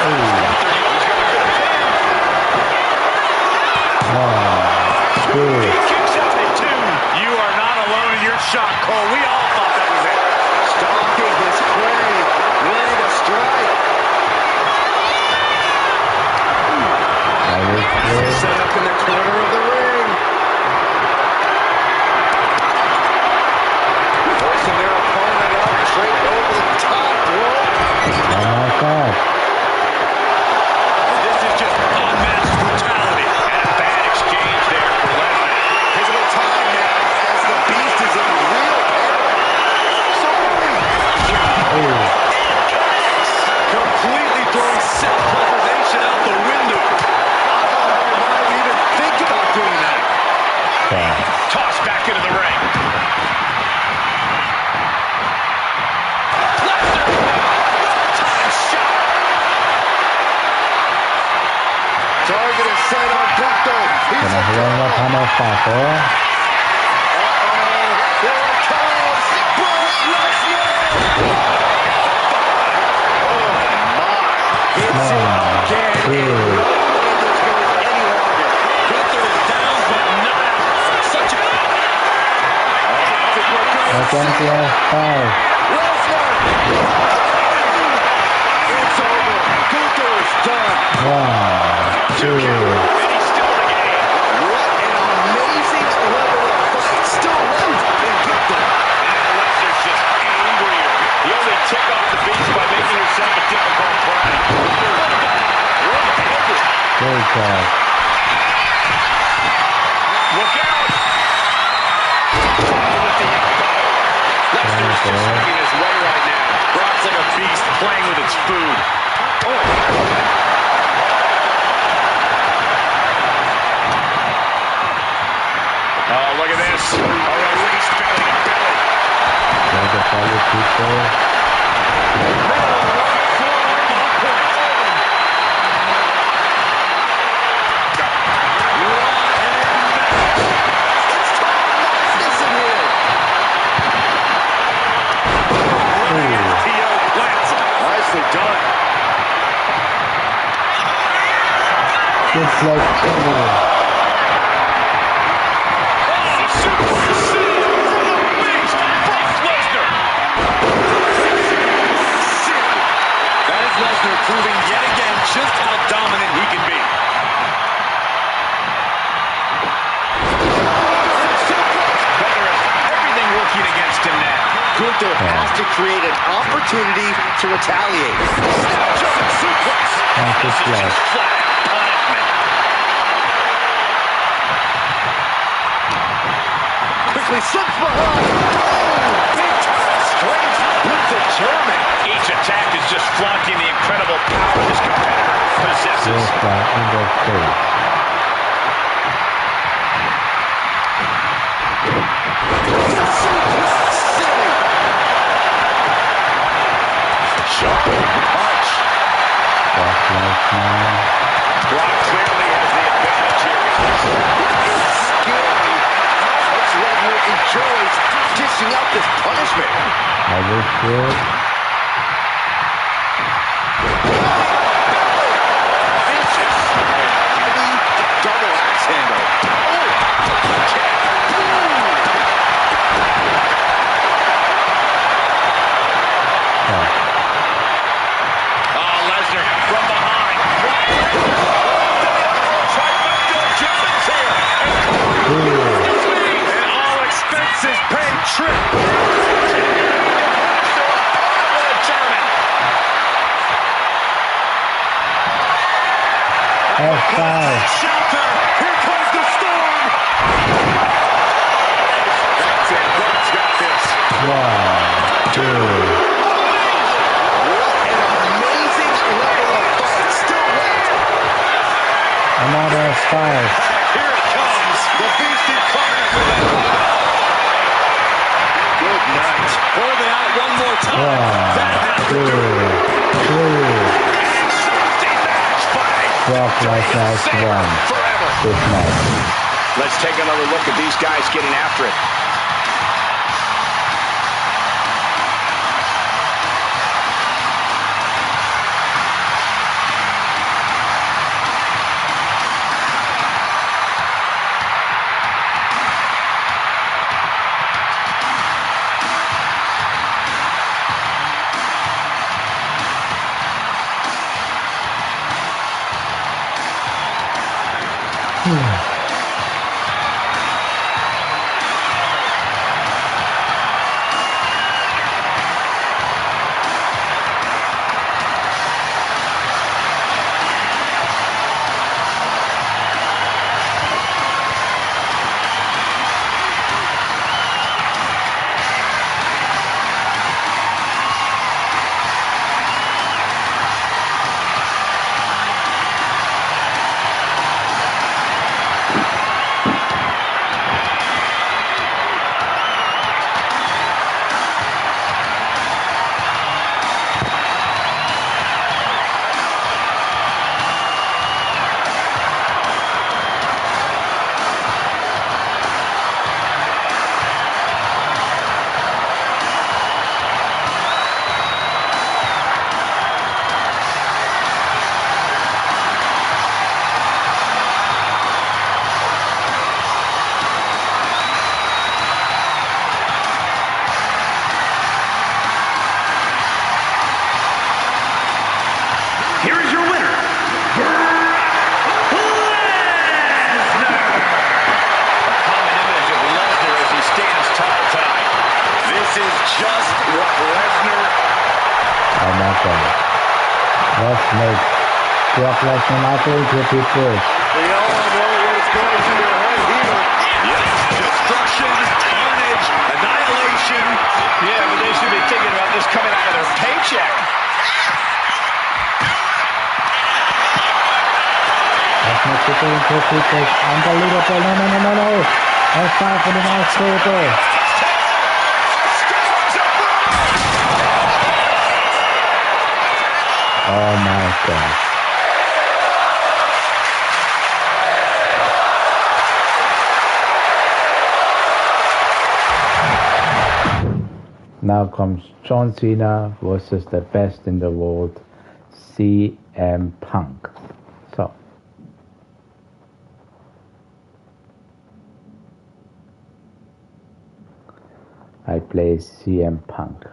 Gunther knows he's got a good pin. 1, 2. He kicks out at 2. You are not alone in your shock, Cole. We all thought that was it. Stalking his prey. Ready to strike. Set up in the corner of the ring. Forcing their opponent up straight over the top rope. Oh my God. This is just unmatched brutality and a bad exchange there for Lesnar. Pivotal time now as the Beast is in real peril. Completely throwing self-preservation out the window. Why would we even think about doing that? Tossed back into the ring. Lesnar! Time shot! Target is set on Gunther. He's Gonna run up on our father. There it comes. Brock Lesnar. Oh my. Hits it again. And no Anders goes any longer. Gunther is down, but not out. Such a... Against the five. Lesnar. It's over. Gunther is done. 1, 2. And he's still in the game. What an amazing level of fight still left in Gunther. And Lesnar's just angrier. You only tick off the beast by making yourself a difficult prey. Great job. Look out! With the elbow. Lesnar's just having his way right now. Brock's like a beast playing with its food. Oh, look at this. A release belly to belly. There's a follow people. Nicely done. Just like proving yet again just how dominant he can be. Gunther has everything working against him now. Gunther has to create an opportunity to retaliate. German suplex. This is just flat punishment. Quickly slips behind. Big time strength with the German. Each attack is just flaunting the incredible power this competitor possesses. Sharp punch. Brock clearly has the advantage here, guys. It's scary how much Lesnar enjoys dishing out this punishment. Vicious and heavy double axe handle. Lesnar from behind. Trifecta Germans here. And all expenses paid trip. Shelter. Here comes the storm. That's it. Brock's got this. 1, 2. Another 5. Here it comes. The beast incarnate with it. Good night. Holding out one more time. 1, 2, 3. Brock Lesnar won this match. Let's take another look at these guys getting after it. Let's make Brock Lesnar not going to repeat this. We all know what's going through their head here. Yes, destruction, carnage, annihilation. Yeah, but they should be thinking about this coming out of their paycheck. Lesnar super into this. Unbelievable. No. That's time for the nice table. Oh my God. Now comes John Cena versus the best in the world, CM Punk. So, I play CM Punk.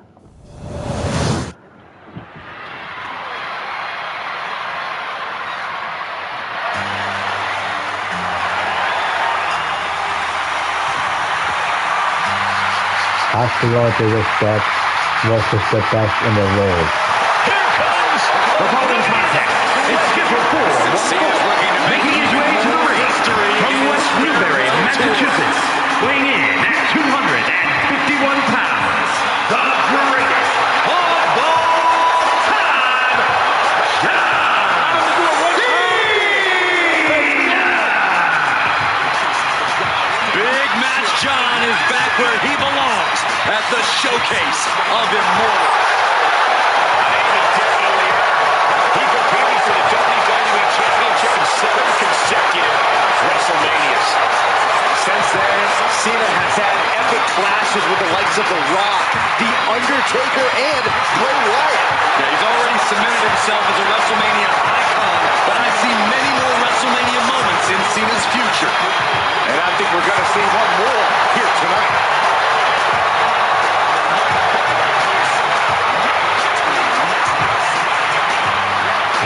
absolutely respect versus the best in the world. Here comes the following contest. It's scheduled for making his way to the ring from West Newbury, Massachusetts, weighing in at 251 pounds, the greatest of all time, John Cena! Big Match John is back where he belongs at the showcase of Immortals. He competed for the WWE Championship in 7 consecutive WrestleManias. Since then, Cena has had epic clashes with the likes of The Rock, The Undertaker, and Bray Wyatt. Yeah, he's already cemented himself as a WrestleMania icon, but I see many more WrestleMania moments in Cena's future. And I think we're going to see one more here tonight.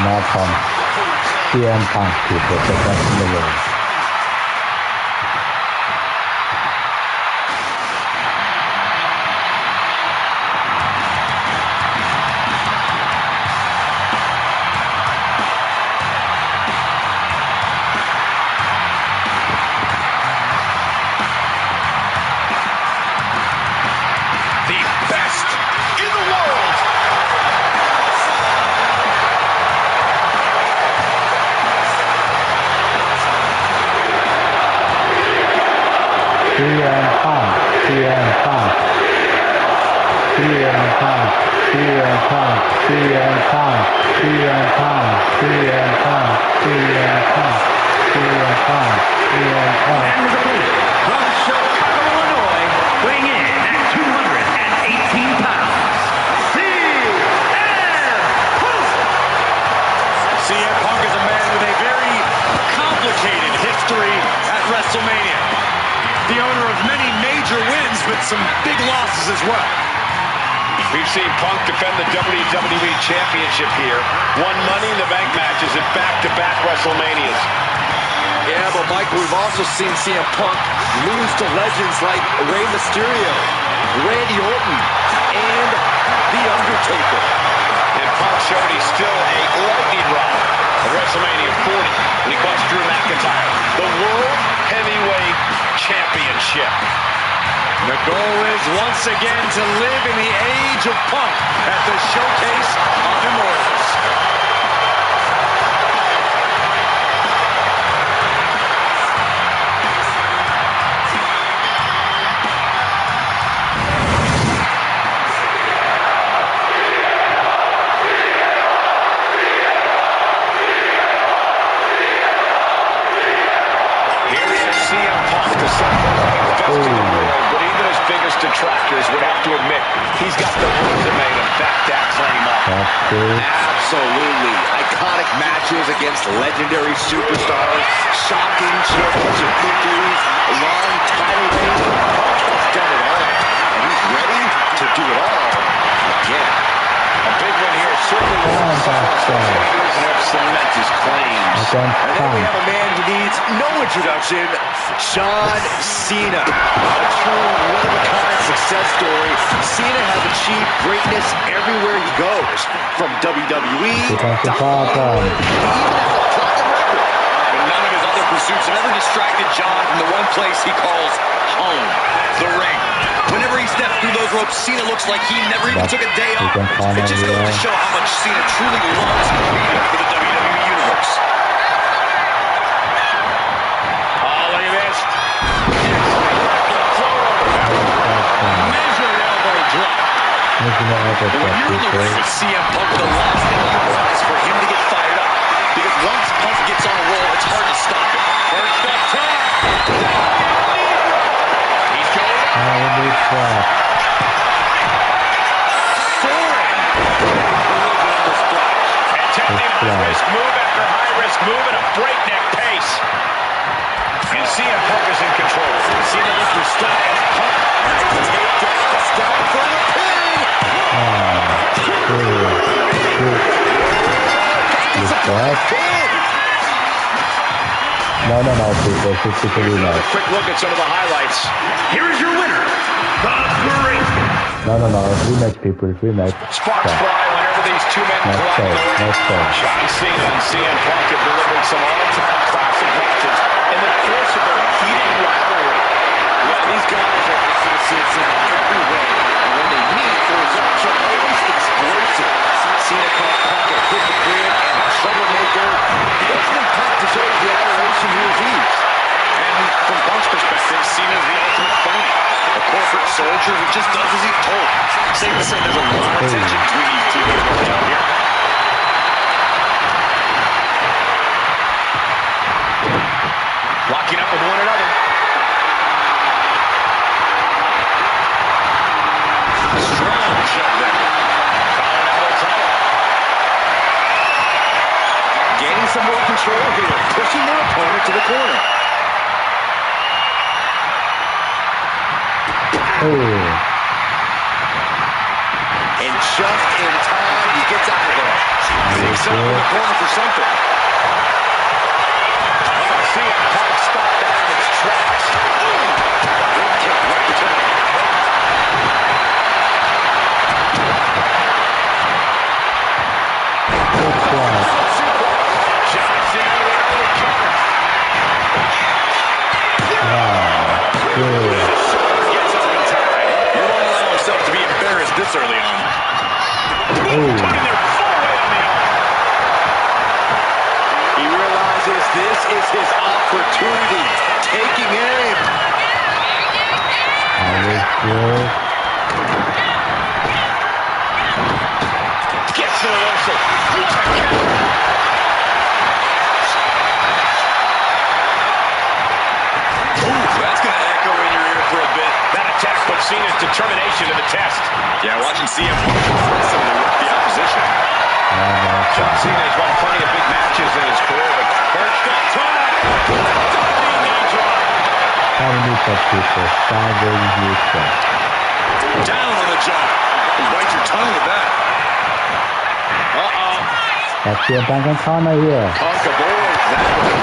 Now Punk. CM Punk is the best in the world. The best in the world. CM Punk, CM Punk, CM Punk, CM Punk, CM Punk, CM Punk, CM Punk, CM Punk, CM Punk, CM Punk. And his opponent from Chicago, Illinois, weighing in at 218 pounds, CM Punk! CM Punk is a man with a very complicated history at WrestleMania. The owner of many major wins, but some big losses as well. We've seen Punk defend the WWE Championship here. Won Money in the Bank matches at back-to-back WrestleManias. Yeah, but Mike, we've also seen CM Punk lose to legends like Rey Mysterio, Randy Orton, and The Undertaker. And Punk showed he's still a lightning rod at WrestleMania 40 when he cost Drew McIntyre the World Heavyweight Championship. The goal is once again to live in the age of Punk at the showcase of Immortals. Here is CM Punk, the best in the world, but even his biggest detractors would have to admit he's got the resume to back that claim up. Absolutely. Iconic matches against legendary superstars, shocking championship victories, long title reigns. Punk's done it all, and he's ready to do it all again. A big win here certainly will cement his claims. And then we have a man who needs no introduction, John Cena. A true one-of-a-kind success story. Cena has achieved greatness everywhere he goes, from WWE to Hollywood, even as a platinum record. But none of his other pursuits have ever distracted John from the one place he calls home, the ring. Whenever he steps through those ropes, Cena looks like he never even took a day off. It just goes to show how much Cena truly loves competing for the WWE Universe. Oh, look at this. Measured elbow drop. When you're in the ring with CM Punk, the last thing you want is for him to get fired up. Because once Punk gets on a roll, it's hard to stop it. First up top. He's going up. Soaring. Attempting high-risk move after high-risk move at a breakneck pace. And CM Punk is in control. Cena looks for stop as Punk has to take down the stop for the pin. No, people. Quick look at some of the highlights. Here is your winner, the great No. Rematch, people. Rematch. Sparks fly whenever these two men collide. John Cena and CM Punk have delivered some all-time classic matches in the course of their heated rivalry. Yeah, these guys are opposites in every way. And when they meet, the results are always explosive. Cena called Punk a hypocrite and a troublemaker. He doesn't impact his own adoration he receives. And from Punk's perspective, Cena's the ultimate phony. A corporate soldier who just does as he's told. Safe to say there's a lot of tension between these two people down here. Locking up with one another. Strong shove there. Calling out the title. Gaining some more control here. Pushing their opponent to the corner. And just in time, he gets out of there. He's set up in the corner for something. See it, Punk stopped that in its tracks. Big kick right to the John Cena with a cover. To be embarrassed this early on. Putting their full weight on the arm. He realizes this is his opportunity. Taking aim. Gets the reversal. That's going to echo in your ear for a bit. That attack put Cena's determination to the test. Yeah, watching CM Punk aggressively with the opposition. John Cena has won plenty of big matches in his career, but first step, down on the jaw. You bite your tongue with that. That's your bank and corner here. Punk avoids that one.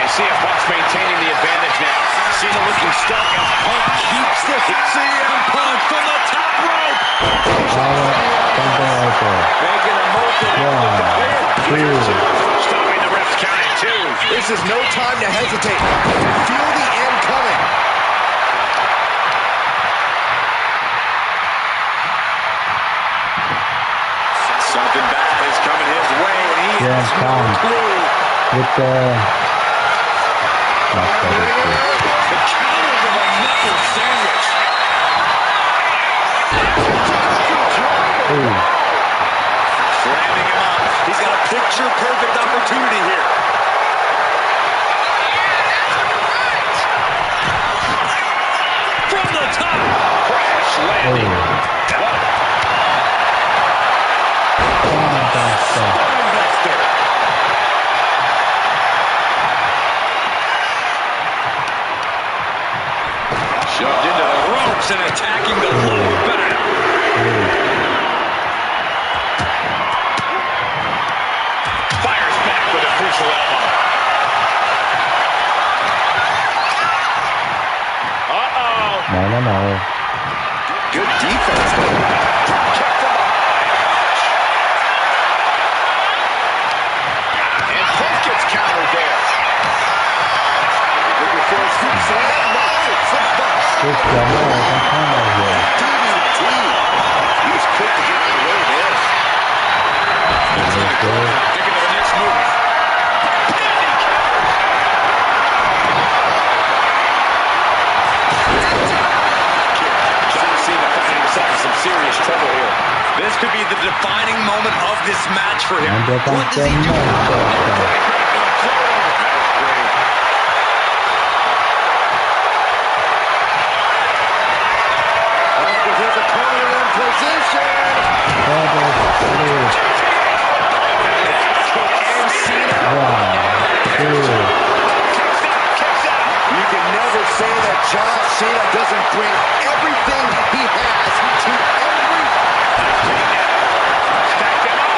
CM Punk's maintaining the advantage now. Cena looking stuck as Punk keeps the hit. CM Punk from the top rope. Making a motion. Stopping the ref's count at 2. This is no time to hesitate. Feel the end coming. Something bad is coming his way, and he has no clue. With the counters of a knuckle sandwich. Slamming him up. He's got a picture-perfect opportunity here. From the top. Crash landing. Shoved into the ropes and attacking the lower back. Fires back with a crucial elbow. No. Good defense, though. Kick from behind. And Punk gets countered there. Looking for a scoop slam. Good DDT. He was quick to get out of the way there. Thinking of the next move. John Cena finding himself in some serious trouble here. This could be the defining moment of this match for him. What does he do? You can never say that John Cena doesn't bring everything he has to every... Stacked him up.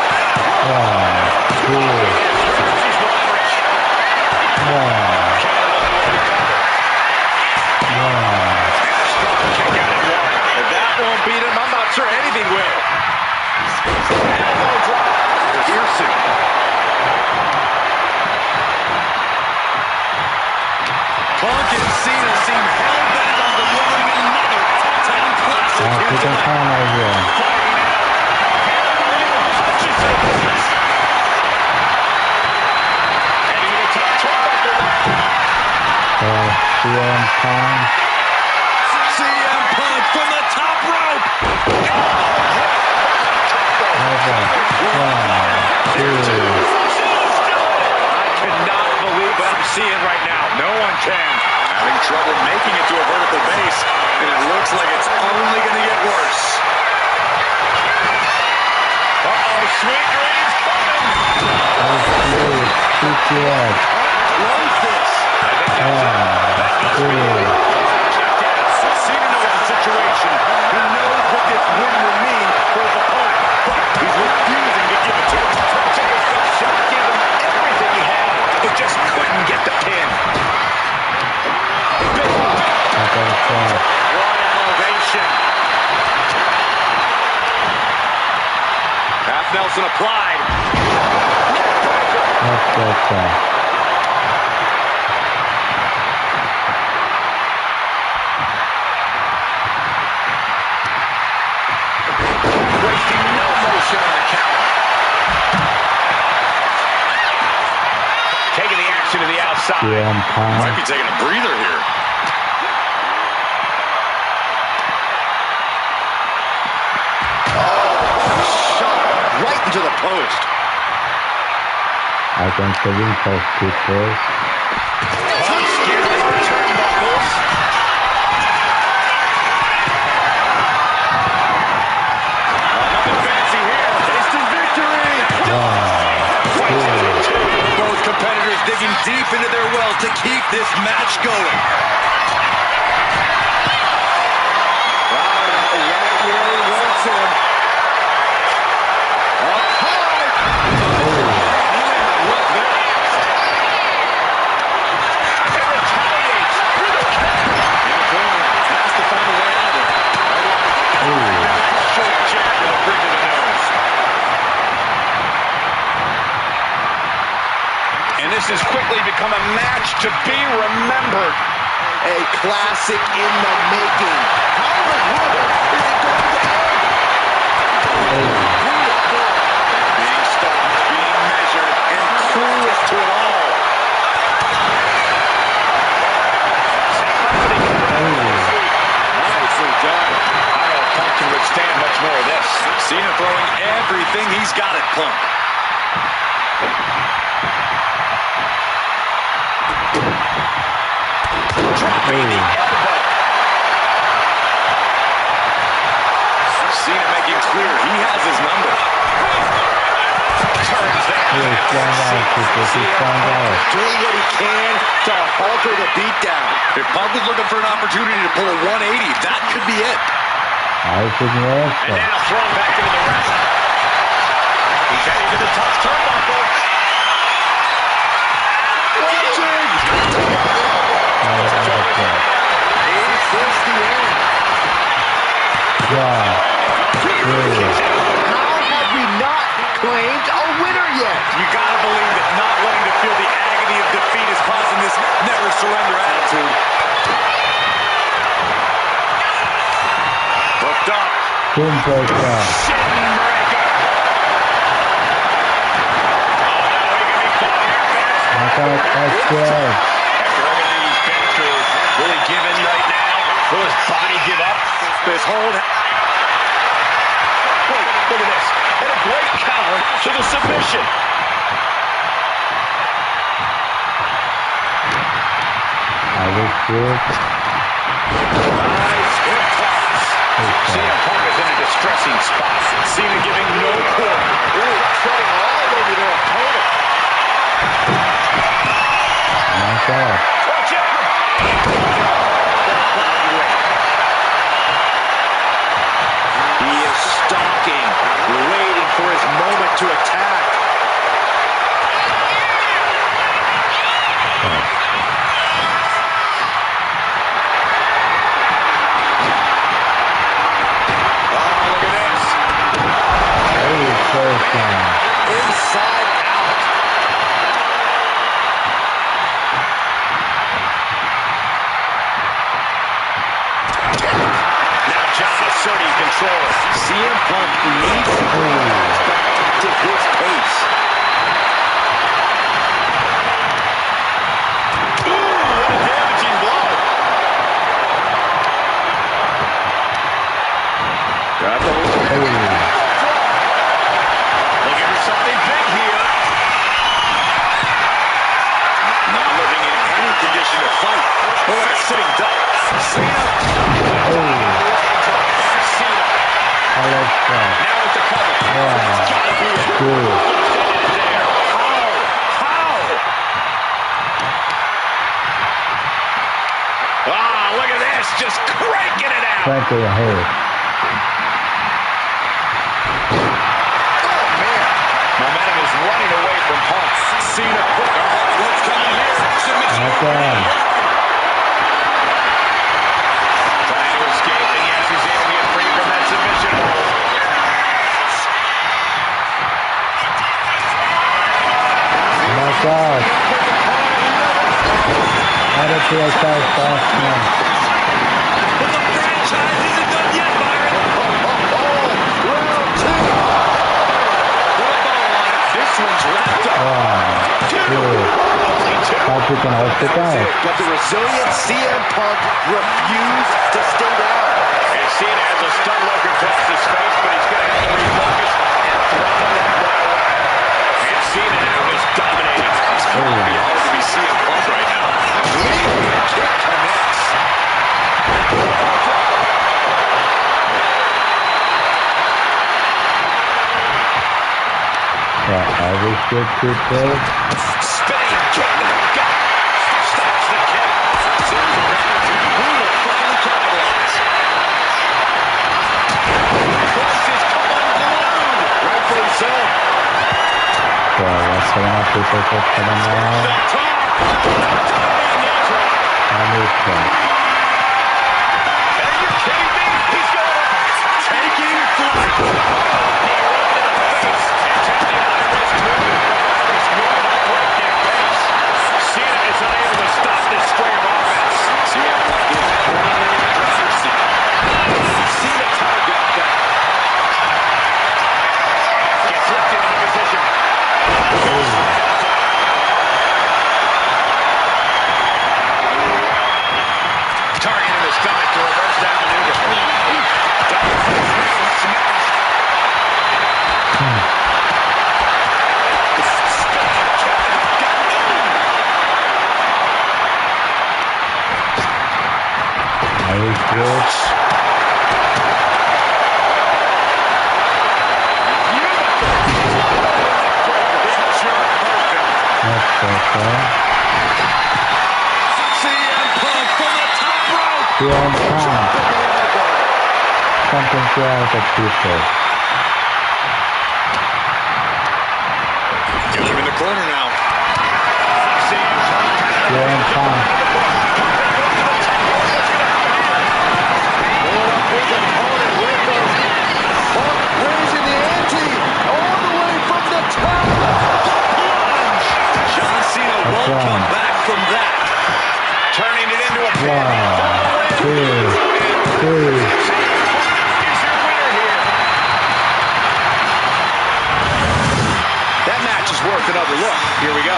diving whip. Elbow drop. Piercing. Punk and Cena seem hell-bent on delivering another all-time classic here tonight. Fighting out. Punches to the face. Heading to the top turnbuckle now. CM Punk. CM Punk from the top rope. I cannot believe what I'm seeing right now. No one can. Having trouble making it to a vertical base, and it looks like it's only going to get worse. Uh-oh, Sweet Dreams coming. Close this. Cena knows the situation. He knows what this win will mean for his opponent, but he's refusing to give it to him. Shot gave him everything he had, but just couldn't get the pin. What elevation. Half Nelson applied. Wasting no motion on the counter. Taking the action to the outside. Might be taking a breather here. Right into the post. I think the ring post too close. Punk scaling the turnbuckles. Nothing fancy here. Instant victory. Both competitors digging deep into their well to keep this match going. Right where he wants him. Up high. What next? And retaliates with a kick. In the corner. Has to find a way out of it. Short jab with a bridge of the nose. And this has quickly become a match to be remembered. A classic in the making. How in the world is it going to end? Being stopped, being measured, and clueless to it all. Nicely done. I don't know if Punk can withstand much more of this. Cena throwing everything he's got at Punk. Dropping the elbow. Cena making clear he has his number. Turns that. Doing what he can to alter the beatdown. If Punk was looking for an opportunity to pull a 180, that could be it. And now thrown back into the ring. He's heading to the top turnbuckle. Watching. Is this the end? How have we not claimed a winner yet? You gotta believe that not wanting to feel the agony of defeat is causing this never surrender attitude. Hooked up. Shin breaker. Oh no, he can be caught here, fans. After everything he's been through, will he give in right now? Will his body give up? This hold. Wait, look at this. And a great counter to the submission. Nice hip toss. CM Punk is in a distressing spot. Cena giving no quarter. Ooh, treading all over their opponent. Watch out. He is stalking, waiting for his moment to attack. Oh, look at this. Trying to hit. Oh, man. Momentum is running away from Punk. Cena quick. Oh, what's coming here? Submission. Okay. Trying to escape, and yes, he's able to get free from that submission hold. Oh my God. How did he attack fast, man? But the franchise isn't done yet, Byron. Round two. With a bow on it. This one's wrapped up. Dude. Only two. How'd you gonna hold it down? But the resilient CM Punk refused to stay down. And Cena has a stun look across his face, but he's going to have to refocus and throttle that right away. And Cena now is dominating. It's hard to be CM Punk right now. Leaping kick connects. Every shit you play. Spinning kick to the gut. Stops the kick. Cena's around. Who will finally capitalize? Prices come unglued. Rightfully so. So what's going on, people? What's coming The on? top. Diving knee drop. I need that. Are you kidding me? He's going up. Taking flight. Knee right in the face. Attempting high-risk movement. He's moving at breakneck pace. Cena is unable to stop this string of offense. CM Punk is running in the driver's seat. Cena telegraphed that. Gets lifted into position. Targeting the stomach to reverse that maneuver. Double face now smashed. Spinning kick to the gut. Nice work. That's okay. CM Punk from the top rope. CM Punk. Something to out of people. Got him in the corner now. CM Punk. CM Punk. His opponent with those. Punk raising the ante all the way from the top. John Cena won't right. come back from that. Turning it into a pin. 1, 2, 3. Is your winner here. That match is worth another look. Here we go.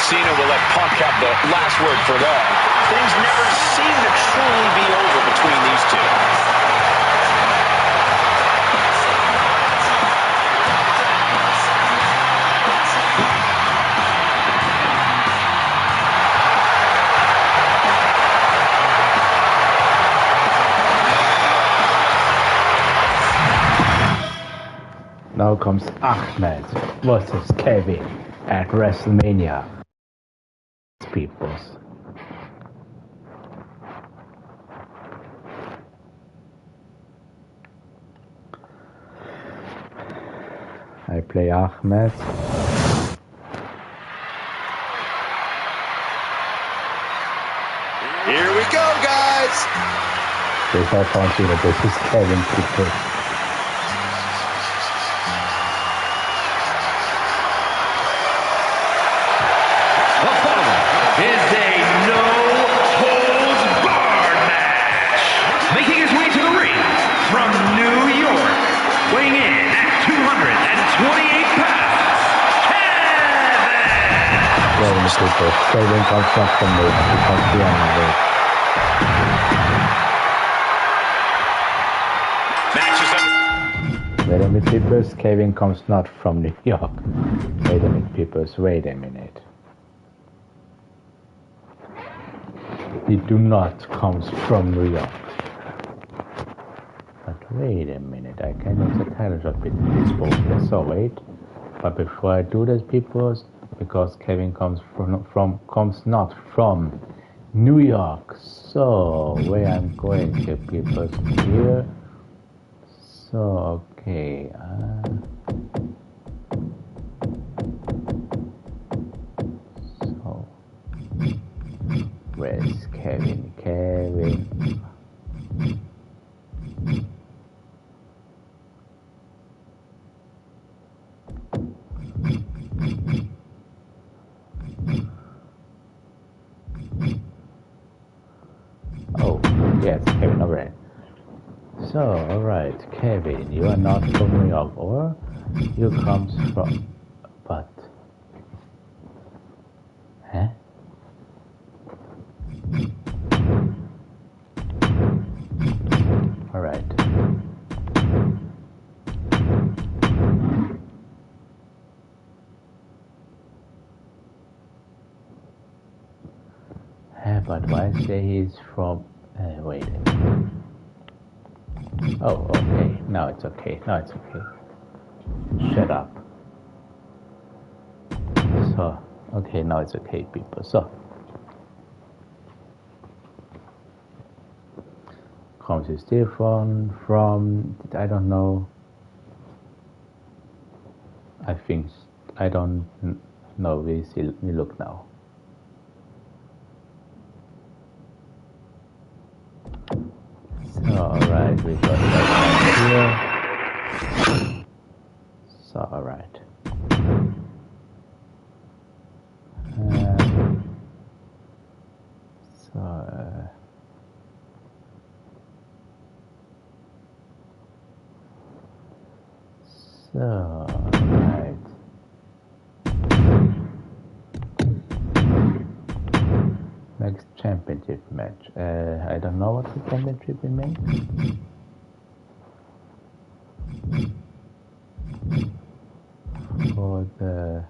Cena will let Punk have the last word for that. Things never seem to truly be over between these two. Now comes Ahmed versus Kevin at WrestleMania. Peoples. I play Ahmed. Here we go, guys. This I can't see that this is Kevin Peoples. People. Kevin comes not from me, he comes beyond me. Wait a minute, peoples. Kevin comes not from New York. Wait a minute, peoples. Wait a minute. He do not comes from New York. But wait a minute, I can make a title shot between these both. So wait. But before I do this, peoples, because Kevin comes not from New York. So where I'm going to, people, here. So okay. So where's Kevin? Kevin. Yes, Kevin, alright. So, alright, Kevin, you are not from New York, or you comes from, but, huh? Alright. But why say he's from, wait. Oh, okay. Now it's okay. Now it's okay. Shut up. So, okay, now it's okay, people. So, comes is different from, I don't know. I think, I don't know. We look now. So, alright, we got that here. So, alright. Alright. Next championship match. I don't know what the championship we make. For the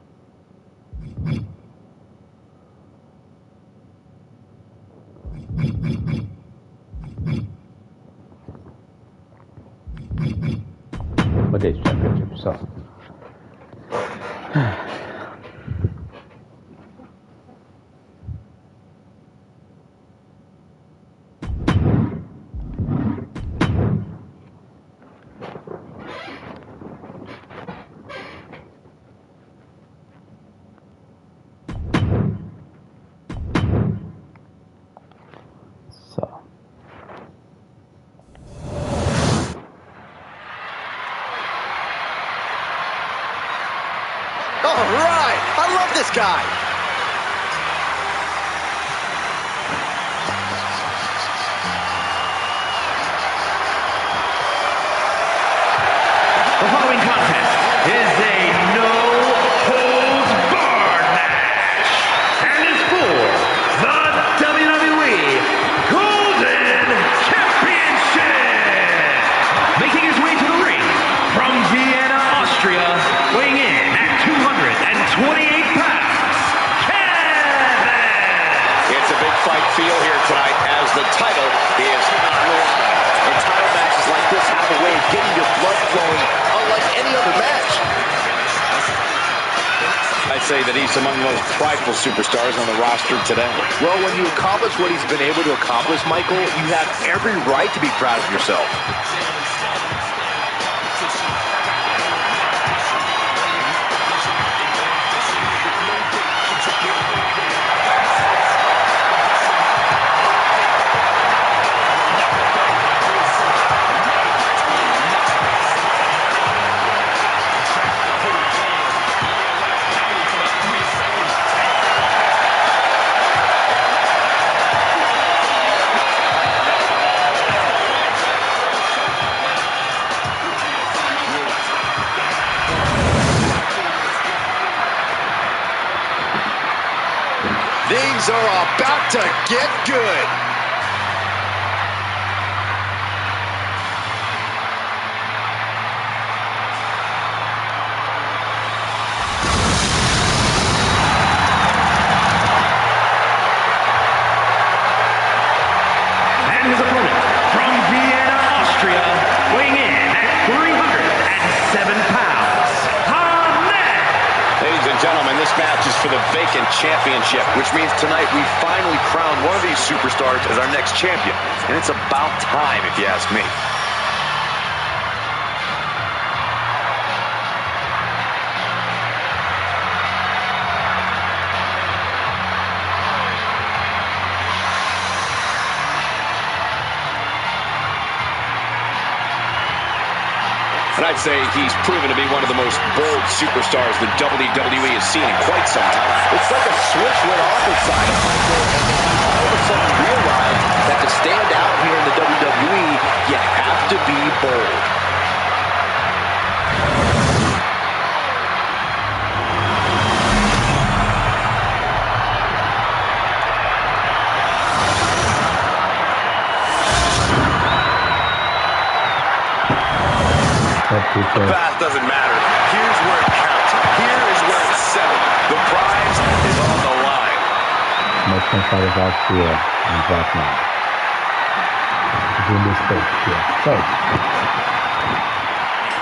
this championship. So Alright, I love this guy. The following contest is a no-holds-barred match and is for the WWE Austria, weighing in at 228 pounds, Kevin! It's a big fight feel here tonight as the title is on the line. And title matches like this have a way of getting your blood flowing unlike any other match. I'd say that he's among the most prideful superstars on the roster today. Well, when you accomplish what he's been able to accomplish, Michael, you have every right to be proud of yourself. Things are about to get good. And his opponent from Vienna, Austria, weighing in at 307 pounds, Ahmed! Ladies and gentlemen, this match is for the vacant championship, which means tonight we finally crown one of these superstars as our next champion. And it's about time, if you ask me. And I'd say he's proven to be one of the most bold superstars the WWE has seen in quite some time. It's like a switch went off inside of Michael, and all of a sudden realized that to stand out here in the WWE, you have to be bold. The path doesn't matter. Here's where it counts. Here is where it's settled. The prize is on the line. Next one fight is Austria and that man. In this stage here. So.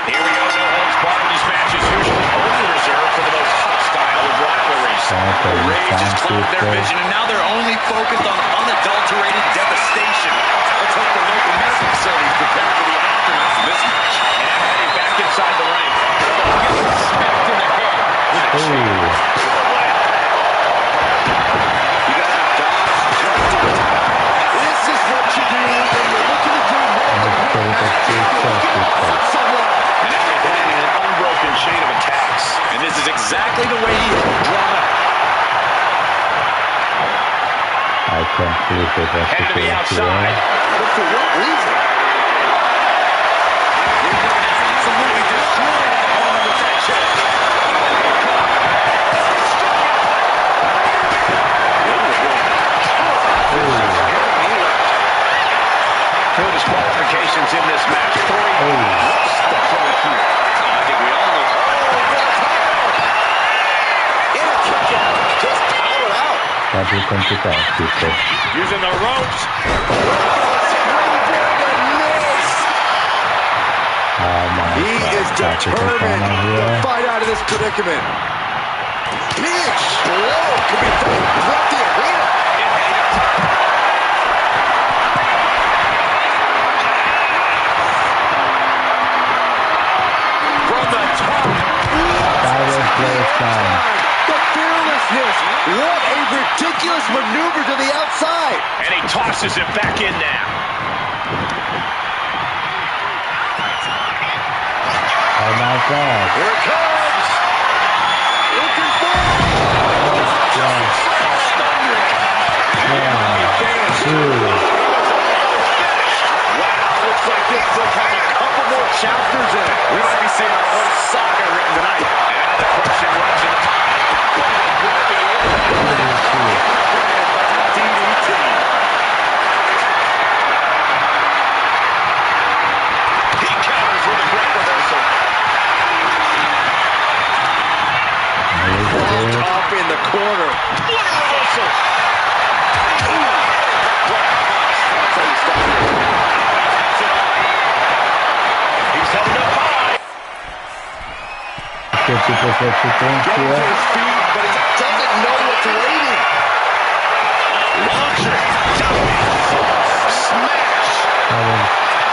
Here we go, no holds barred. These matches usually only reserved for the most hostile of rivalries. The rage has clouded their vision, and now they're only focused on unadulterated devastation. Let's hope the local medical facility is prepared for the aftermath of this match. And heading back inside the ring. Getting smacked in the head with a chair. You got to dodge just in time. This is what you do when you're looking to do more than someone. And now you're planning an unbroken chain of attacks. And this is exactly the way you draw it. I can't believe it. Heading to the outside. But for what reason? Absolutely destroyed the opponent with that chair. Two disqualifications in this match. What's the play here? I think we all know. In a kick out. Just power out. That will come to pass, people. Using the ropes. He is determined to fight out of this predicament. Big blow could be throughout the arena. From the top. The fearlessness. What a ridiculous maneuver to the outside. And he tosses it back in now. Oh my God. Here it comes. Looking forward. Wow, looks like this book has a couple more chapters in it. We might be seeing our whole saga written tonight. And now the question runs in the DDT. He counters with a great reversal. the corner. What a reversal! Ooh, what a punch. That's how you stop it. That's it on. He's headed up high. Good people for Getting to his feet, but he doesn't know what's waiting. Launcher. Smash.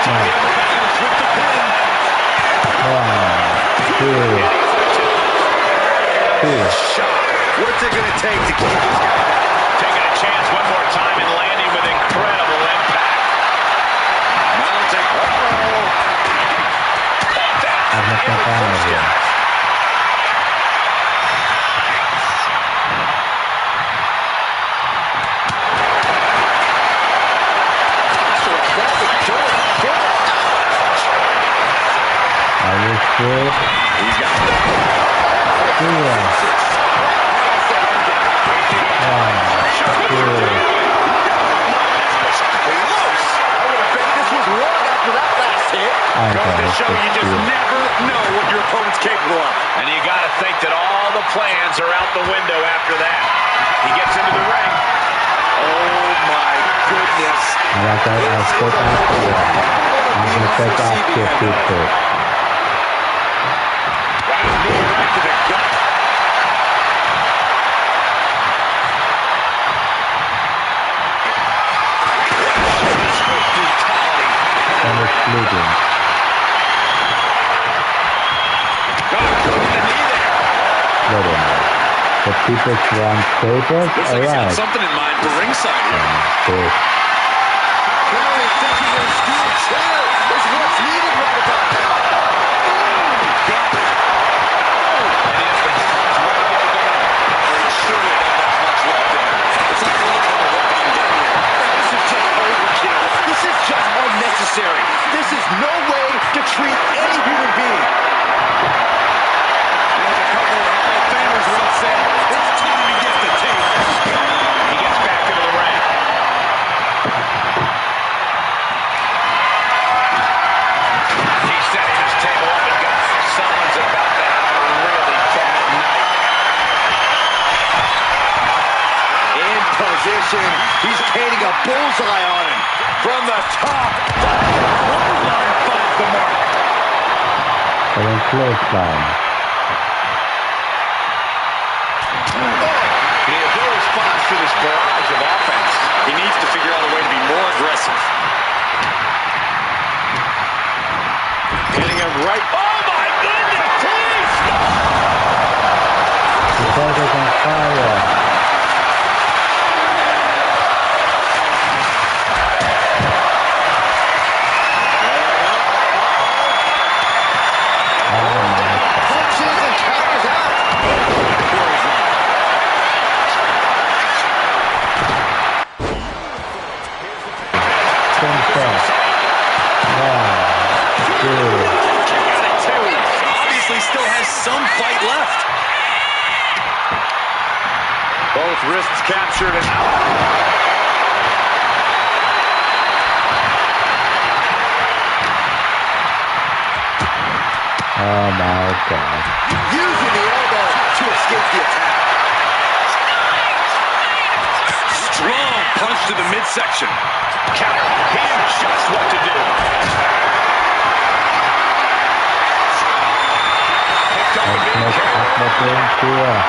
With the pin. 1, 2. Shot. What's it going to take to keep this guy down? Taking a chance one more time and landing with incredible impact. Mounting. He's got Goes to show you just never know what your opponent's capable of. And you got to think that all the plans are out the window after that. He gets into the ring. Oh my goodness. Right to the gut. The people want papers. Looks like he's got something in mind for ringside here. Clearly thinking a steel chair is what's needed right about now. And he has the bombs ready to go. Or he surely doesn't have much left in him. It's like a little bit of what I'm getting here. This is just overkill. This is just unnecessary. This is no way to treat any human being. As a couple of Hall of Famers once said, it's time to get the tape. He gets back into the ring. He's setting his table up and guys, someone's about to have a really bad night. In position. He's painting a bullseye on him. From the top. Clothesline finds the mark. Clothesline. He has no response to this barrage of offense. He needs to figure out a way to be more aggressive. Hitting him right. Oh my goodness! Please stop! The dog is on fire. Punches and counters out. Obviously still has some fight left. Both wrists captured and out. Oh my God. Using the elbow to escape the attack. Strong punch to the midsection. Counter. He knew just what to do. Picked up the mid carry.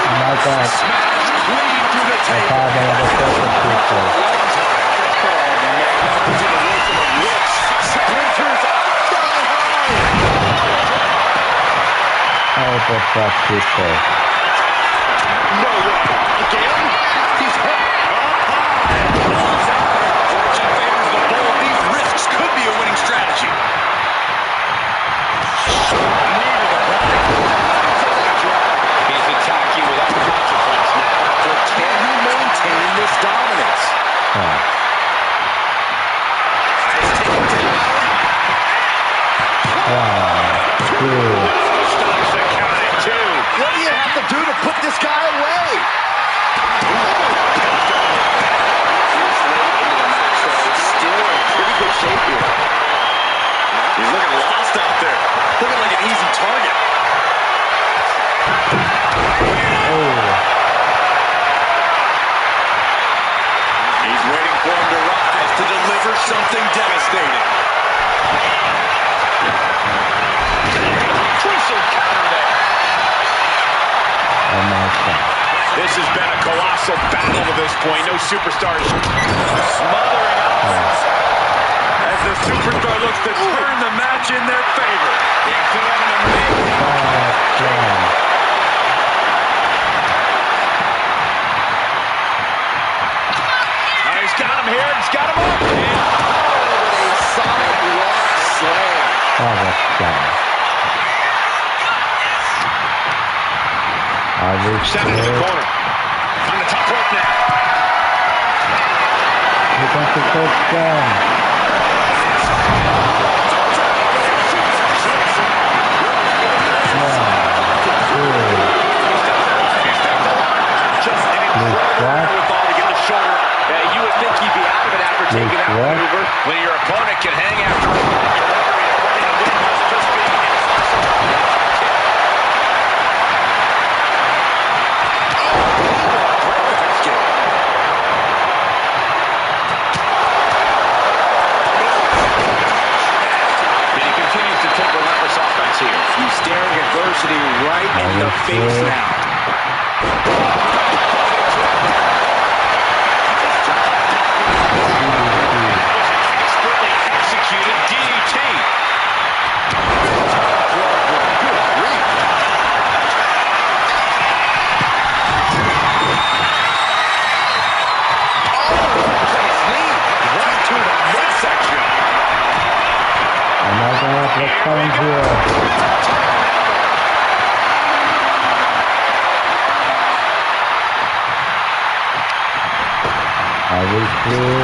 Oh my God. Smash clean through the table. Splinters sky high. Oh, the fuck, people. No way. Again? He's hit up high. Fortune favors the bold. These risks could be a winning strategy. He's attacked you without consequence now. But can he maintain this dominance? Stops the count at 2. What do you have to do to put this guy away? Still in pretty good shape here. He's looking lost out there. Looking like an easy target. colossal battle to this point. No superstars smothering up as the superstar looks to turn the match in their favor. Yeah, could have an amazing... He's got him here. He's got him up. And with a solid rock slam. Oh, that's done. Shot into the corner. On the top rope now. He wants to touch down. Just an incredible ball to get the shoulder up. You would think he'd be out of it after taking that maneuver. When your opponent can hang after a win must just be impossible. Here. He's staring adversity right in the face now. Expertly executed DDT. Right to the midsection. Another point here. I will clear.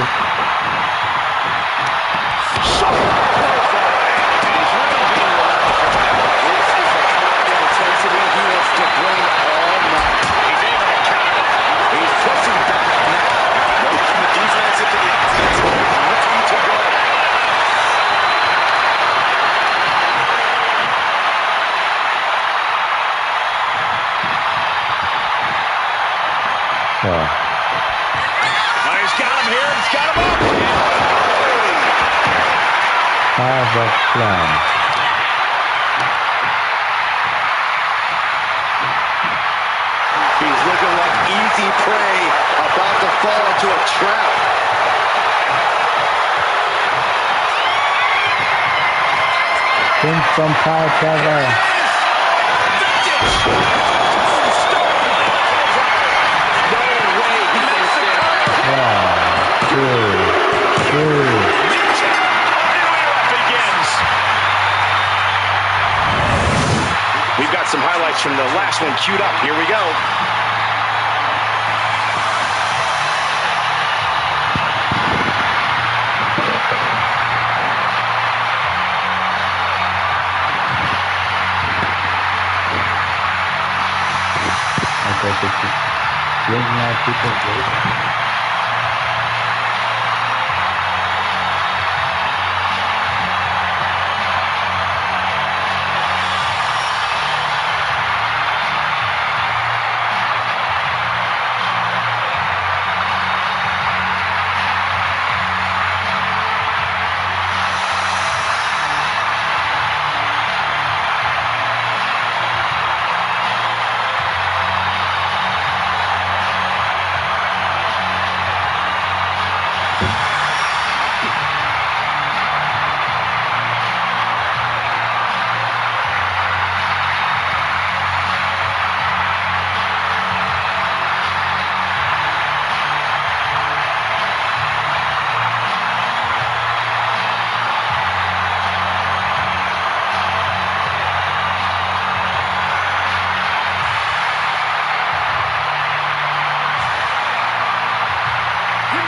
He's got him here. He's got him up. Have a plan. He's looking like easy prey, about to fall into a trap. Think from power cover. We've got some highlights from the last one queued up. Here we go.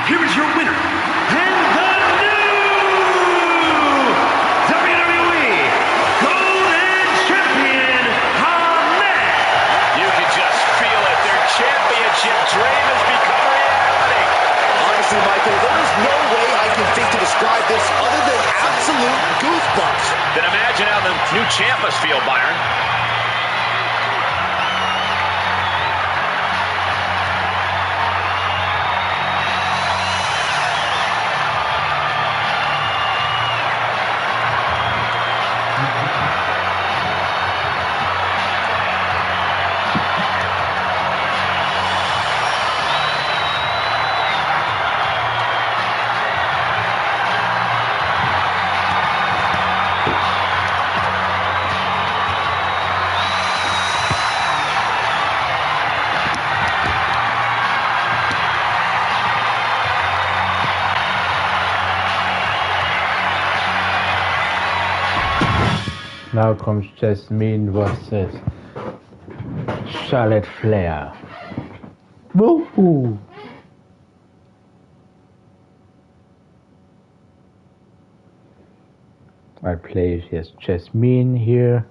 Here is your winner, and the new WWE Golden Champion, Ahmed. You can just feel it. Their championship dream has become reality. Honestly, Michael, there is no way I can think to describe this other than absolute goosebumps. Then imagine how the new champ must feel, Byron. Now comes Jasmine versus Charlotte Flair. Woohoo! I play as Jasmine here.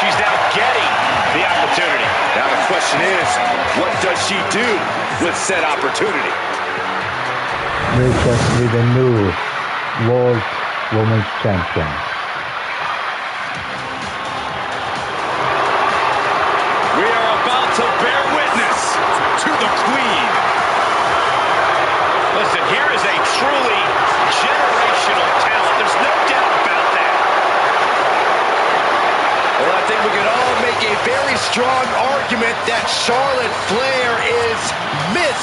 She's now getting the opportunity. Now the question is, what does she do with said opportunity? Makes us with a new World Women's Champion. We are about to bear witness to the Queen. Listen, here is a truly generational talent. There's no doubt about that. Well, I think we can all make a very strong argument that Charlotte Flair is Miss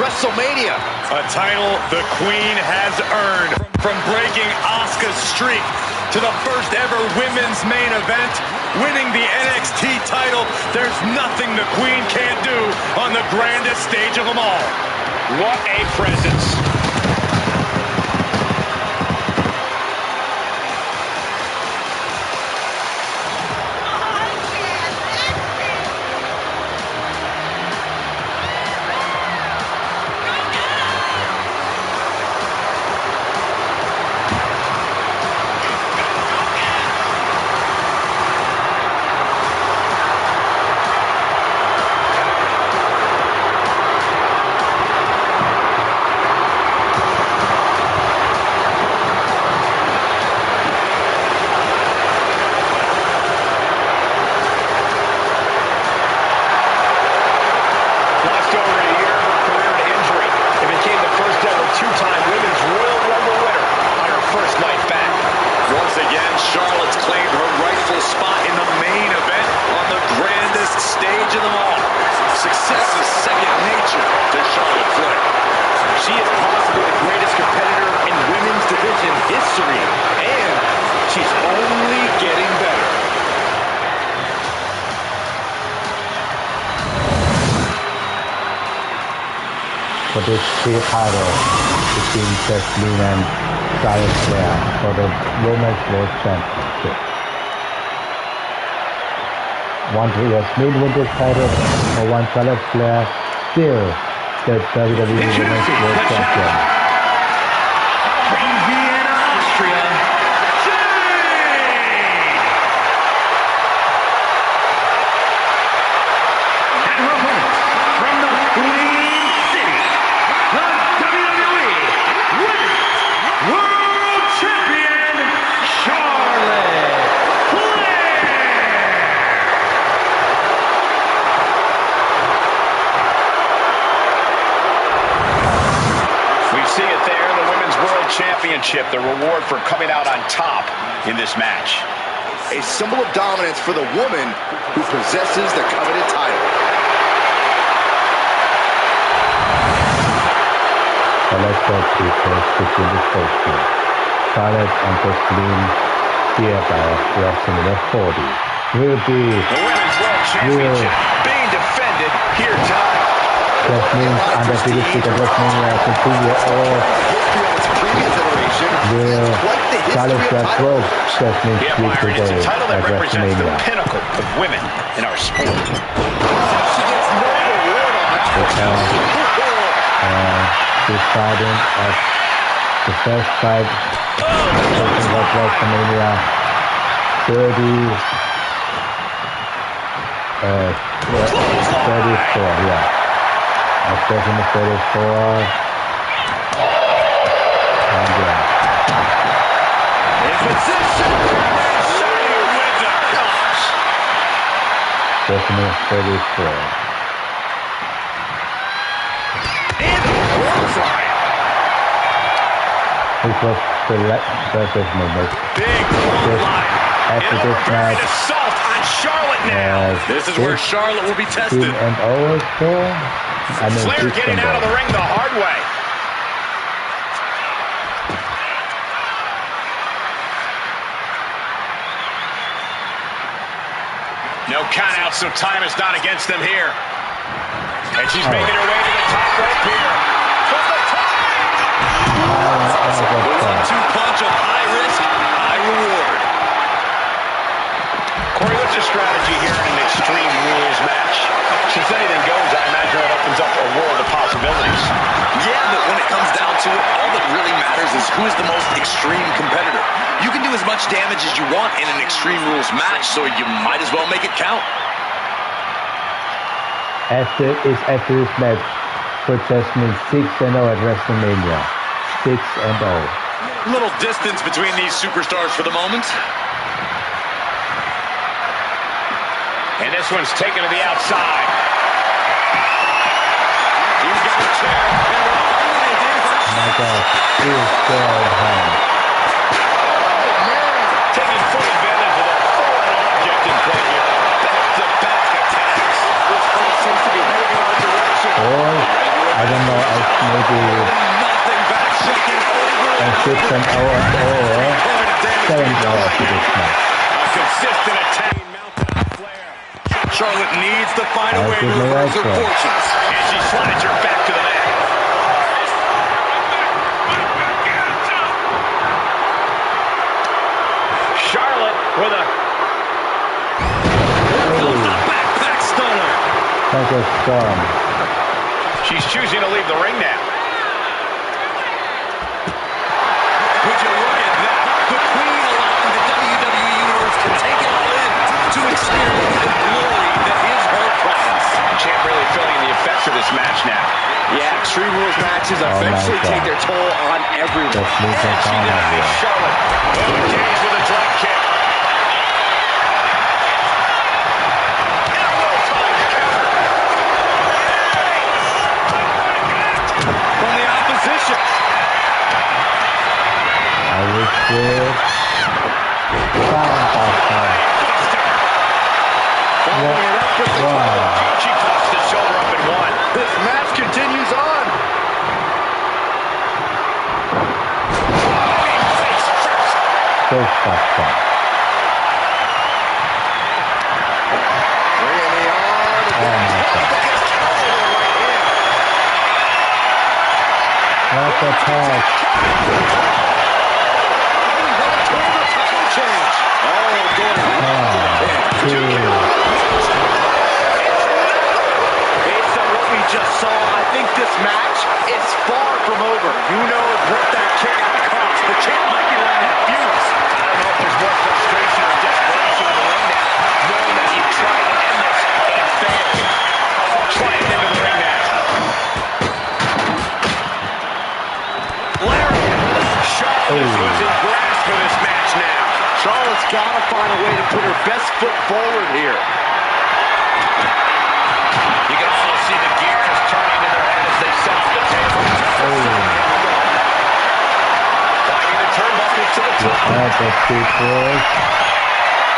WrestleMania. A title the Queen has earned. From breaking Asuka's streak to the first ever women's main event, winning the NXT title, there's nothing the Queen can't do on the grandest stage of them all. What a presence. Charlotte's claimed her rightful spot in the main event on the grandest stage of them all. Success is second nature to Charlotte Flair. She is possibly the greatest competitor in women's division history, and she's only getting better. For this clear title between Jasmine and Charlotte Flair for the Women's World Championship. One Jasmine win this title, or one Charlotte Flair still the WWE Women's World Champion. From Vienna, Austria, and her opponent from the Queen City, the WWE Women's World Champion, Charlotte Flair. We see it there, the Women's World Championship, the reward for coming out on top in this match. A symbol of dominance for the woman who possesses the coveted title. So let's go to first between the first two. Charlotte and Jasmine here by WrestleMania 40 will be The Women's World Championship being defended here tonight. Jasmine's undefeated streak at WrestleMania continue or will Charlotte Flair broke Jasmine's Yeah, streak Byron, it's today a title that at represents the WrestleMania. pinnacle of women in our sport. Deciding at The first fight was WrestleMania 34, yeah. WrestleMania 34. And yeah. In position. Shining with the gosh. WrestleMania 34. And clothesline. This was the first WrestleMania. Big clothesline. After this match, assault on Charlotte now. This is where Charlotte will be tested. 2-0 still. I mean, Flair getting out of the ring the hard way. No count out, so time is not against them here. And she's making her way to the top rope here. From the top. The 1-2 punch of high risk, high reward. Corey, what's your strategy here in an Extreme Rules match? Since anything goes, I imagine it opens up a world of possibilities. Yeah, but when it comes down to it, all that really matters is who is the most extreme competitor. You can do as much damage as you want in an Extreme Rules match, so you might as well make it count. After this match, puts Jasmine 6-0 at WrestleMania. 6-0. Little distance between these superstars for the moment. And this one's taken to the outside. He's got a chair. My God, he is dead home. Taking full advantage of the foreign object in play here. Back-to-back attacks. This fight seems to be heading in our direction. Or, I don't know, maybe Nothing back, shaking over and 6-0 or 7-0 for this match. A consistent attack mounted on Flair. Charlotte needs to find a way to reverse her fortunes. And she slides her back to the mat. Charlotte with a backpack stunner. Like a storm. She's choosing to leave the ring now. Would you look at that? The Queen allowing the WWE Universe to take it all in to experience the glory that is her presence. Champ really feeling the effects of this match now. Yeah, Extreme Rules matches eventually take their toll on everyone. And she denies Charlotte. Engaged with a drop kick. And a well-timed counter. From the opposition. I wish it. Following it up with the she pops the shoulder up and one. This match continues on. So fucked up. Bringing the arm. Oh my God. What the fuck? Change. Oh, based on what we just saw, I think this match is far from over. Who knows what that kick cost? The champ might be running out of fumes. I don't know if there's more frustration or desperation in the ring now, knowing that you've tried to end this and it failed. Sliding into the ring now. Larry, Charlotte losing grasp for this match now. Charlotte's got to find a way to put her best foot forward here. You can almost see the gears turning in their head as they set up the table. Finding the turnbuckles to the top.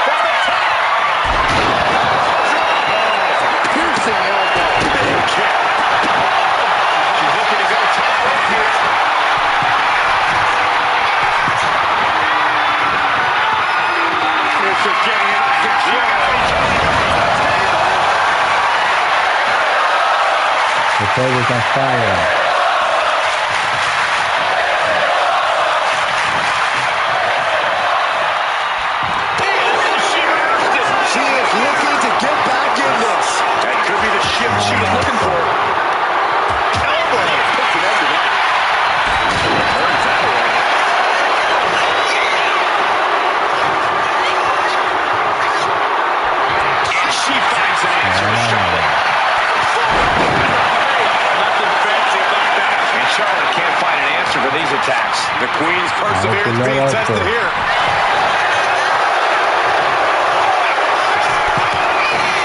From the top. Piercing elbow. Big kick. She's looking to go top rope here. This is getting out of control. The table's on fire. She is looking to get back in this. That could be the shift she was looking for. Elbow. Puts an end to that. Turns that around. of these attacks. The Queen's perseverance being tested here.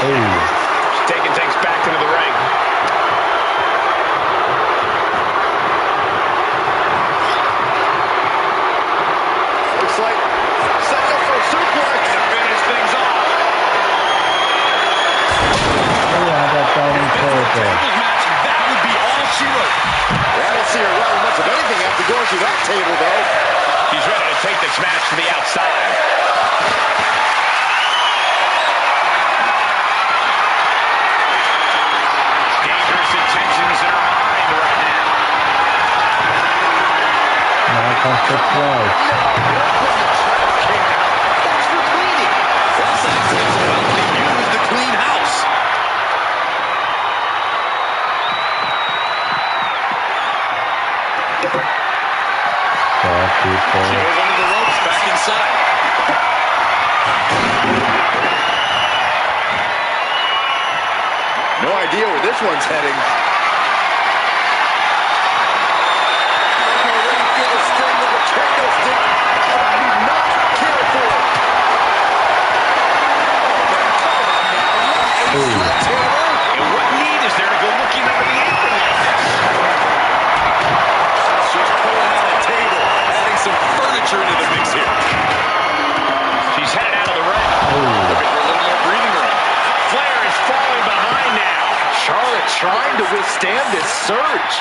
She's taking things back into the ring. Looks like setting up for a suplex to finish things off. That would be all she wrote. I don't see her running much of anything after going through that table, though. She's ready to take this match to the outside. Dangerous intentions in her mind right now. Now comes the twice. That's for cleaning. Plus, that takes about to use the clean house. She goes under the ropes, back inside. No idea where this one's heading. And what need is there to go looking under the apron like this? She's pulling out a table, adding some furniture into the mix here. She's headed out of the ring. Looking for a little more breathing room. Flair is falling behind now. Charlotte trying to withstand this surge.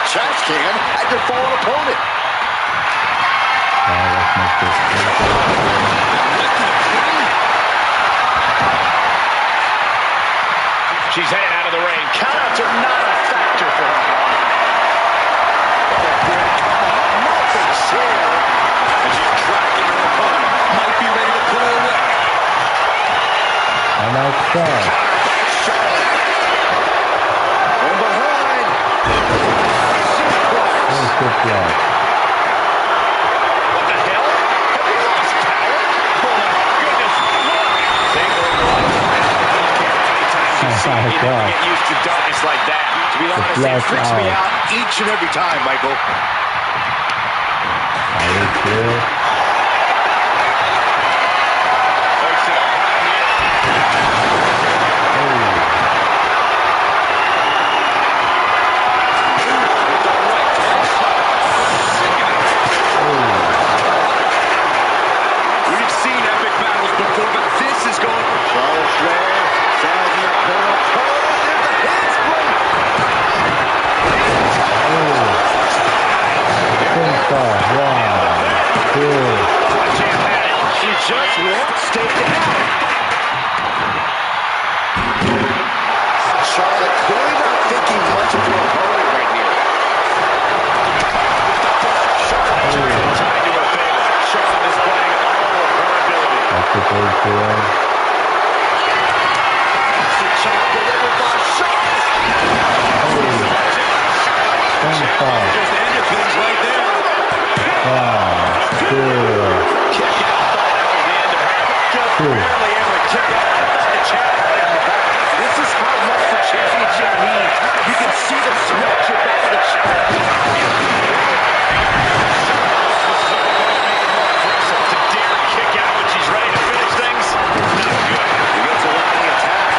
Trash can at your fallen opponent. She's headed out of the ring. Countouts are not a factor for her. Nothing share. And she's tracking her opponent. Might be ready to put her away. And that's that. From behind. Good flag. What the hell? Have we lost power? Oh my goodness. Look. They were anytime you get used to darkness like that. To be honest, it freaks me out each and every time, Michael. She just won't stay down. Charlotte clearly not thinking much of her opponent right here. Charlotte trying to do her favor. Charlotte is playing all of her ability. That's the big deal. That's the chop delivered by Charlotte. Just ended things right there. Kick out. Thought that was the end of her. Just barely able to kick out. The champ right in the back. This is how much the championship means. You can see the sweat drip out of the champion. To dare kick out when she's ready to finish things. Not good. He gets a lot of the attack.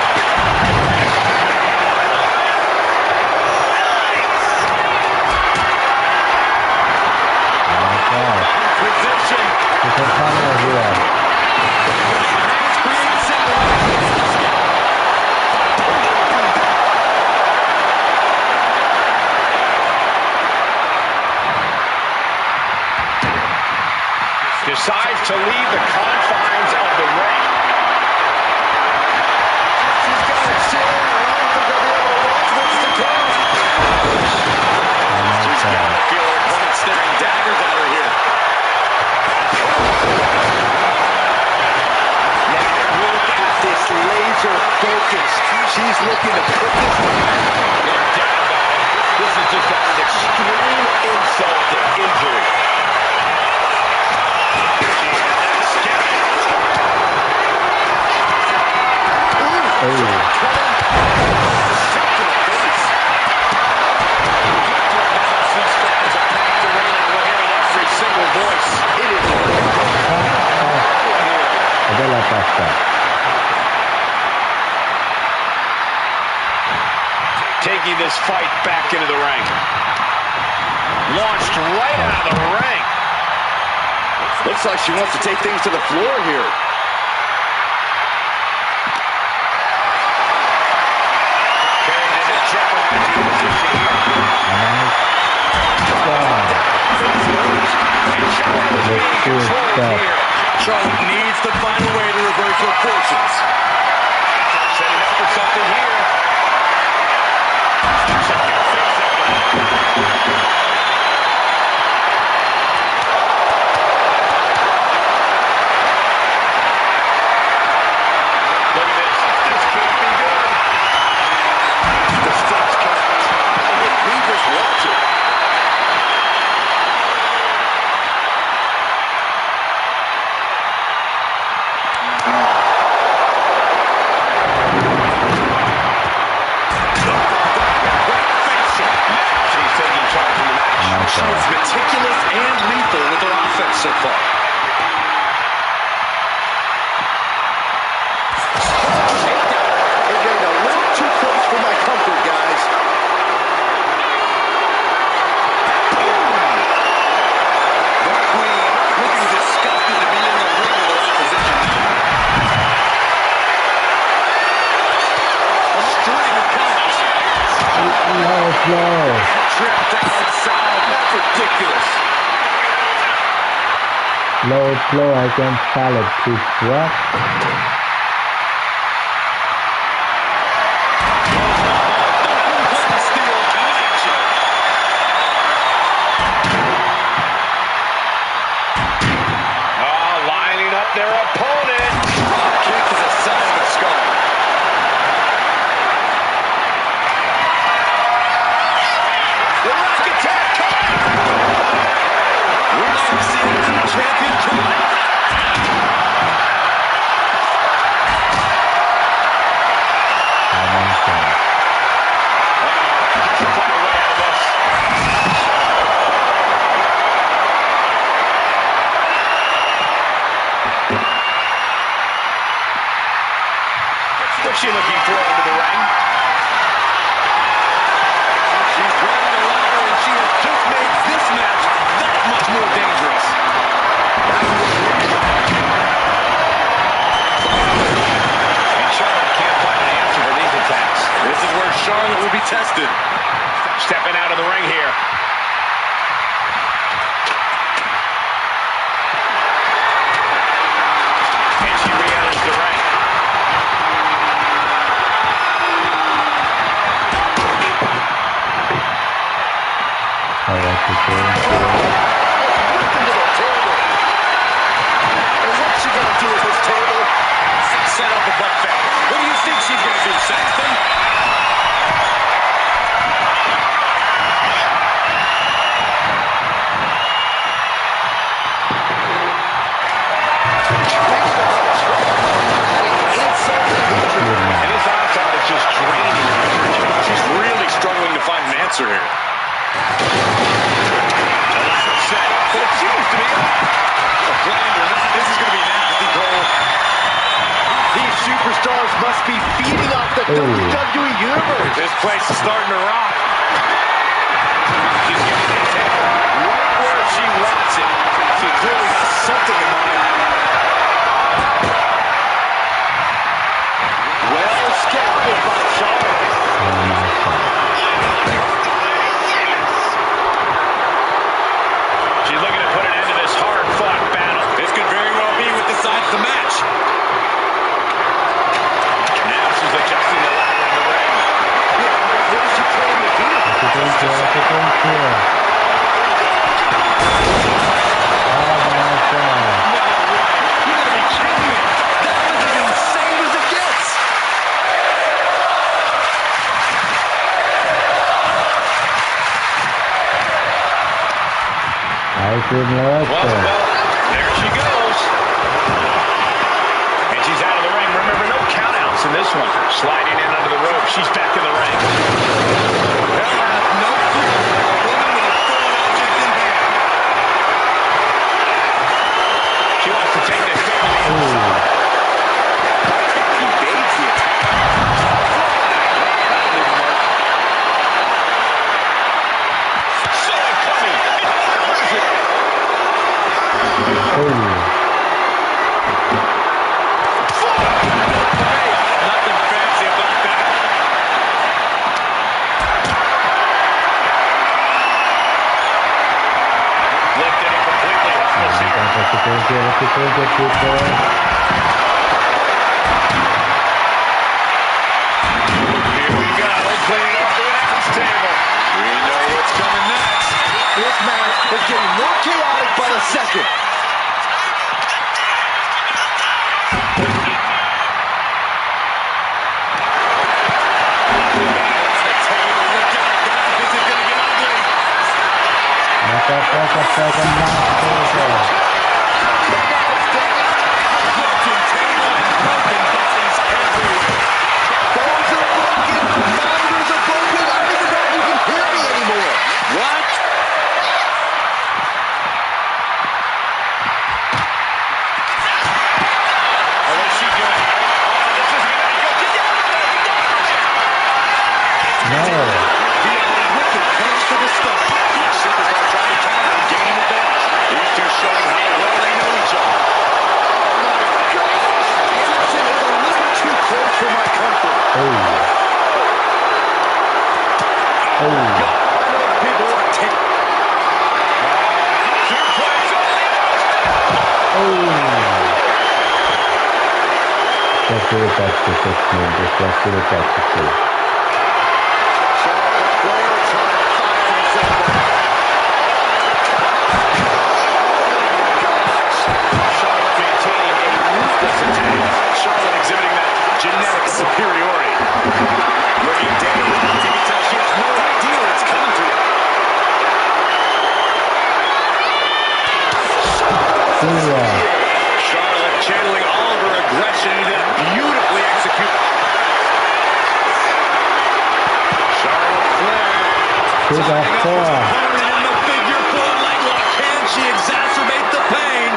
Position. Decides to leave the confines of the ring. focused. She's looking to put this to bed. No doubt about it. This is just an extreme insult to injury. Taking this fight back into the ring. Launched right out of the ring. Looks like she wants to take things to the floor here. Charlotte needs to find a way to reverse her fortunes. Setting up for something here. Look at this. This can't be good. The steps connect. We just watch it. She is meticulous and lethal with her offense so far. They're getting a little too close for my comfort, guys. The Queen looking disgusted to be in the ring with her opposition. A string of counters. Tripped outside. That's ridiculous. Low blow against Charlotte. Please what? Lining up their opponent. Kick to the side of the skull. The rock attack coming. We're seeing the champion coming. What's she looking for under the ring? She's grabbing the ladder, and she has just made this match that much more dangerous. And Charlotte can't find an answer for these attacks. This is where Charlotte will be tested. Stepping out of the ring here. And she re-enters the ring. I like to go. And what's she going to do at this table? Set up a buffet. What do you think she's going to do, Saxton? And his icon is just draining her energy. She's really struggling to find an answer here. The ladder set, but it seems to be a blind or not. This is going to be nasty, Cole. These superstars must be feeding off the WWE Universe. This place is starting to rock. She's got this head right where she wants it. She clearly has something in mind. Well scouted by Charlotte. She's looking to put an end to this hard-fought battle. This could very well be what decides the match. Now she's adjusting the ladder in the ring. What is she trying to do? there she goes. And she's out of the ring. Remember, no countouts in this one. Sliding in under the rope. She's back in the ring. No fear. The woman with a foreign object in hand. She wants to take this thing to the inside. Evades the attack. Saw it coming. Ignores it. Nothing fancy about that. Lifted it completely helpless here. Here we go, cleaning up the announce table. We know what's coming next. This match is getting more chaotic by the second. Charlotte exhibiting that genetic superiority. Looking down, you can tell she has no idea what's coming to her. Charlotte channeling all of her aggression and then beautifully executed. Charlotte Flair. In the figure 4 leg lock. Can she exacerbate the pain?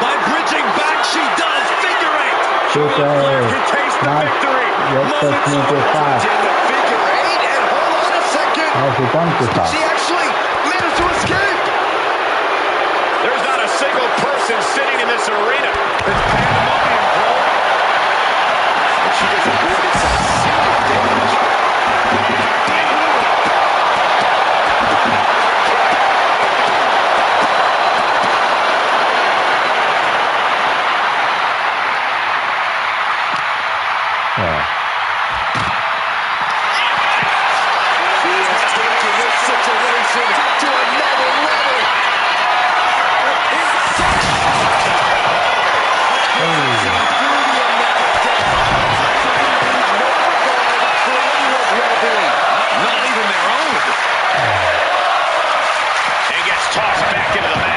By bridging back, she does. Figure 8. Charlotte Flair can taste the victory. Moments in the figure 8, and hold on a second. She actually managed to escape. There's not a single person sitting in this arena. It's pandemonium, bro. And she just avoided some serious damage. She has taken this situation to another level. Not even their own. And gets tossed back into the mat.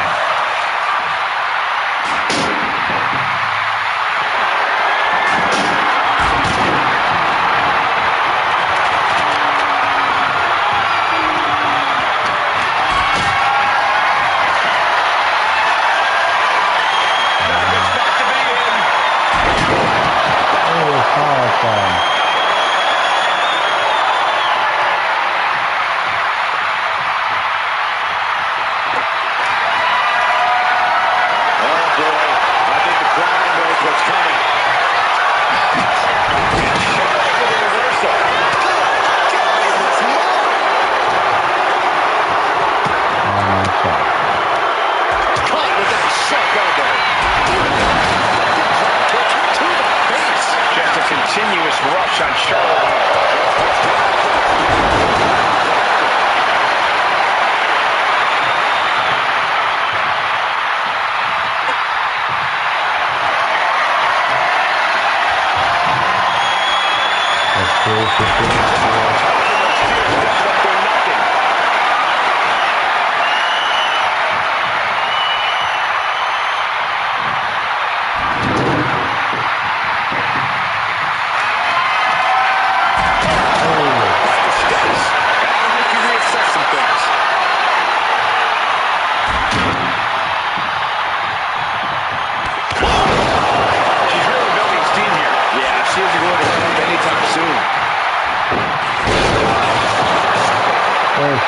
Continuous rush on Charlotte.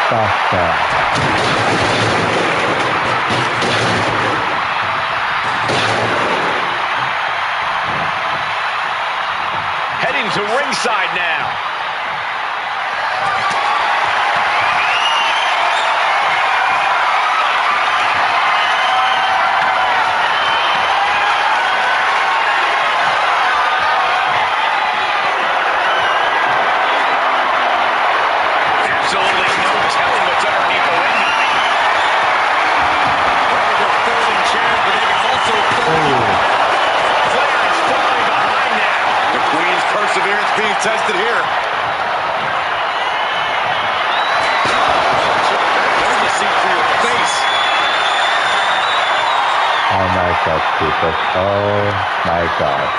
Buster. Heading to ringside now. Absolutely no telling what's underneath the ring. Well, they're folding chairs, but they can also fold. Flair is falling behind now. The Queen's perseverance being tested here. There's a seat for your face. Oh my god, people. Oh my god.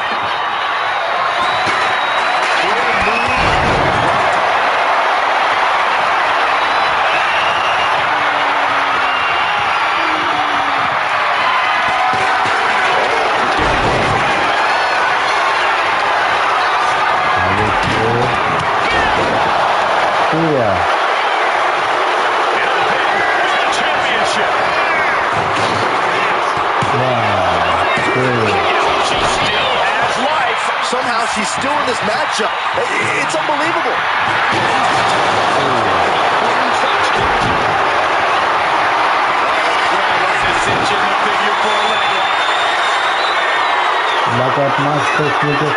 Yeah. Championship. She still has life. Somehow she's still in this matchup. It's unbelievable. Look at Master Figure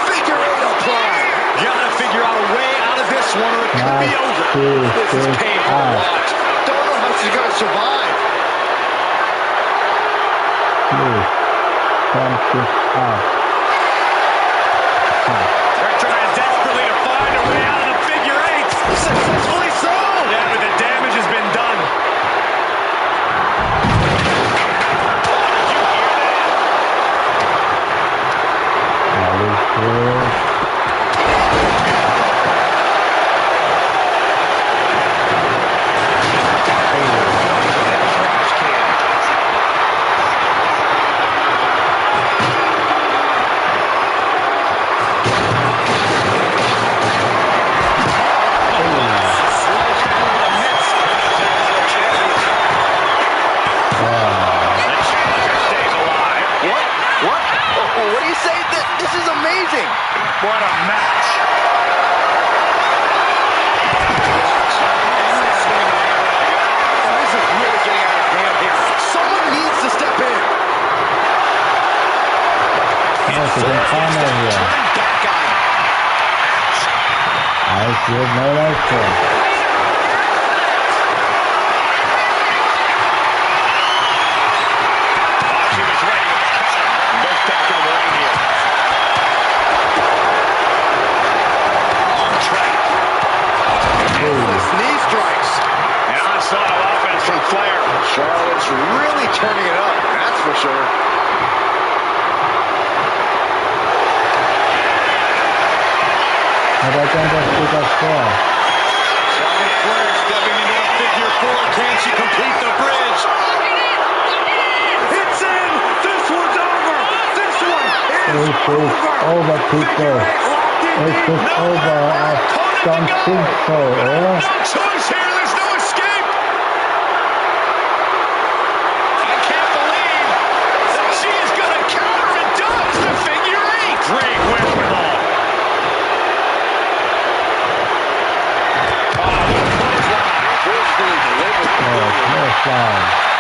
Figure eight applied. Gotta figure out a way out of this one or it could be over. This is painful to watch. Don't know how she's gonna survive. Please, don't get out. They're trying desperately to find a way out of the figure eight. Successfully so. Yeah, but the damage has been done. What a match. This is really getting out of hand here. Someone needs to step in. Yes, it's in corner here. Back on him. I feel no life. Knee strikes. An onslaught of offense from Flair. Charlotte's really turning it up, that's for sure. But I can just pick up four. Charlotte Flair stepping into a figure four. Can she complete the bridge? It's in! This one's over! This one is over, people. It's over. I don't think so, No choice here, there's no escape! I can't believe that she is gonna counter and dodge the figure eight! Great wherewithal! Forcefully delivered. no fly.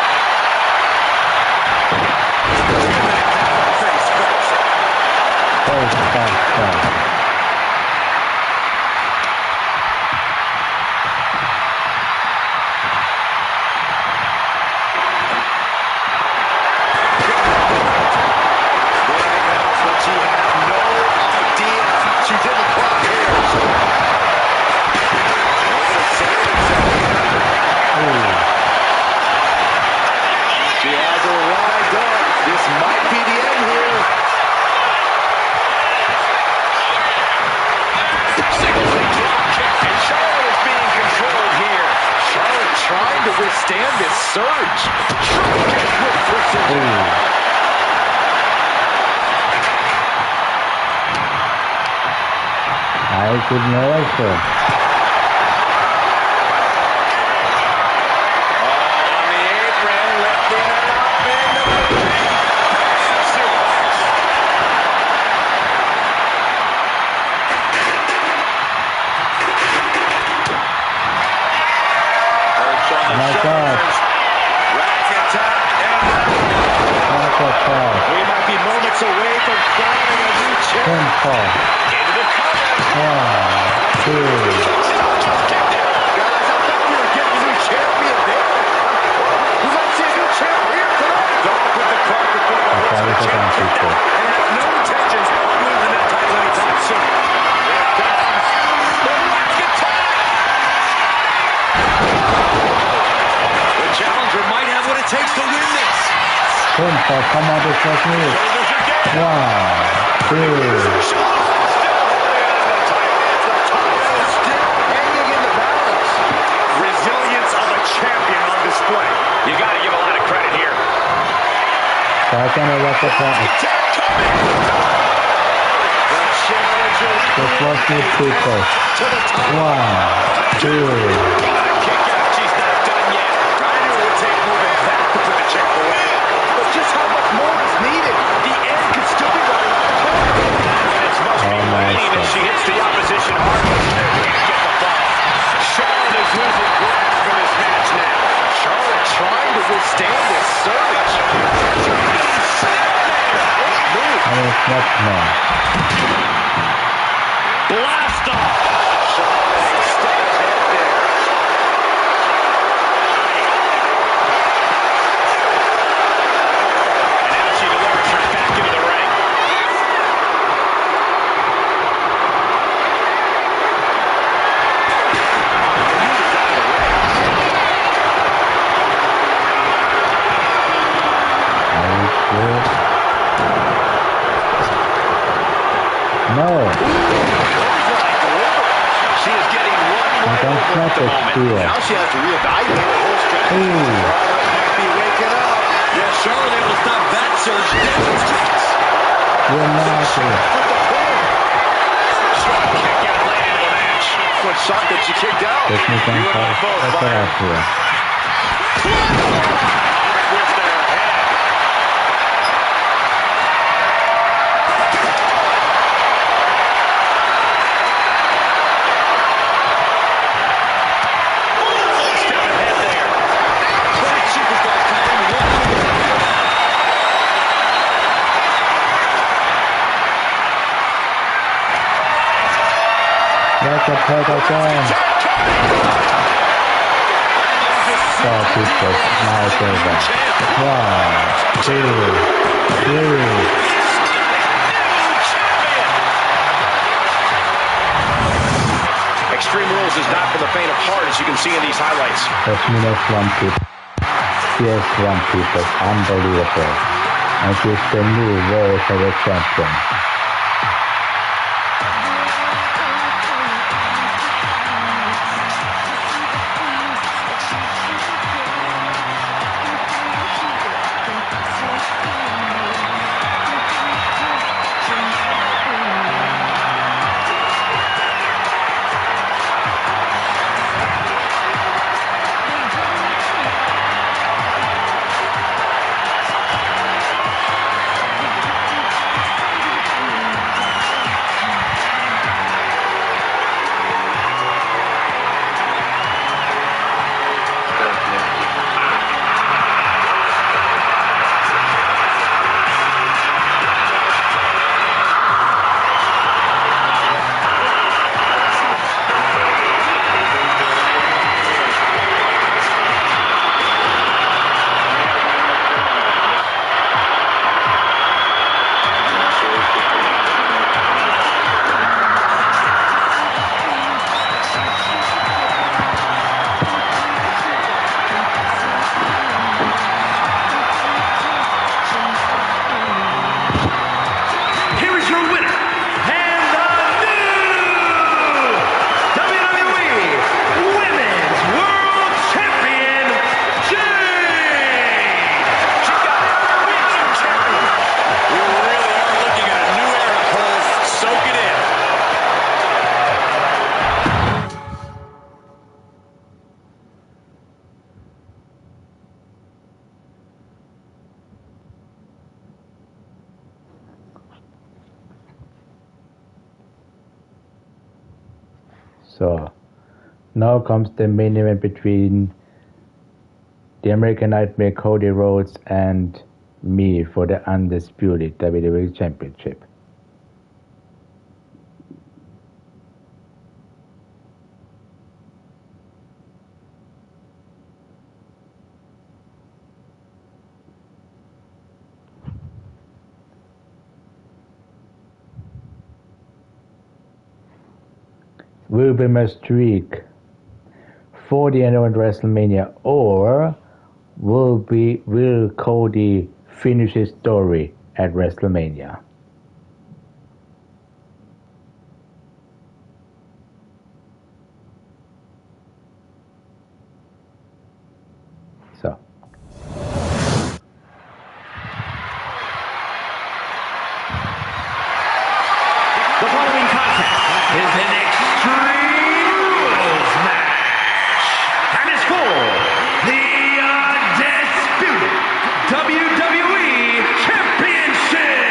Withstand this surge. With precision. I could know also. fall. Into the cover. 1, 2. Guys, I thought we were getting a new champion there. We might see a new champ here tonight. Off with the card before the Horseman champ kicked out and has no intentions of losing that title anytime soon. Here it comes. The McIntyre. The challenger might have what it takes to win this. Pinfall, come on, this was me. Shoulders again. 1, 2. Still holding on to the title. The title is still hanging in the balance. Resilience of a champion on display. You got to give a lot of credit here. Second of the point. The challenger This was me, people. to the top. 1, 2. Kick out. She's not done yet. I knew it would take more than that to put the champ away. But just how much more is needed? The end could still be right around the corner. And it's must be waning as she hits the opposition hard, but can't get the fall. Charlotte is losing grasp in this match now. Charlotte trying to withstand this surge. And it's not more. Blast off. Charlotte a step ahead there. And now she delivers her back into the ring. No. She is getting one I right don't over snap at the it moment. here. Now she has to reevaluate her whole strategy. Ooh. Charlotte might be waking up. Yeah, Charlotte able to stop that surge demonstrates. You're not here. With the pin. Strong kick out late into the match. What shot that she kicked out? Take me down, You and I Carl. both, That's what Byron. I feel. With their head. Step ahead there. Great superstar coming one. Let the peg again. So people, now it's over. 1, 2, 3. Extreme Rules is not for the faint of heart, as you can see in these highlights. That's minus 1 people. Yes, 1 people. Unbelievable. And she's the new World Heavyweight Champion. So now comes the main event between the American Nightmare Cody Rhodes and me for the undisputed WWE Championship. will Benoit streak 40-0 at WrestleMania, or will Cody finish his story at WrestleMania? So. The following contest is an Extreme Rules match and is for the undisputed WWE Championship.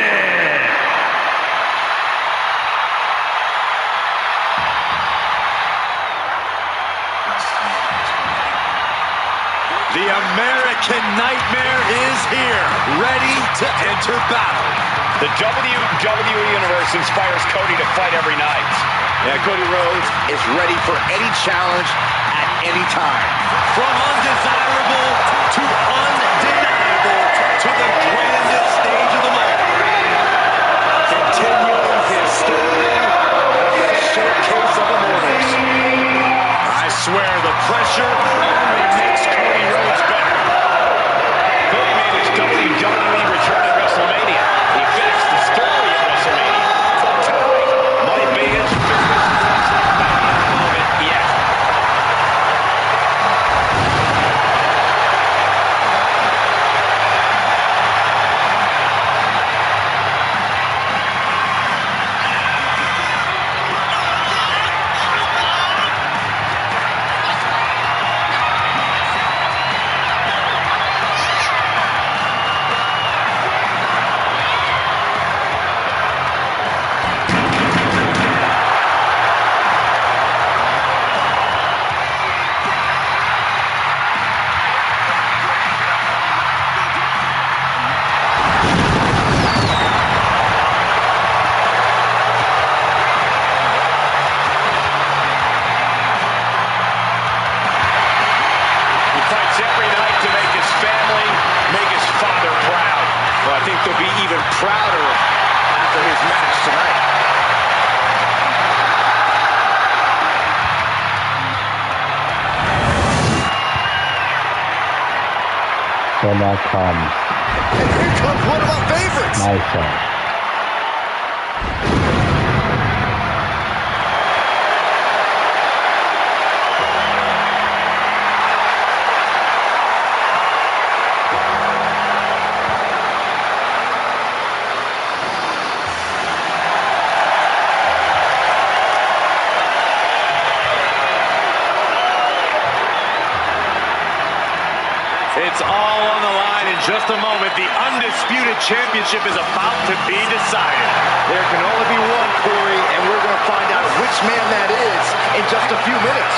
The American Nightmare is here, ready to enter battle. The WWE Universe inspires Cody to fight every night. Yeah, Cody Rhodes is ready for any challenge at any time. From undesirable to undeniable to the grandest stage of them all. Continuing his story of the showcase of immortals. I swear the pressure only makes Cody Rhodes better. Cody made his WWE return at WrestleMania. He finished the story at WrestleMania. Tonight might be his biggest WrestleMania moment yet. I think they'll be even prouder after his match tonight. So now comes And here comes one of our favorites. myself. It's all on the line in just a moment. The undisputed championship is about to be decided. There can only be one, Corey, and we're going to find out which man that is in just a few minutes.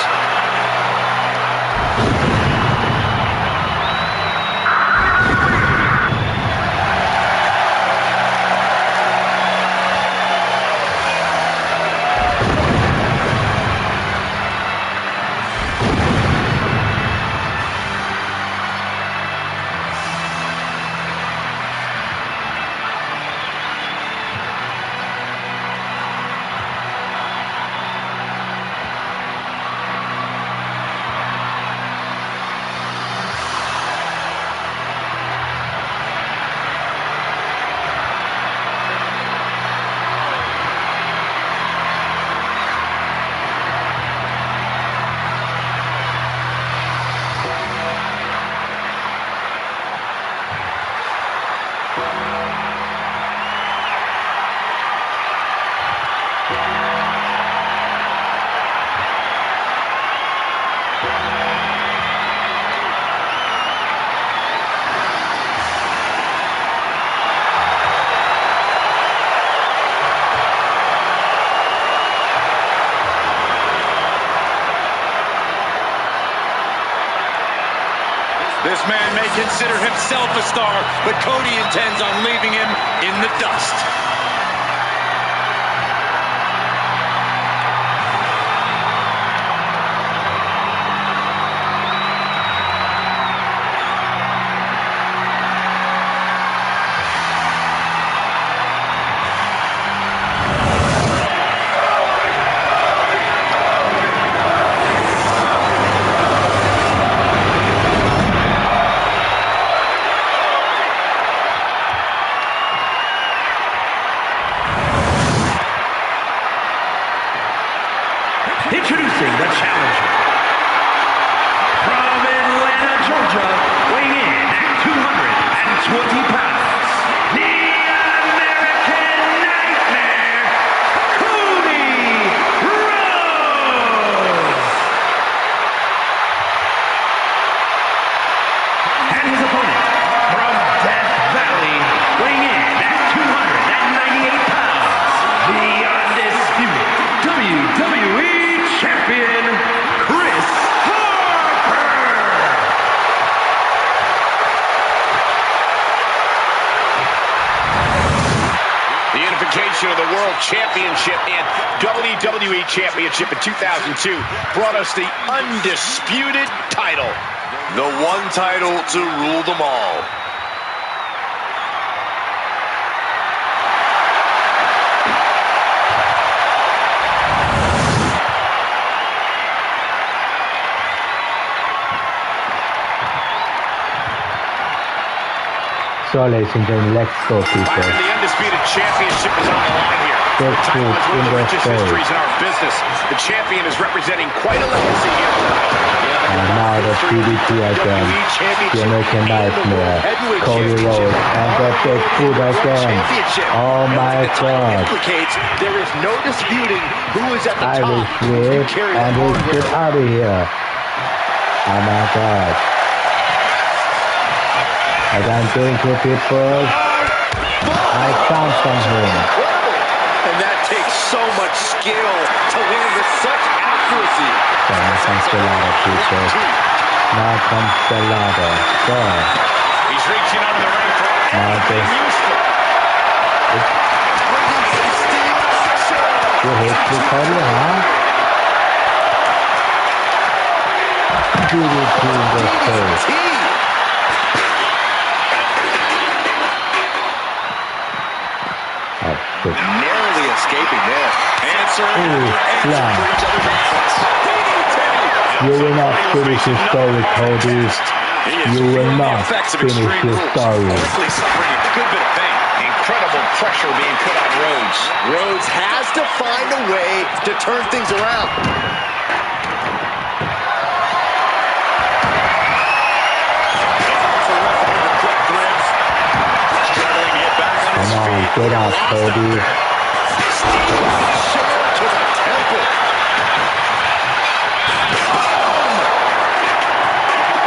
This man may consider himself a star, but Cody intends on leaving him in the dust. combination of the World Championship and WWE Championship in 2002 brought us the undisputed title. The one title to rule them all. So, ladies and gentlemen, let's go, people. The undisputed championship is on the line here. Good The title food is one in of the their richest face. histories in our business. The champion is representing quite a legacy here tonight. And now the DDT again, the American Nightmare, Cody Rhodes, and the Big Food again. Oh my God. There is no disputing who is at the Irish top. Whip, and let's get out of here. Oh my God. I don't think you people, I found something. And that takes so much skill to land with such accuracy. So now comes the ladder, people. Now comes the ladder. So, He's reaching under the ring for now this. You hate the Cody, huh? DDT in the face. Narrowly escaping there. Answering for each other's offense. You will not finish your story, Cody. You will not finish your story. Hopefully suffering a good bit of pain. Incredible pressure being put on Rhodes. Rhodes has to find a way to turn things around. Come on, get out, Cody.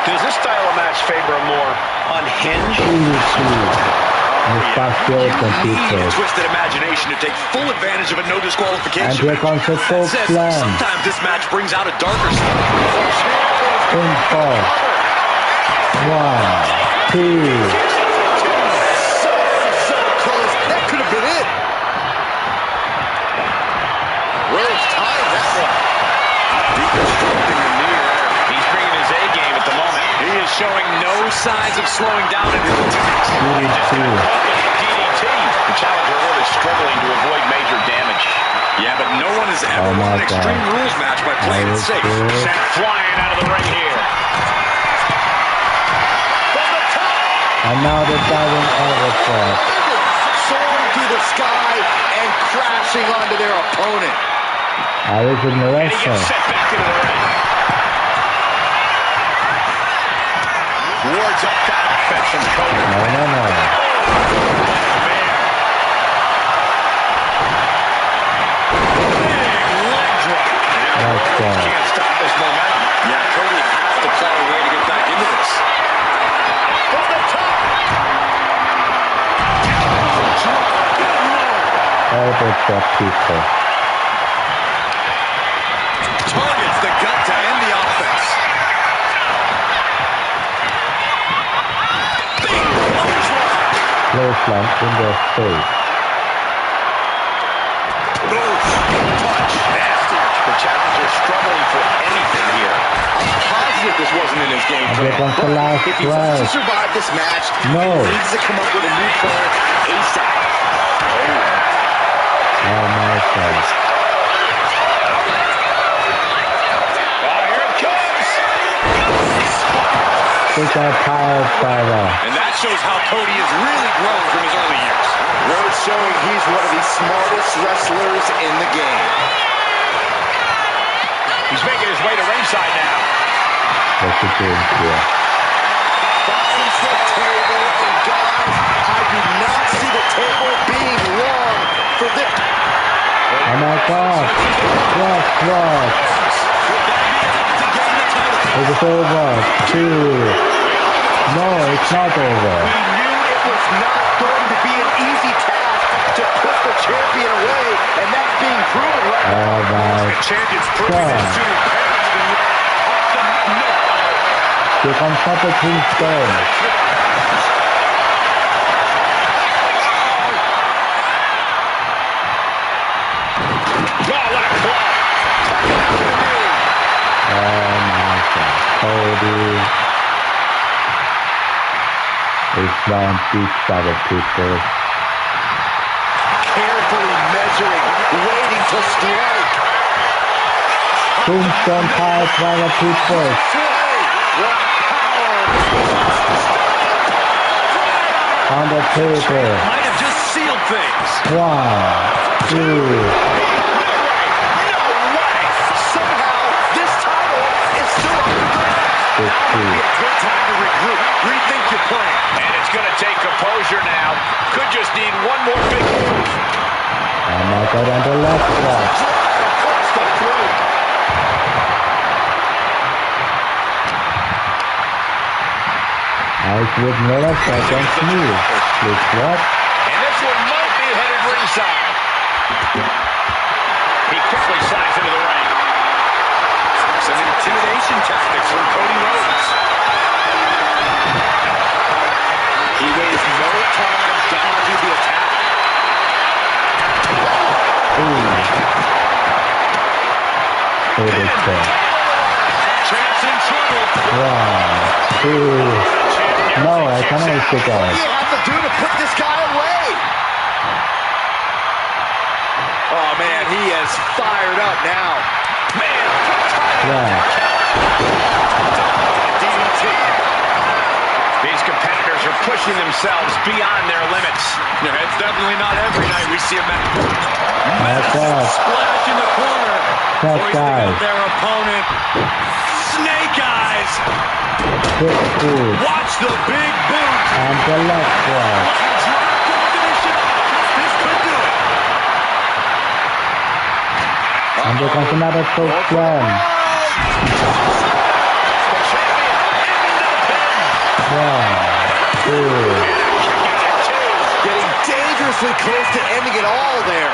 Does this style of match favor a more unhinged? And it's past the open, people. Twisted imagination to take full advantage of a no And disqualification. here comes the full Says slam. sometimes this match brings out a darker side. In 4, 1, 2. That could have been it. Rhodes tied that one. Deconstructing the knee there. He's bringing his A game at the moment. He is showing no signs of slowing down in his attacks. DDT. The challenger really struggling to avoid major damage. Yeah, but no one has ever won an Extreme Rules match by playing it safe. Sent flying out of the ring here. And now the diving overclock. Soaring through the sky and crashing onto their opponent. Irish in the And he wrestler. gets sent back into the ring. Wards up that offense from Cody. No. Let's go. Can't stop this momentum. Yeah, Cody has to plot a way to get back into this. From the top. Elbow drop, people. Targets the gut to end the offense. Clothesline in their face. Touch. Nasty. The challenger struggling for anything here. I'm positive this wasn't in his game And plan. here comes the last If he wants to drive. survive this match, No. he needs to come up with a new plan ASAP. Oh my God. Here it comes. Look at Power Driver. And that shows how Cody has really grown from his early years. Rhodes showing he's one of the smartest wrestlers in the game. He's making his way to ringside now. What's he doing here? Finds the table, and guys, I do not see the table being long for this. Oh my God. What? Is it over? 2. No, it's not over. We knew it was not going to be an easy task to put the champion away, and that's being proven right now. Oh my Champion's proving God. his true power. Here comes Papa Tombstone. baby. It's round beats other people. Carefully measuring, waiting to strike. Tombstone piles by the people. What power! On the table. Might have just sealed things. 1, 2. No way! Somehow, this title is still up for grabs. Good Now would be a good time to regroup, rethink your plan. And it's going to take composure now. Could just need one more big move. And now go down the left side. Across the throat. Nice with Miller, second smooth. With what? And this one might be headed ringside. He quickly slides into the ring. Some intimidation tactics from Cody Rhodes. He wastes no time dodging the attack. Favorite thing. Chance in trouble. 1, 2. No, I cannot stick What out. do you have to do to put this guy away? Oh, man, he is fired up now. Man, Yeah. DDT. These competitors are pushing themselves beyond their limits. It's definitely not every night we see a match. That's right. Splash in the corner. Tough Hoisting guy. up their opponent. Snake eyes. Big food. Watch the big boot. And the left one. Drop to finish it off. This could do it. And there comes another choke slam. The champion into the pin. 1, 2. Getting dangerously close to ending it all there.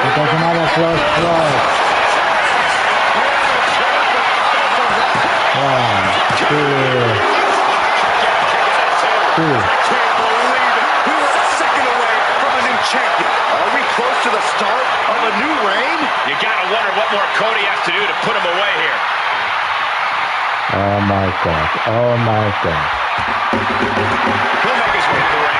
There comes another close throw. 1, 2. 2. Can't believe it. We were a second away from a new champion. Are we close to the start of a new reign? You gotta wonder what more Cody has to do to put him away here. Oh my god. Oh my god. He'll make his way to the ring.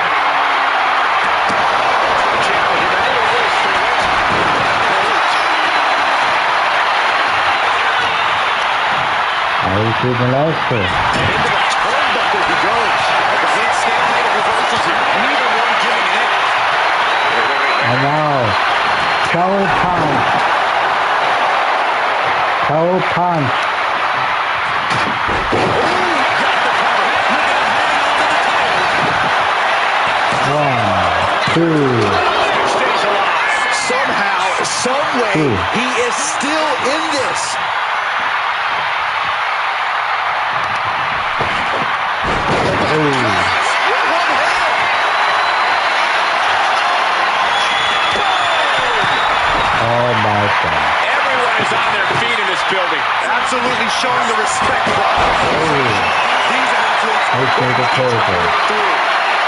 I see the last one. Into the turnbuckle he goes. A complete stalemate of reversals here. Neither one giving in. And now, toe punch. Toe punch. One, two. Stays alive. Somehow, some way, he is still in this. Oh my god. Everyone is on their feet in this building. Absolutely showing the respect. These athletes Let's take the table.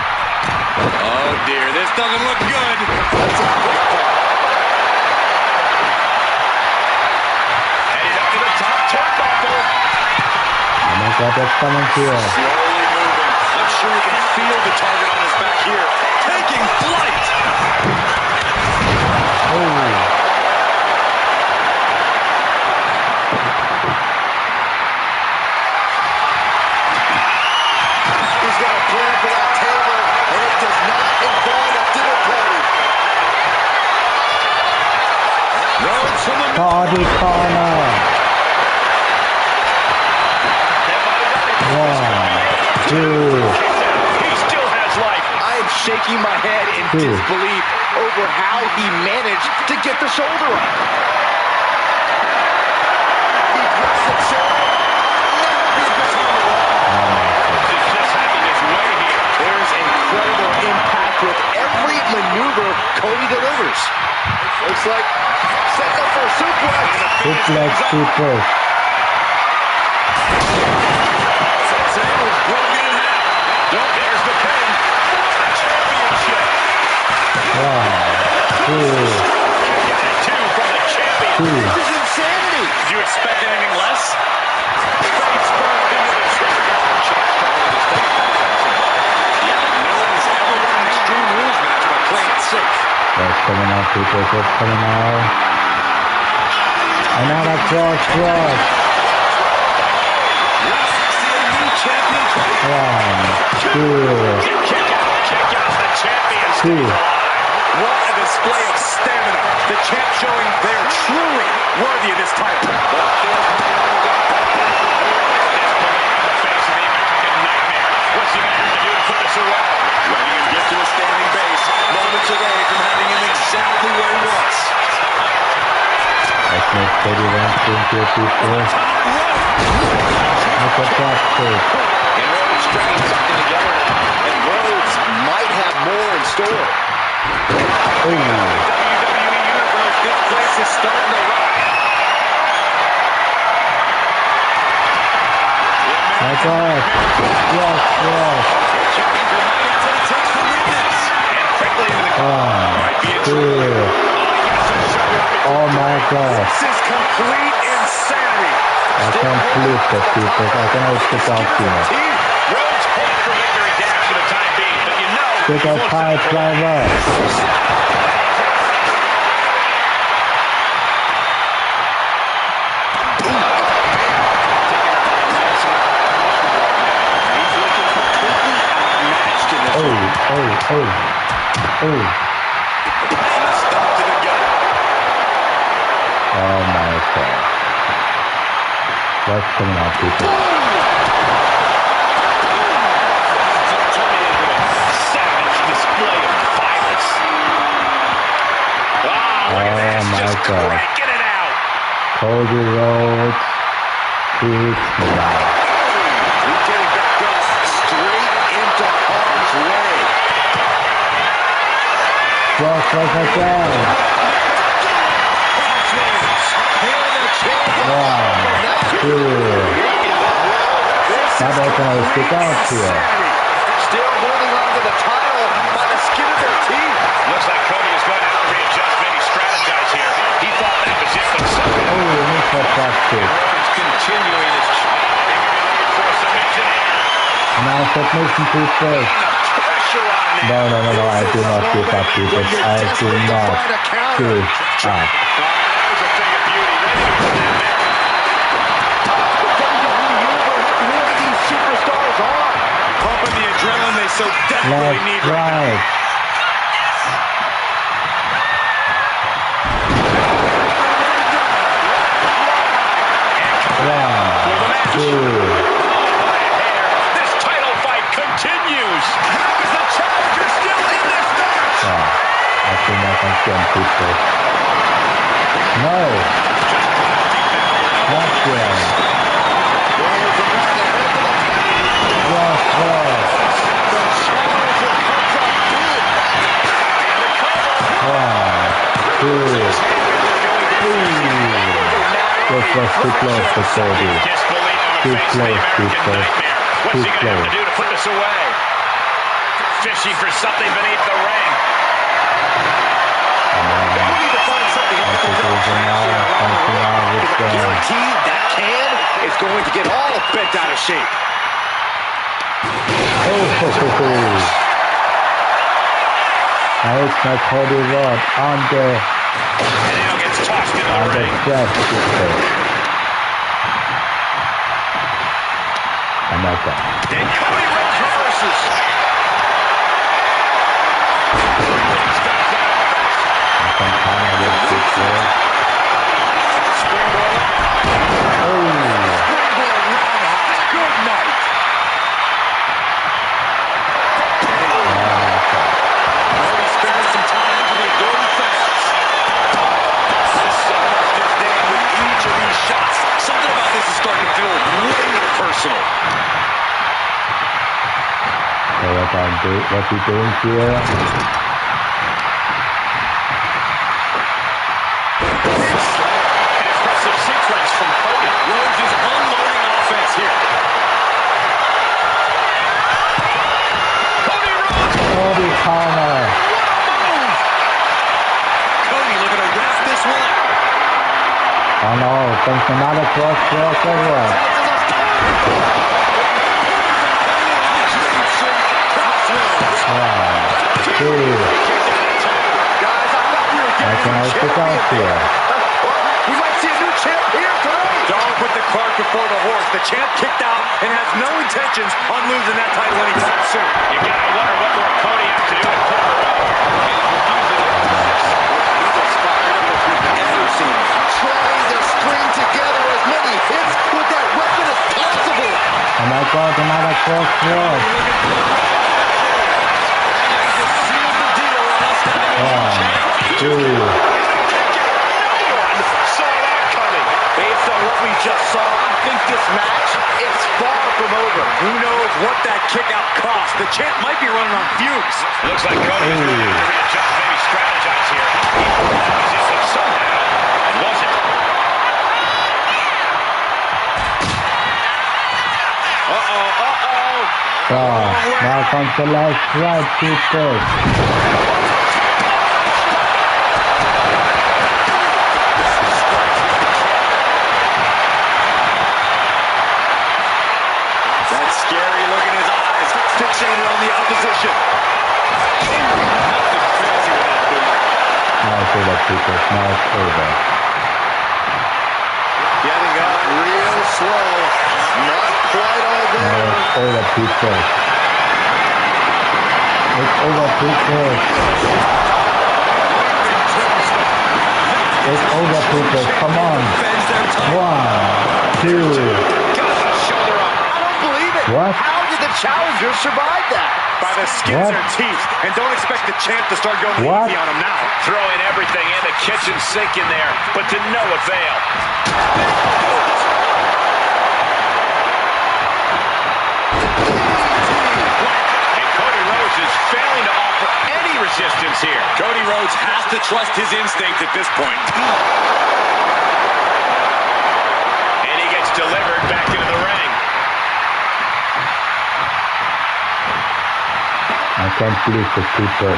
Oh dear, this doesn't look good. Headed up to the top turnbuckle. Oh my god, that's coming here. Slowly moving. I'm sure he can feel the target on his back here. Taking flight. He's got a plan for that table, and it does not involve a dinner party. Rhodes from the Body corner. One, two. He still has life. I am shaking my head in disbelief over how he managed to get the shoulder up. He grabs the chair. He's just having his way here. There's incredible impact with every maneuver Cody delivers. Looks like setting up for a suplex. Suplex super. Santana was broken in half. Nope, there's the pin. This is insanity. Did you expect anything less? Face first into the trigger. Yeah, no one's ever won an Extreme Rules match by playing it safe. What's coming out, people? What's coming out? Another cross. One, two. Kick out. The champion stays alive. What a display of stamina. The champ showing they're truly worthy of this title. This face of the American Nightmare. What's he going to have to do to put this away? Letting him get to a standing base. Moments away from having him exactly where he wants. Let's make 31, 24. Look at that kick. And Rhodes stringing something together now. And Rhodes might have more in store. WWE Universe, this place is starting to rock. That's all. Yes. And quickly into the One, two. Oh my God. This is complete insanity. I can't believe that, people. I can always pick out here. Rhodes pulling for victory dash for the time being, but you know. Pick out Pile Driver. Oh my God. What's coming out, people? Savage display of violence. Oh my God. Get it out. Cody Rhodes beats me now. He's getting back up straight into harm's way. Just like again. One, two. Now they can always pick out here. Still holding on to the title by the skin of their teeth. Looks like Cody is going to have to readjust, maybe strategize here. He thought that was it, but something. Look at that kick. Rhodes continuing his for a submission here. Now submission to first. Pressure on No, I do not give up, people. I do not give up. That was a thing of beauty. Ready to snap back. These superstars are Pumping the adrenaline they so desperately need Left, right now. right. One, two. This title fight continues. How is the challenger still in this match? I think I can jump people. No. Not yet. One, two, three. This was too close for Cody. Too close, people. What's he going to have to do to put this away? Fishing for something beneath the ring. guarantee that can is going to get all bent out of shape. Now it's my Cody Rhodes on the press. Another. And Cody Rhodes reverses. What we doing here? Impressive sequence from Cody. Rhodes is unloading offense here. Cody Rhodes. Cody corner. Oh no, thanks another cross over. Dude. How can I pick out here? We might see a new champ here tonight. Don't put the cart before the horse. The champ kicked out and has no intentions on losing that title anytime soon. You gotta wonder what more Cody has to do to put him away here. He's as fired up as we've ever seen him. Trying to string together as many hits with that weapon as possible. Oh my God, another cross. Based on what we just saw, I think this match is far from over. Who knows what that kick out cost? The champ might be running on fumes. Looks like Cody's going to have to readjust, maybe strategize here. He was it somehow, and wasn't. Now comes the last right to Scary look in his eyes, fixated on the opposition. Now it's over, people. Now it's over. Getting up real slow. Not quite all there. Now it's over, people. It's over, people. It's over, people. Come on. 1, 2. What? How did the challenger survive that? By the skins of their teeth. And don't expect the champ to start going easy on him now. Throwing everything in the kitchen sink in there, but to no avail. And Cody Rhodes is failing to offer any resistance here. Cody Rhodes has to trust his instinct at this point. And he gets delivered back into the ring. I can't believe the people.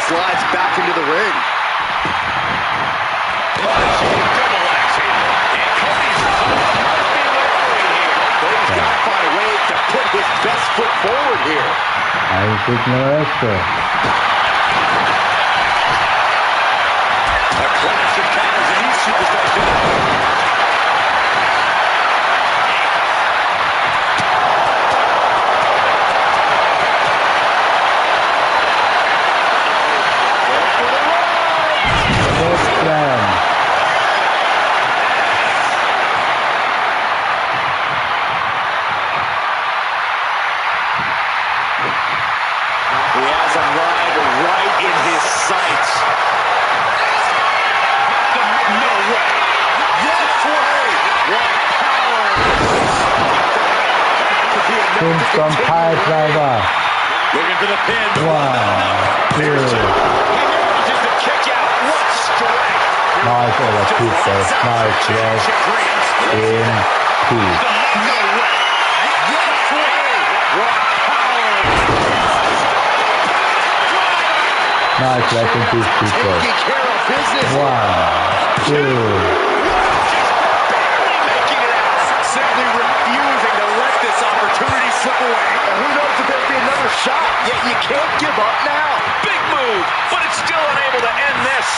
Slides back into the ring. Cody's got to find a way to put his best foot forward here. I think no extra. A classic counters and these superstars do that. He has him right in his sights. No way. Yes way. What power. Tombstone pile driver. Looking for the pin. 1, 2. Just a kick out. What strength. Nice over people. Nice yes. In 2. No way. Yes way. What power. Nice letting these people. Taking care of business. 1, 2. Barely making it out. Simply refusing to let this opportunity slip away. And who knows if there'll be another shot, yet you can't give up now. Big move, but it's still unable to end this.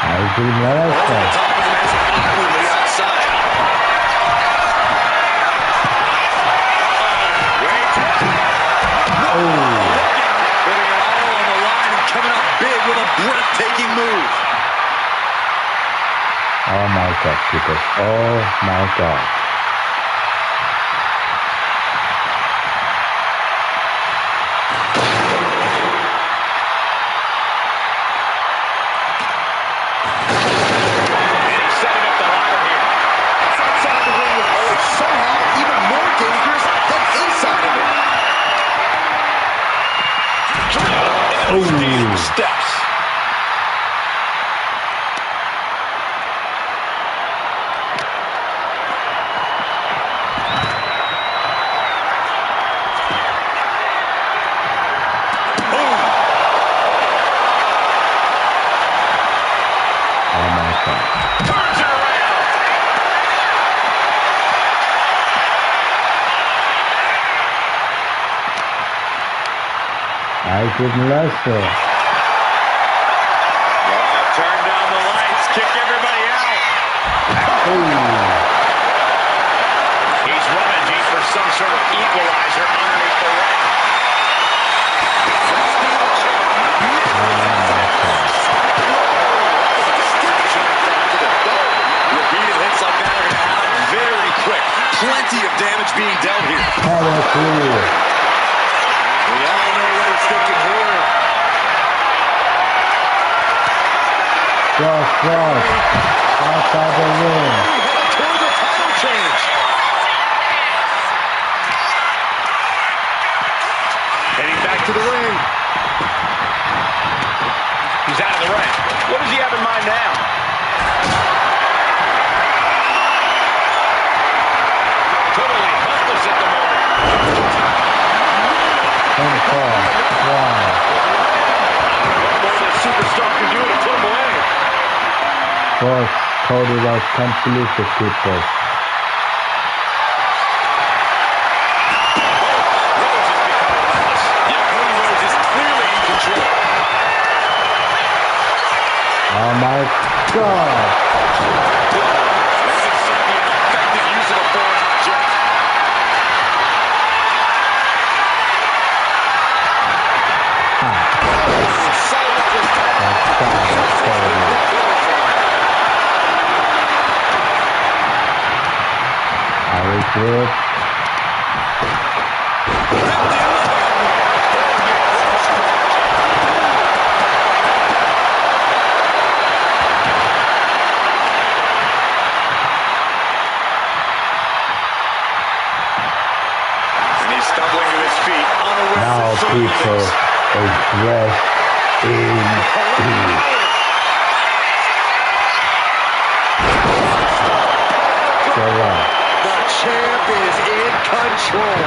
I see no extra. Top of the match awkwardly outside. Oh. Putting it all on the line and coming up big with a breathtaking move. Oh my God, people. Oh my God. devastating steps. I didn't listen. Turn down the lights, kick everybody out. He's rummaging for some sort of equalizer underneath the ring. Repeated hits like that are going to add up very quick. Plenty of damage being dealt here. We all know what he's thinking here. Cross. Outside the ring. Toward the title change. Heading back to the ring. He's out of the ring. What does he have in mind now? Totally helpless at the moment. What more this superstar can do to put him away? Boss, Cody was completely people. Rhodes has become relentless. Yeah, Cody Rhodes is clearly in control. Oh my God! This is certainly an effective use of the force, Jeff. Good. And he's stumbling to his feet, unaware Now of the people are dressed in peace. The champ is in control.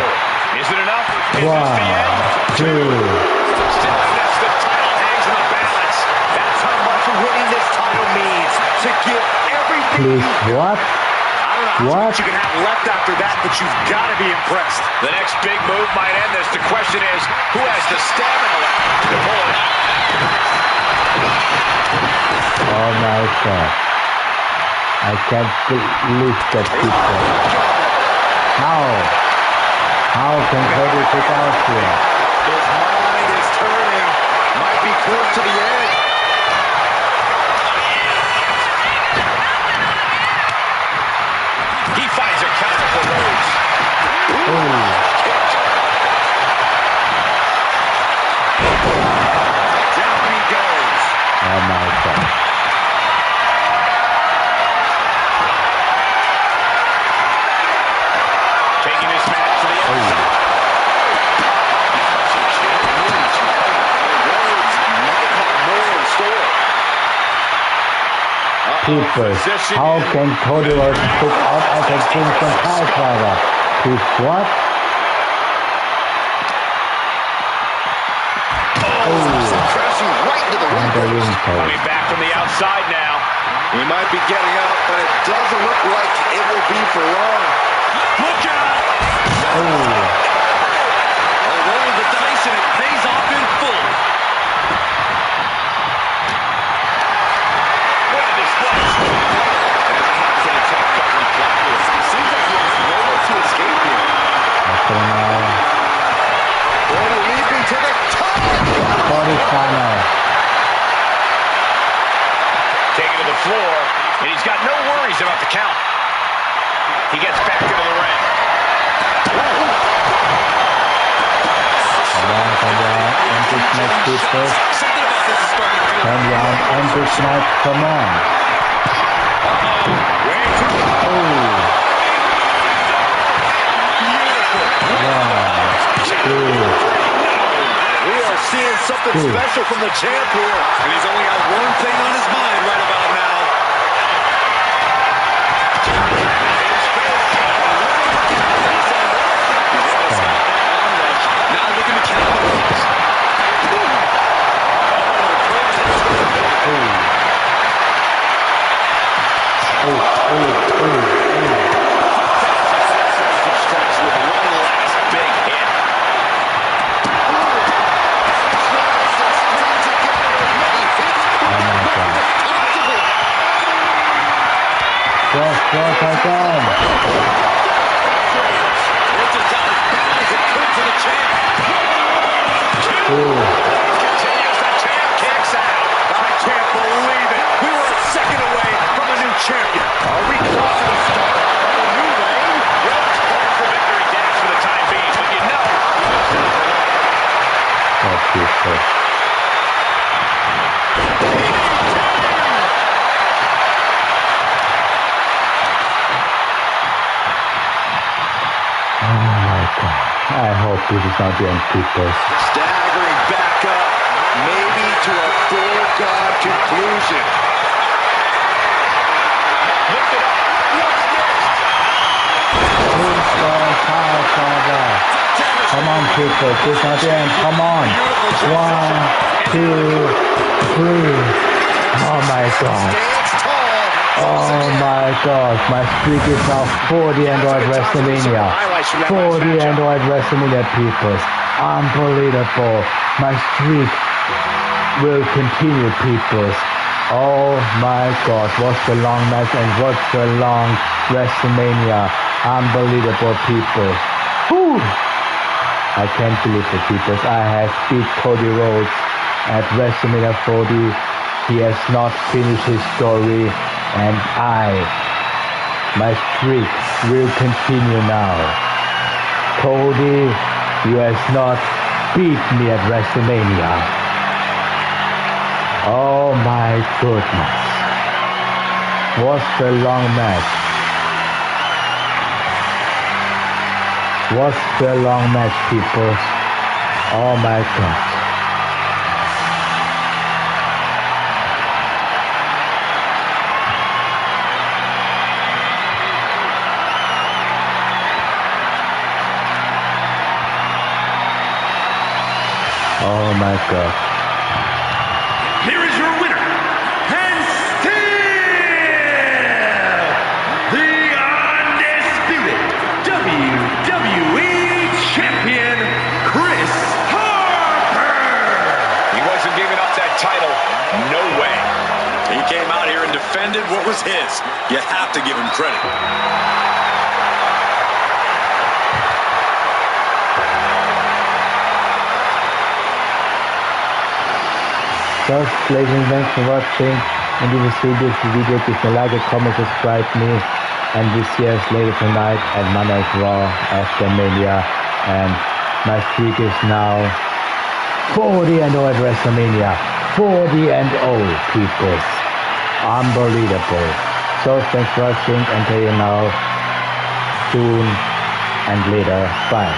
Is it enough? Is this the 1, end? 2. Still in this, the title hangs in the balance. That's how much winning this title means. To give everything Please, you what? I don't know how much you can have left after that, but you've got to be impressed. The next big move might end this. The question is, who has the stamina left to pull it out? Oh my God. I can't believe that people. How can Cody get out here? His mind is turning. Might be close to the end. He finds a counter for Rhodes. Down he goes. Oh my God. Taking this match to the outside. People, how can Cody was put out as a Kingston Pie Driver? Please, what? Crashing right into the ring. Coming back from the outside now. He might be getting up, but it doesn't look like it will be for long. Look out! Rolling the dice and it pays off in full. What a display! It seems like he has nowhere to escape here. Cody leaping to the top. Cody final. Taken to the floor, and he's got no worries about the count. He gets back into the ring. Come on, end this match, people. Something about this is starting to feel End this match, come on. way too We are seeing something special from the champ here. And he's only got one thing on his mind right about now. Now looking to capitalize. Strikes with one last big hit. Continues the champ kicks out. I can't believe it. We were a second away from a new champion. Are we close to the start of a new reign? Well, it's hard for victory dance for the time being, but you know. Oh, people. I hope this is not the end, people. Staggering back up, maybe to a foregone conclusion. Lift it up. What's next? Tombstone power father. Come on, people. This is not the end. Come on. 1, 2, 3. Oh my God. Stands tall. Oh my God. My streak is now 40 Android WrestleMania. 40 Android WrestleMania, people. Unbelievable. My streak will continue, people. Oh my God. What's the long match and what's the long WrestleMania. Unbelievable, people. Whew. I can't believe it, people. I have beat Cody Rhodes at WrestleMania 40. He has not finished his story, and my streak will continue now. Cody, you has not beat me at WrestleMania. Oh my goodness. What's the long match? What's the long match, people? Oh my God. Oh my God. Here is your winner, and still the undisputed WWE Champion, Chris Harper. He wasn't giving up that title. No way. He came out here and defended what was his. You have to give him credit. So, ladies and gentlemen, for watching. And if you see this video, give me a like, a comment, subscribe me. And this year's later tonight at Monday Night Raw after Mania. And my streak is now 40 and 0 at WrestleMania. 40 and 0, people. Unbelievable. So thanks for watching, and see you now soon and later. Bye.